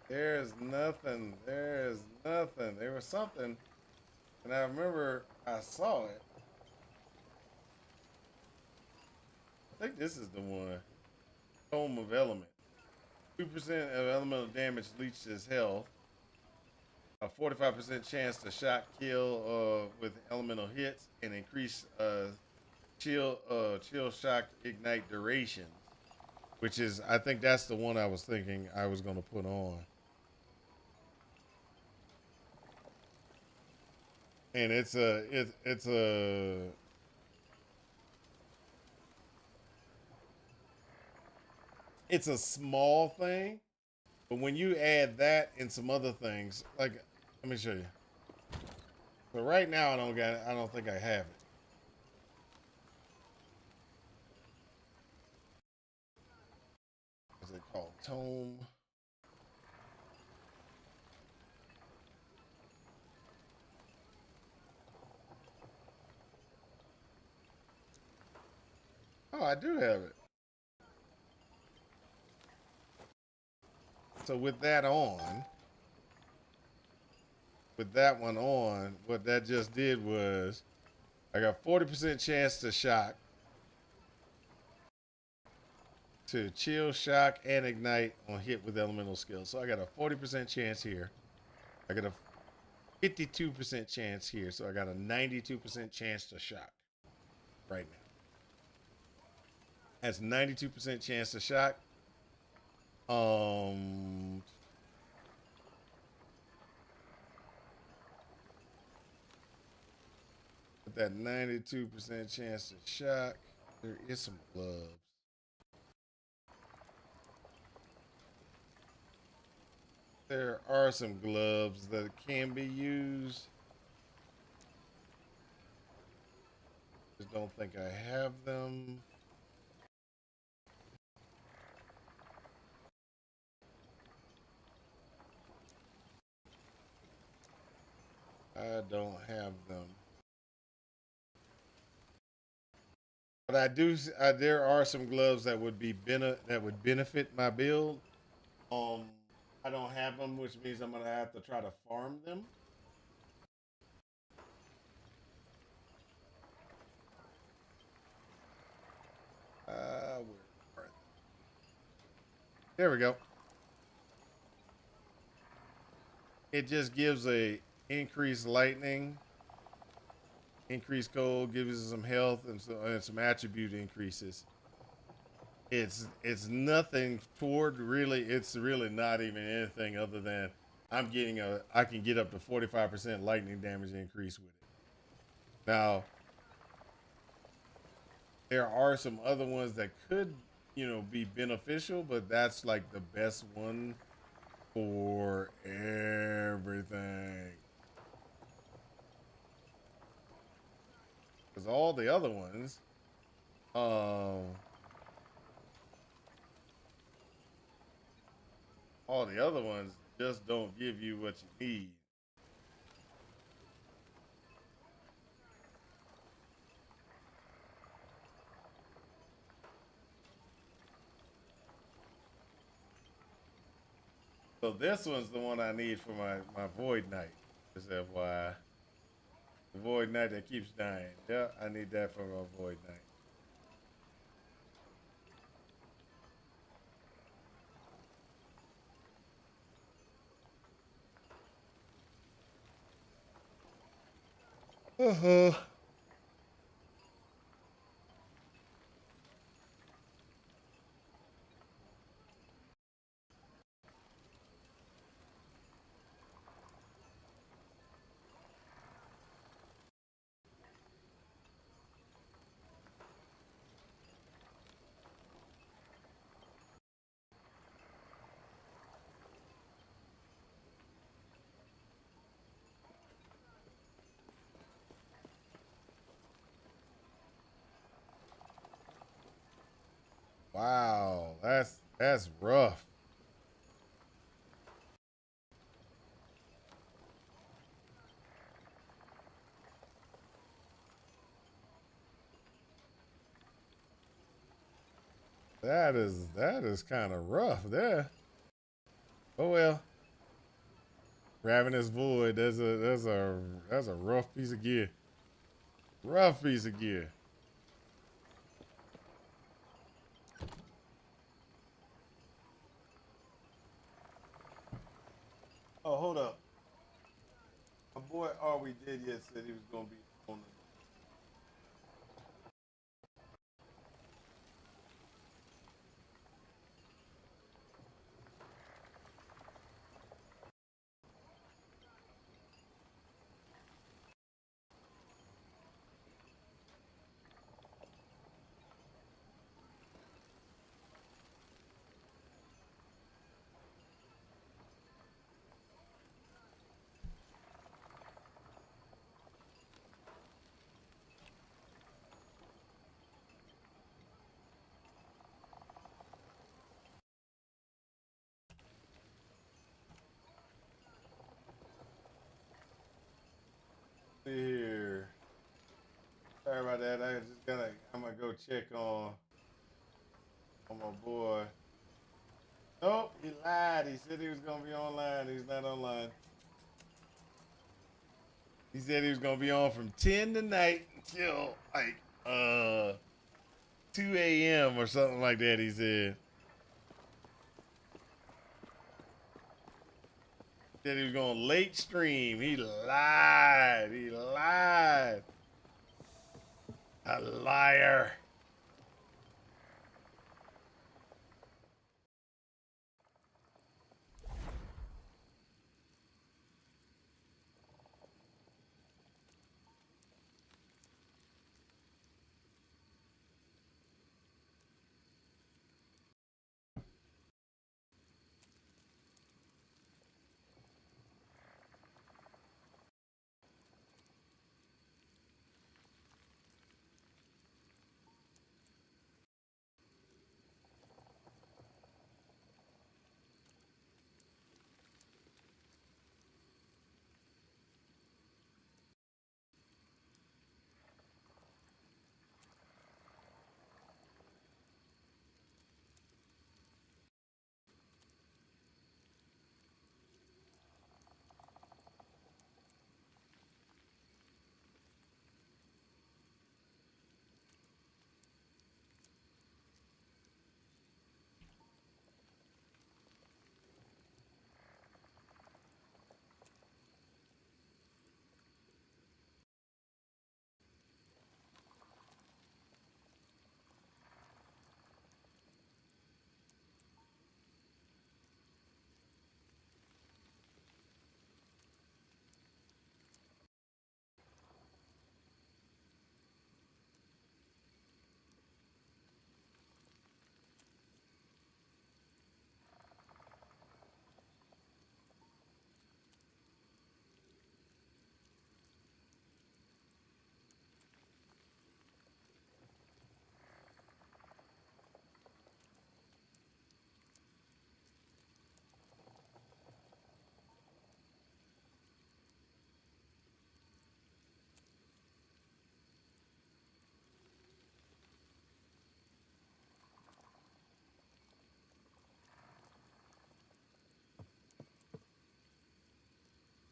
There's nothing. There's nothing. There was something, and I remember I saw it. I think this is the one. Tome of Element. 2% of elemental damage leeches health. A 45% chance to shock kill with elemental hits, and increase chill shock ignite duration. Which is, I think that's the one I was thinking I was gonna put on. And it's a small thing, but when you add that and some other things, like, let me show you. So right now I don't think I have it. What's it called? Tome. Oh, I do have it. So with that one on, what that just did was I got 40% chance to shock, to chill, shock, and ignite on hit with elemental skills. So I got a 40% chance here. I got a 52% chance here. So I got a 92% chance to shock right now. That's 92% chance to shock. With that 92% chance to shock, there is some gloves. There are some gloves that can be used. Just don't think I have them. I don't have them. But I do. There are some gloves that would be that would benefit my build. I don't have them, which means I'm gonna have to try to farm them. Where are they? There we go. It just gives a increased lightning, increased cold, gives you some health and some attribute increases. It's nothing toward really. It's really not even anything other than I can get up to 45% lightning damage increase with it. Now there are some other ones that could, be beneficial, but that's like the best one for everything. Because all the other ones, just don't give you what you need. So this one's the one I need for my Void Knight. Just FYI. The Void Knight that keeps dying. Yeah, I need that for my Void Knight. Uh-huh. Wow, that's rough. That is kind of rough there. Oh well. Ravenous Void, that's a rough piece of gear. Rough piece of gear. Oh, hold up. My boy All We Did Yet said he was gonna be on the here. Sorry about that. I'm gonna go check on my boy. Nope, he lied. He said he was gonna be online. He's not online. He said he was gonna be on from 10 tonight until like 2 a.m. or something like that. He said. Said he was going to late stream. He lied. He lied. A liar.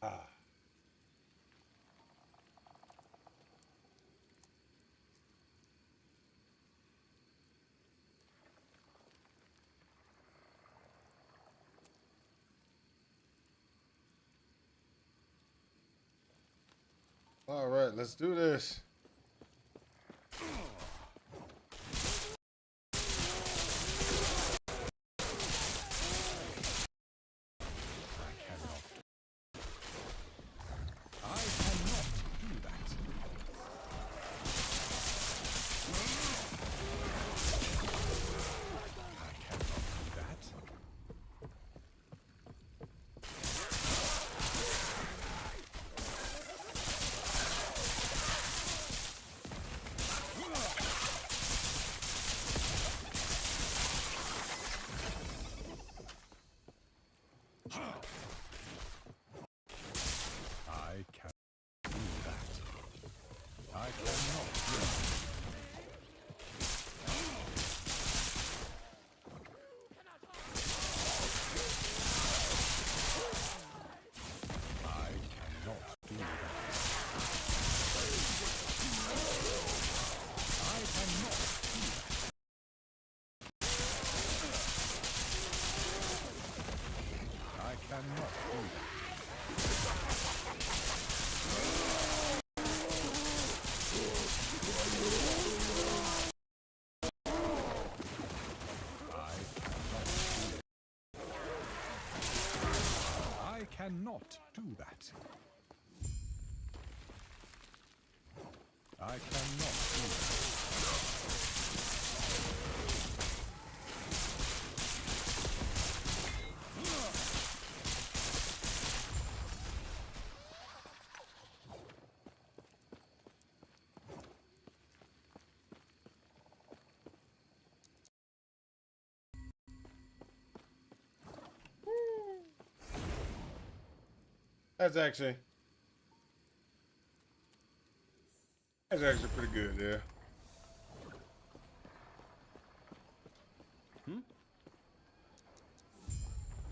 Ah. All right, let's do this. cannot do that. I cannot do that. That's actually pretty good, yeah.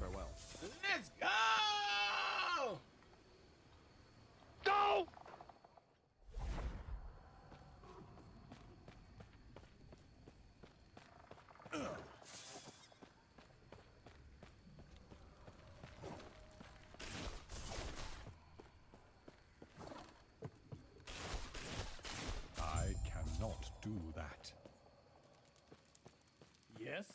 Farewell. Let's go! Go! I cannot do that. Yes?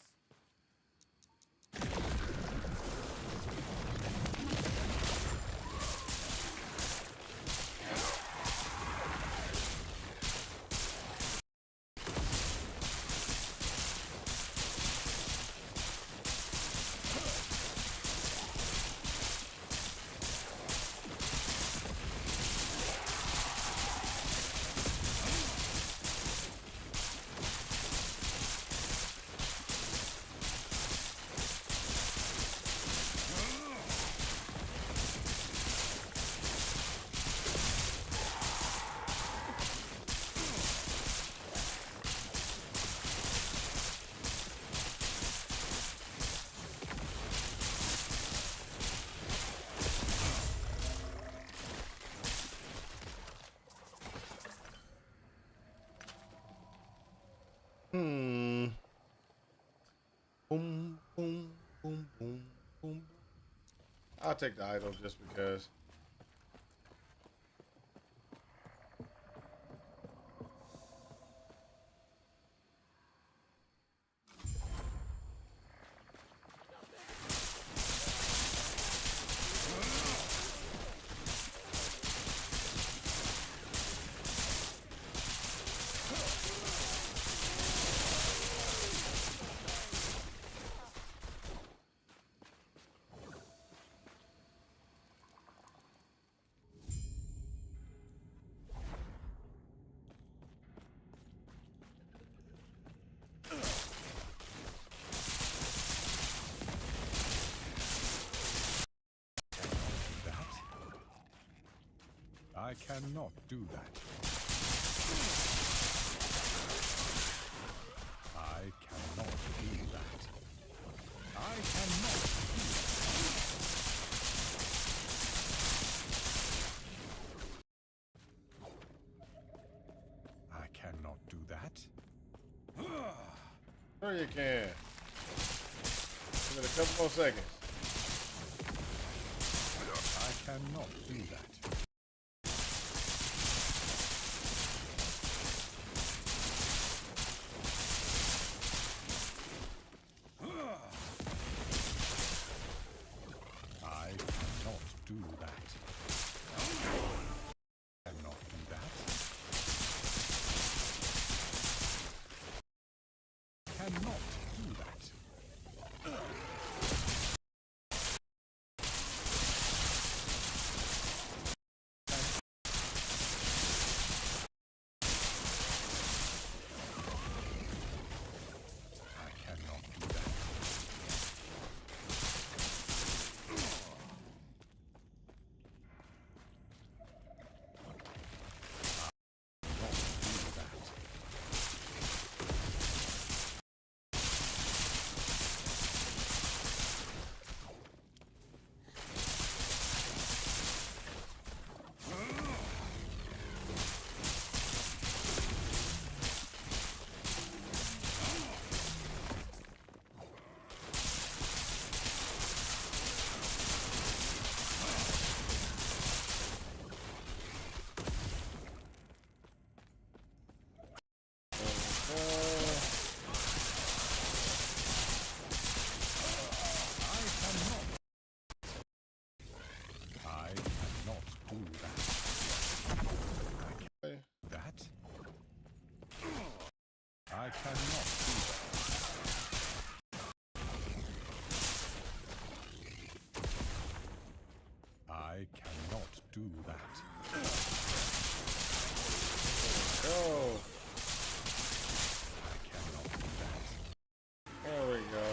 Boom, boom, boom, boom, boom. I'll take the idol just because. I cannot do that. I cannot do that. I cannot do that. I cannot do that. Sure you can. Give it a couple more seconds. I cannot do that. do that. That? I cannot do that. I cannot do that. Oh, I cannot do that. there we go.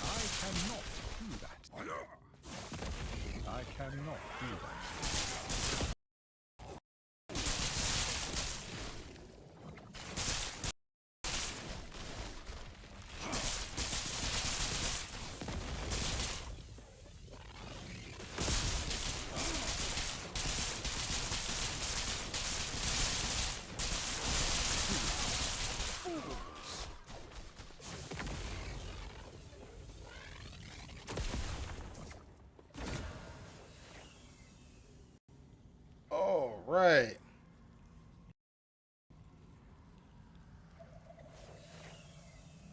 I cannot do that. I cannot do that. All right.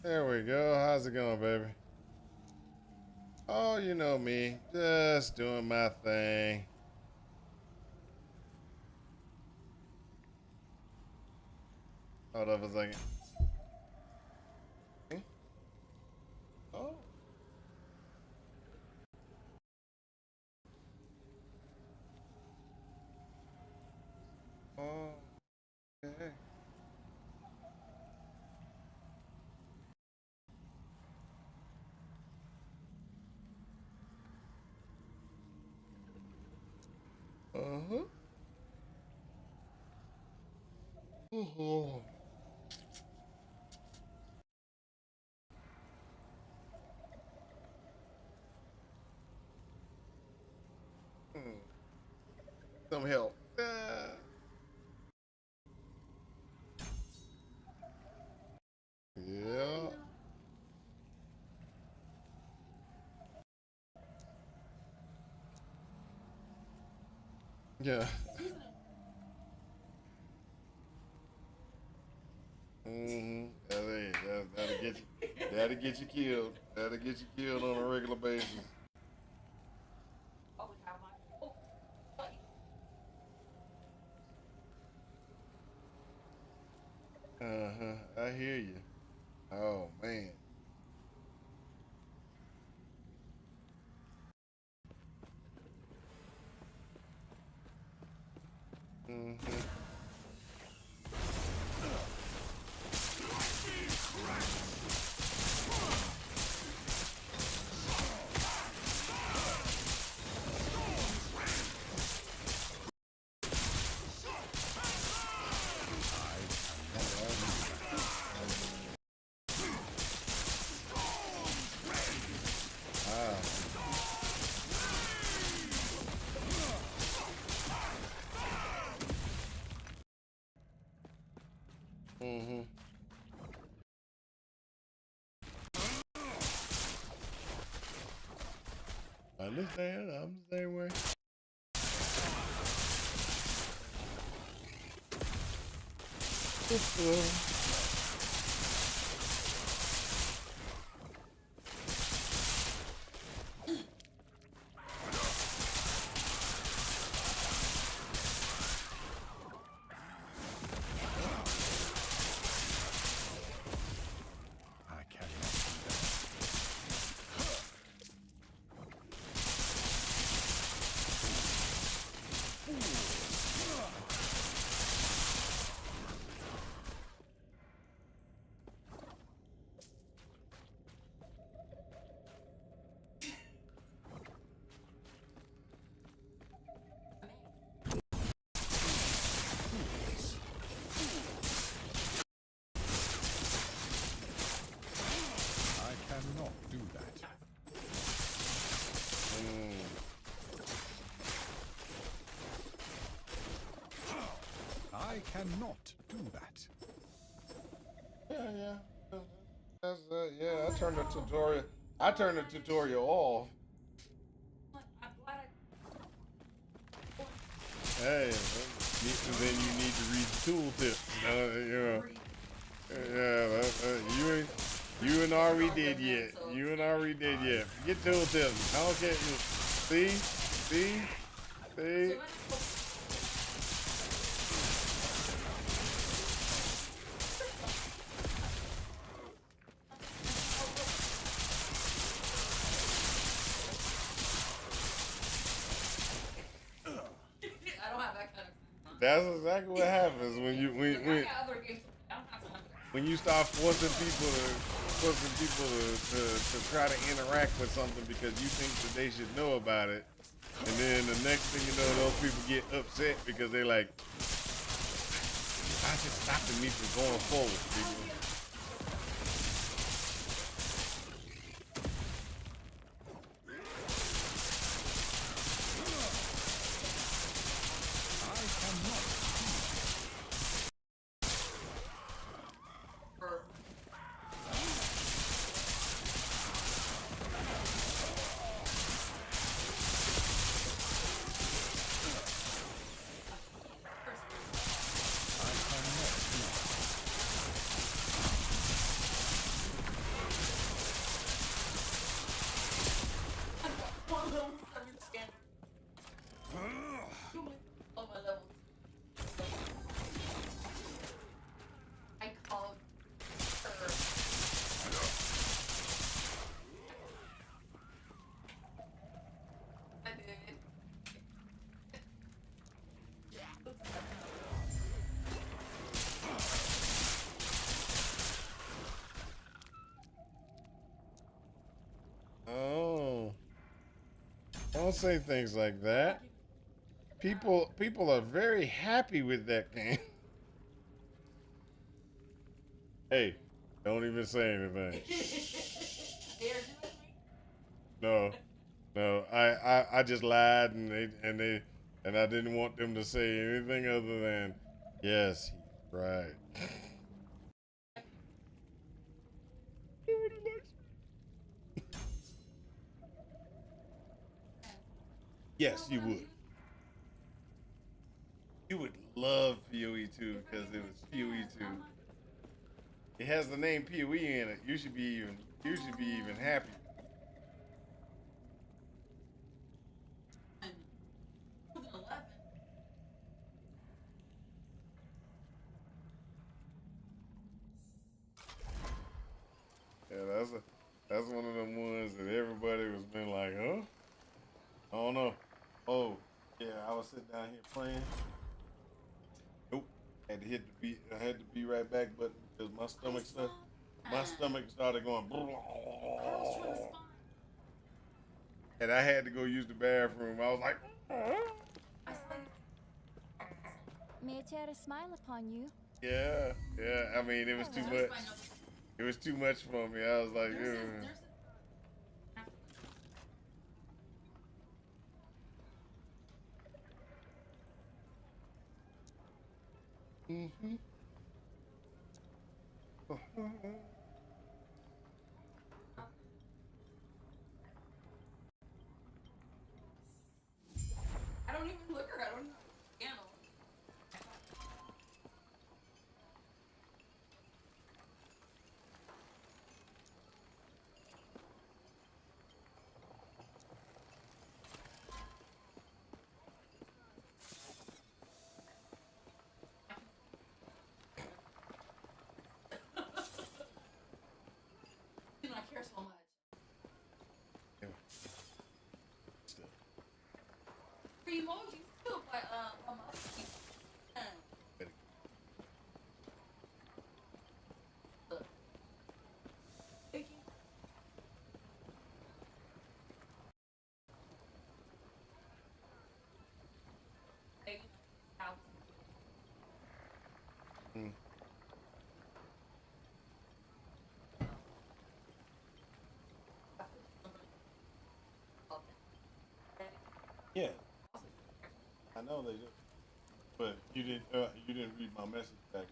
There we go. How's it going, baby? Oh, you know me. Just doing my thing. Hold up a second. Oh. Oh. Okay. Uh-huh. Uh-huh. Some help. Yeah. Yeah. Mm-hmm. That'll get you. That'll get you killed. That'll get you killed on a regular basis. Uh-huh. I hear you. Oh man. Mm-hmm. Mm-hmm. I understand. I'm the same way. I cannot do that. I cannot do that. I cannot do that. Yeah. That's yeah. I turned the tutorial. I turned the tutorial off. Hey, then you need to read the tooltip. You know, yeah. You and and Ari did yet. You and Ari did yet. Get to it, tell me. I don't care. See? See? See? I don't have that kind of. That's exactly what happens when you start forcing people to try to interact with something because you think that they should know about it, and then the next thing you know, those people get upset because they're like, "Why is it stopping me from going forward, people?" I called her. I did. Oh, don't say things like that. People are very happy with that game. Hey, don't even say anything. No, no, I just lied and I didn't want them to say anything other than, yes, he's right. Yes, you would. You would love PoE 2 because it was PoE 2. It has the name PoE in it. You should be even happy. Yeah, that's one of them ones that everybody was been like, huh? I don't know. Oh, yeah, I was sitting down here playing. Nope. Had to hit the beat. I had to be right back button because my stomach started going. And I had to go use the bathroom. I was like, May I tear a smile upon you? yeah, yeah. I mean, it was too much. It was too much for me. I was like, ugh. Mm-hmm. I don't even look her. I don't know. Do not care so much. Still. For emojis too, but Mm. Yeah, I know they do. But you didn't read my message back.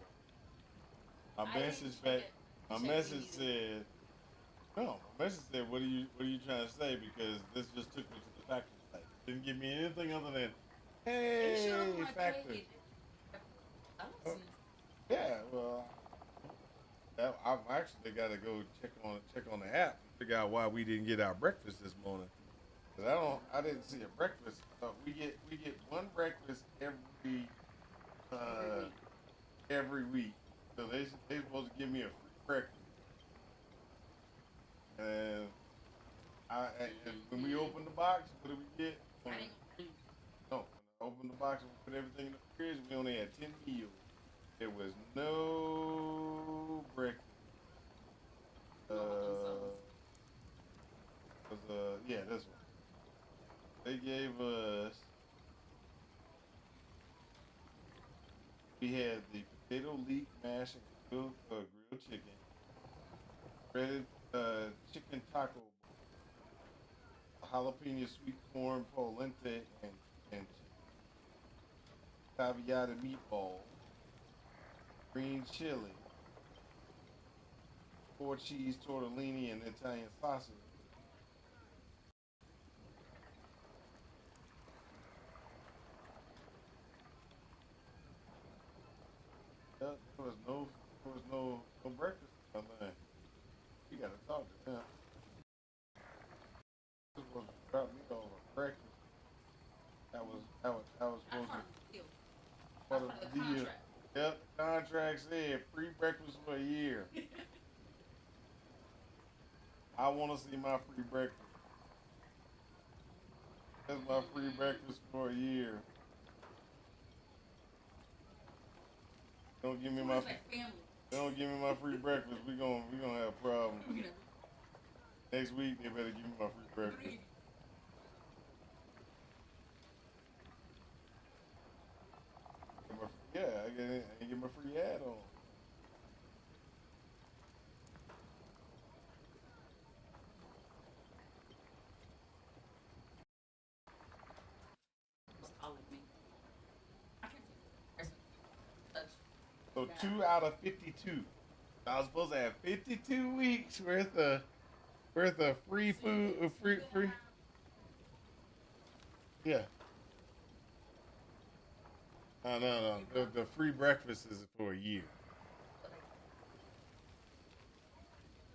My message said, no, my message said, what are you trying to say? Because this just took me to the factory site. Didn't give me anything other than, hey, factory. Oh, yeah, well, I've actually got to go check on the app and figure out why we didn't get our breakfast this morning. 'Cause I didn't see a breakfast. We get one breakfast uh, every week. So they supposed to give me a free breakfast. And and when we open the box, what do we get? No, when I opened the box and we put everything in the fridge, we only had 10 meals. There was no breakfast. Yeah, this one. They gave us. We had the potato leek mash and grilled chicken, breaded chicken taco, jalapeno sweet corn polenta and caviata meatball, green chili, 4 cheese tortellini, and Italian sausage. There was no breakfast or nothing. You gotta talk to them. This was supposed to drop me off a breakfast. That was supposed to be part of the deal. Yep, the contract said free breakfast for a year. I want to see my free breakfast. That's my free breakfast for a year. Don't give me my. They don't give me my free breakfast. We gonna have problems. Next week they better give me my free breakfast. Yeah, I get my free add-on. So 2 out of 52. I was supposed to have 52 weeks worth of free food, free. Yeah. No. The free breakfast is for a year.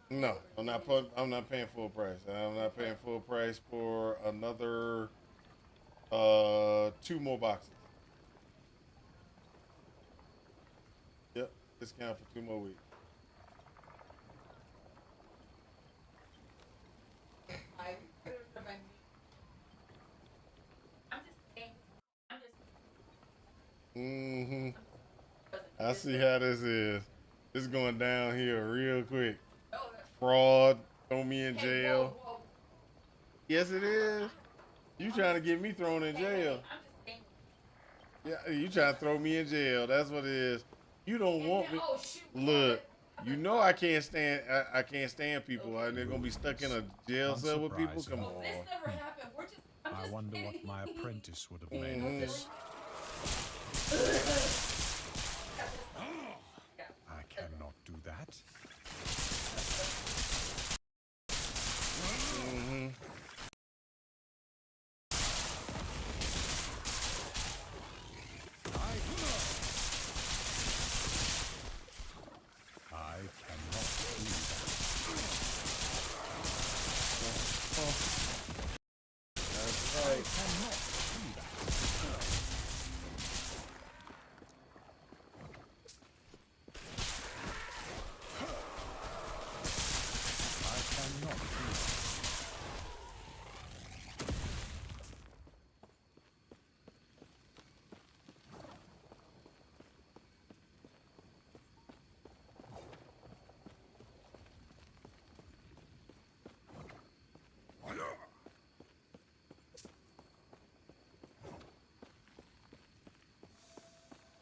No, I'm not paying full price. I'm not paying full price for another 2 more boxes. Yep, discount for 2 more weeks. Mm-hmm. I see how this is. This is going down here real quick. Fraud, throw me in jail. Yes, it is. You trying to get me thrown in jail? Yeah, you trying to throw me in jail? That's what it is. You don't want me. Look, you know I can't stand. I can't stand people, and they're gonna be stuck in a jail cell with people. Come on. This never happened. I'm I just wonder what kidding. my apprentice would have made of this. I cannot do that. I cannot do That's right.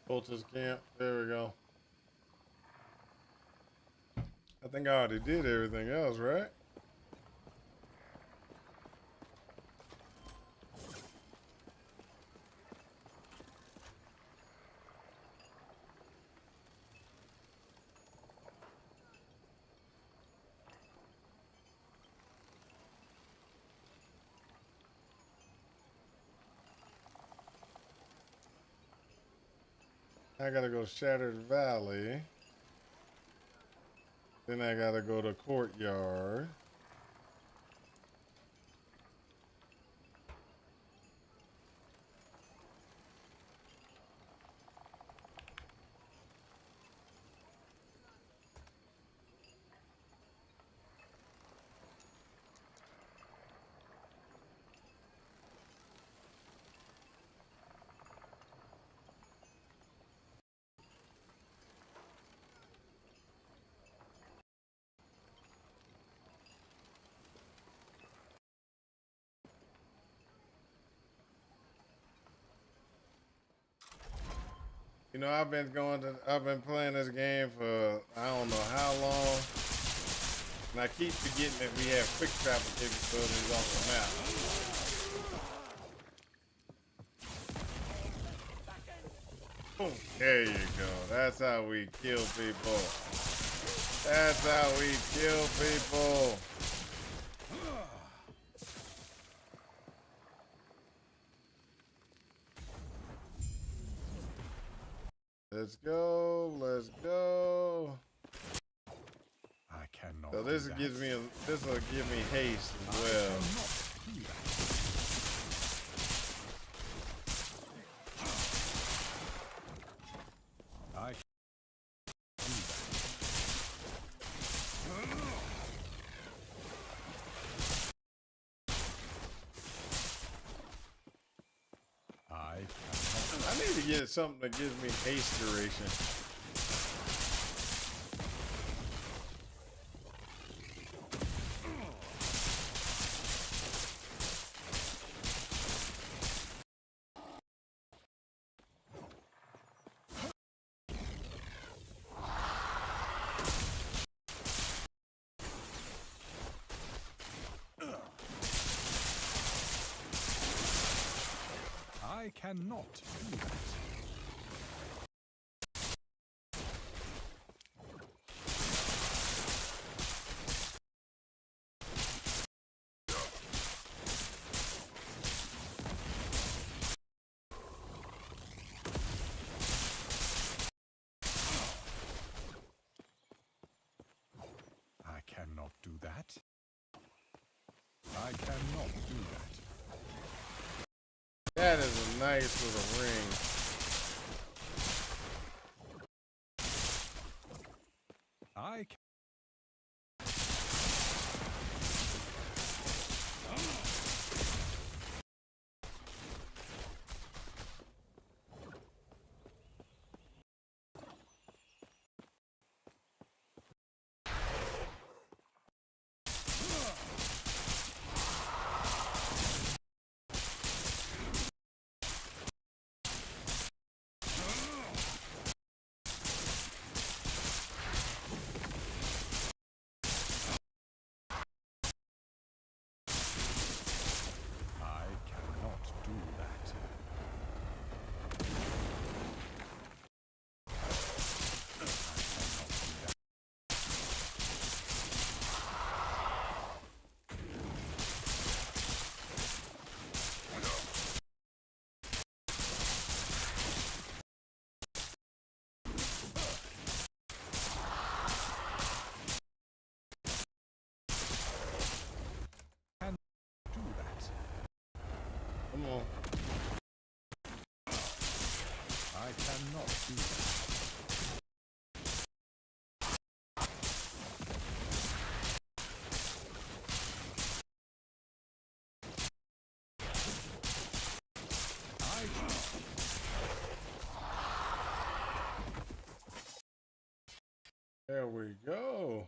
Cultist camp. There we go. I think I already did everything else, right? I gotta go Shattered Valley. Then I gotta go to courtyard. You know, I've been playing this game for I don't know how long, and I keep forgetting that we have quick travel capabilities on the map. Boom. There you go. That's how we kill people. That's how we kill people. Let's go. Let's go. I cannot. So this will give me haste as well. I I need to get something that gives me haste duration. I cannot do that. I cannot do that. I cannot do that. That is a nice little ring. I can. I cannot do that. Do that. Come on. I cannot do that. There we go.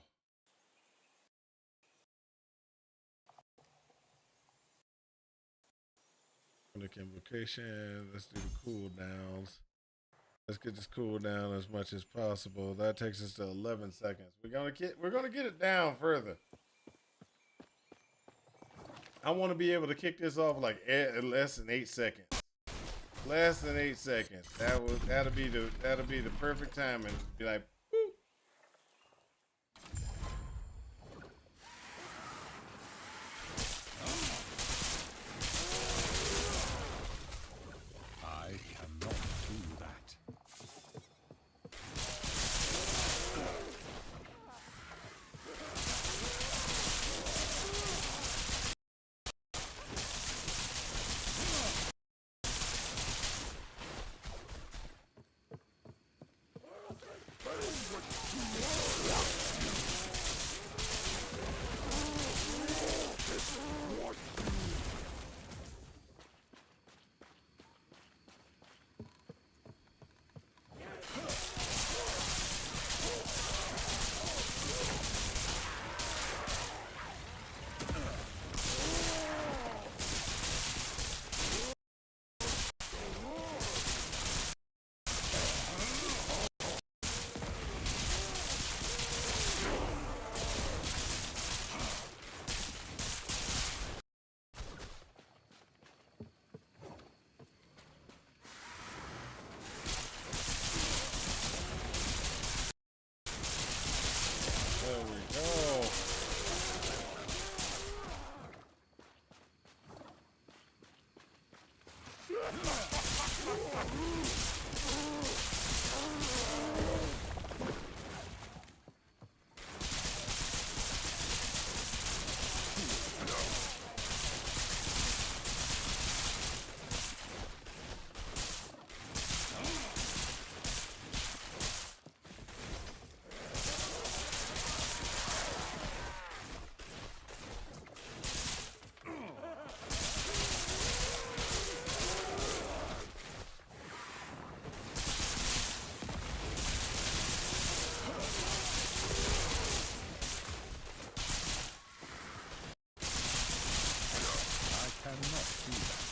The invocation. Let's do the cooldowns. Let's get this cooldown as much as possible. That takes us to 11 seconds. We're gonna get it down further. I want to be able to kick this off like less than 8 seconds. Less than 8 seconds. That'll be the perfect timing. Be like, boop. I cannot do that. There we go. I cannot do that.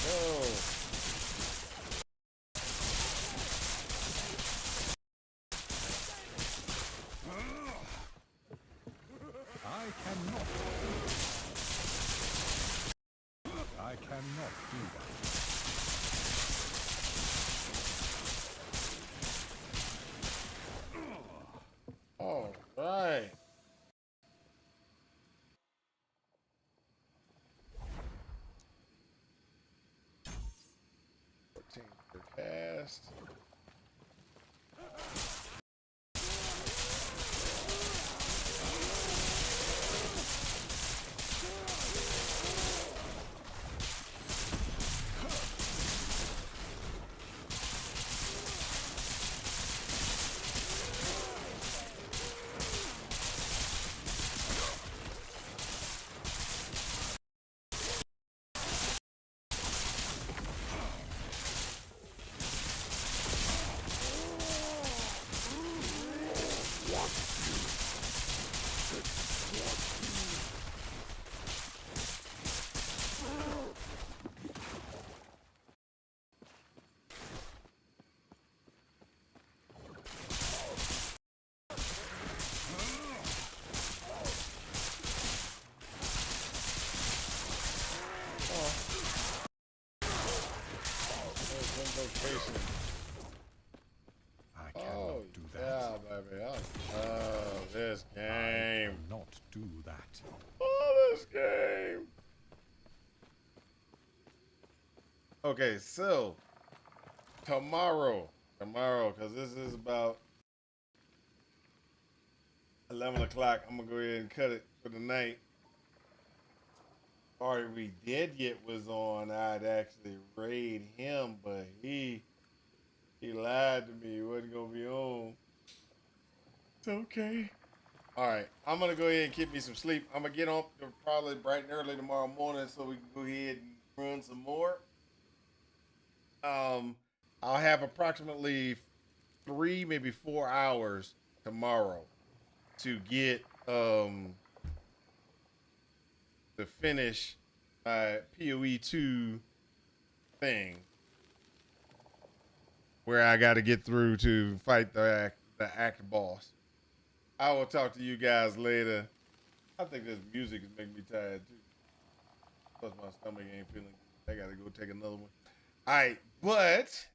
Oh. I cannot. I cannot do that. All right. Per cast. Location. I cannot Oh, do that. yeah, baby. Oh, this I game. cannot do that. Oh, this game. Okay, so tomorrow, because this is about 11 o'clock, I'm going to go ahead and cut it for the night. Are We Dead Yet was on. I'd actually raid him, but he lied to me. He wasn't going to be on. It's okay. All right, I'm gonna go ahead and get me some sleep. I'm gonna get up probably bright and early tomorrow morning so we can go ahead and run some more. I'll have approximately 3, maybe 4 hours tomorrow to get to finish my PoE2 thing, where I got to get through to fight the act boss. I will talk to you guys later. I think this music is making me tired too. Plus my stomach ain't feeling good. I gotta go take another one. All right, but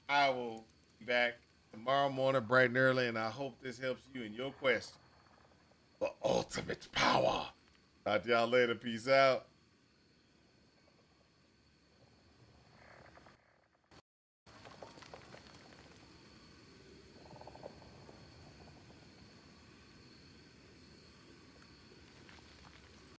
I will be back tomorrow morning bright and early, and I hope this helps you in your quest for ultimate power. Talk to y'all later. Peace out.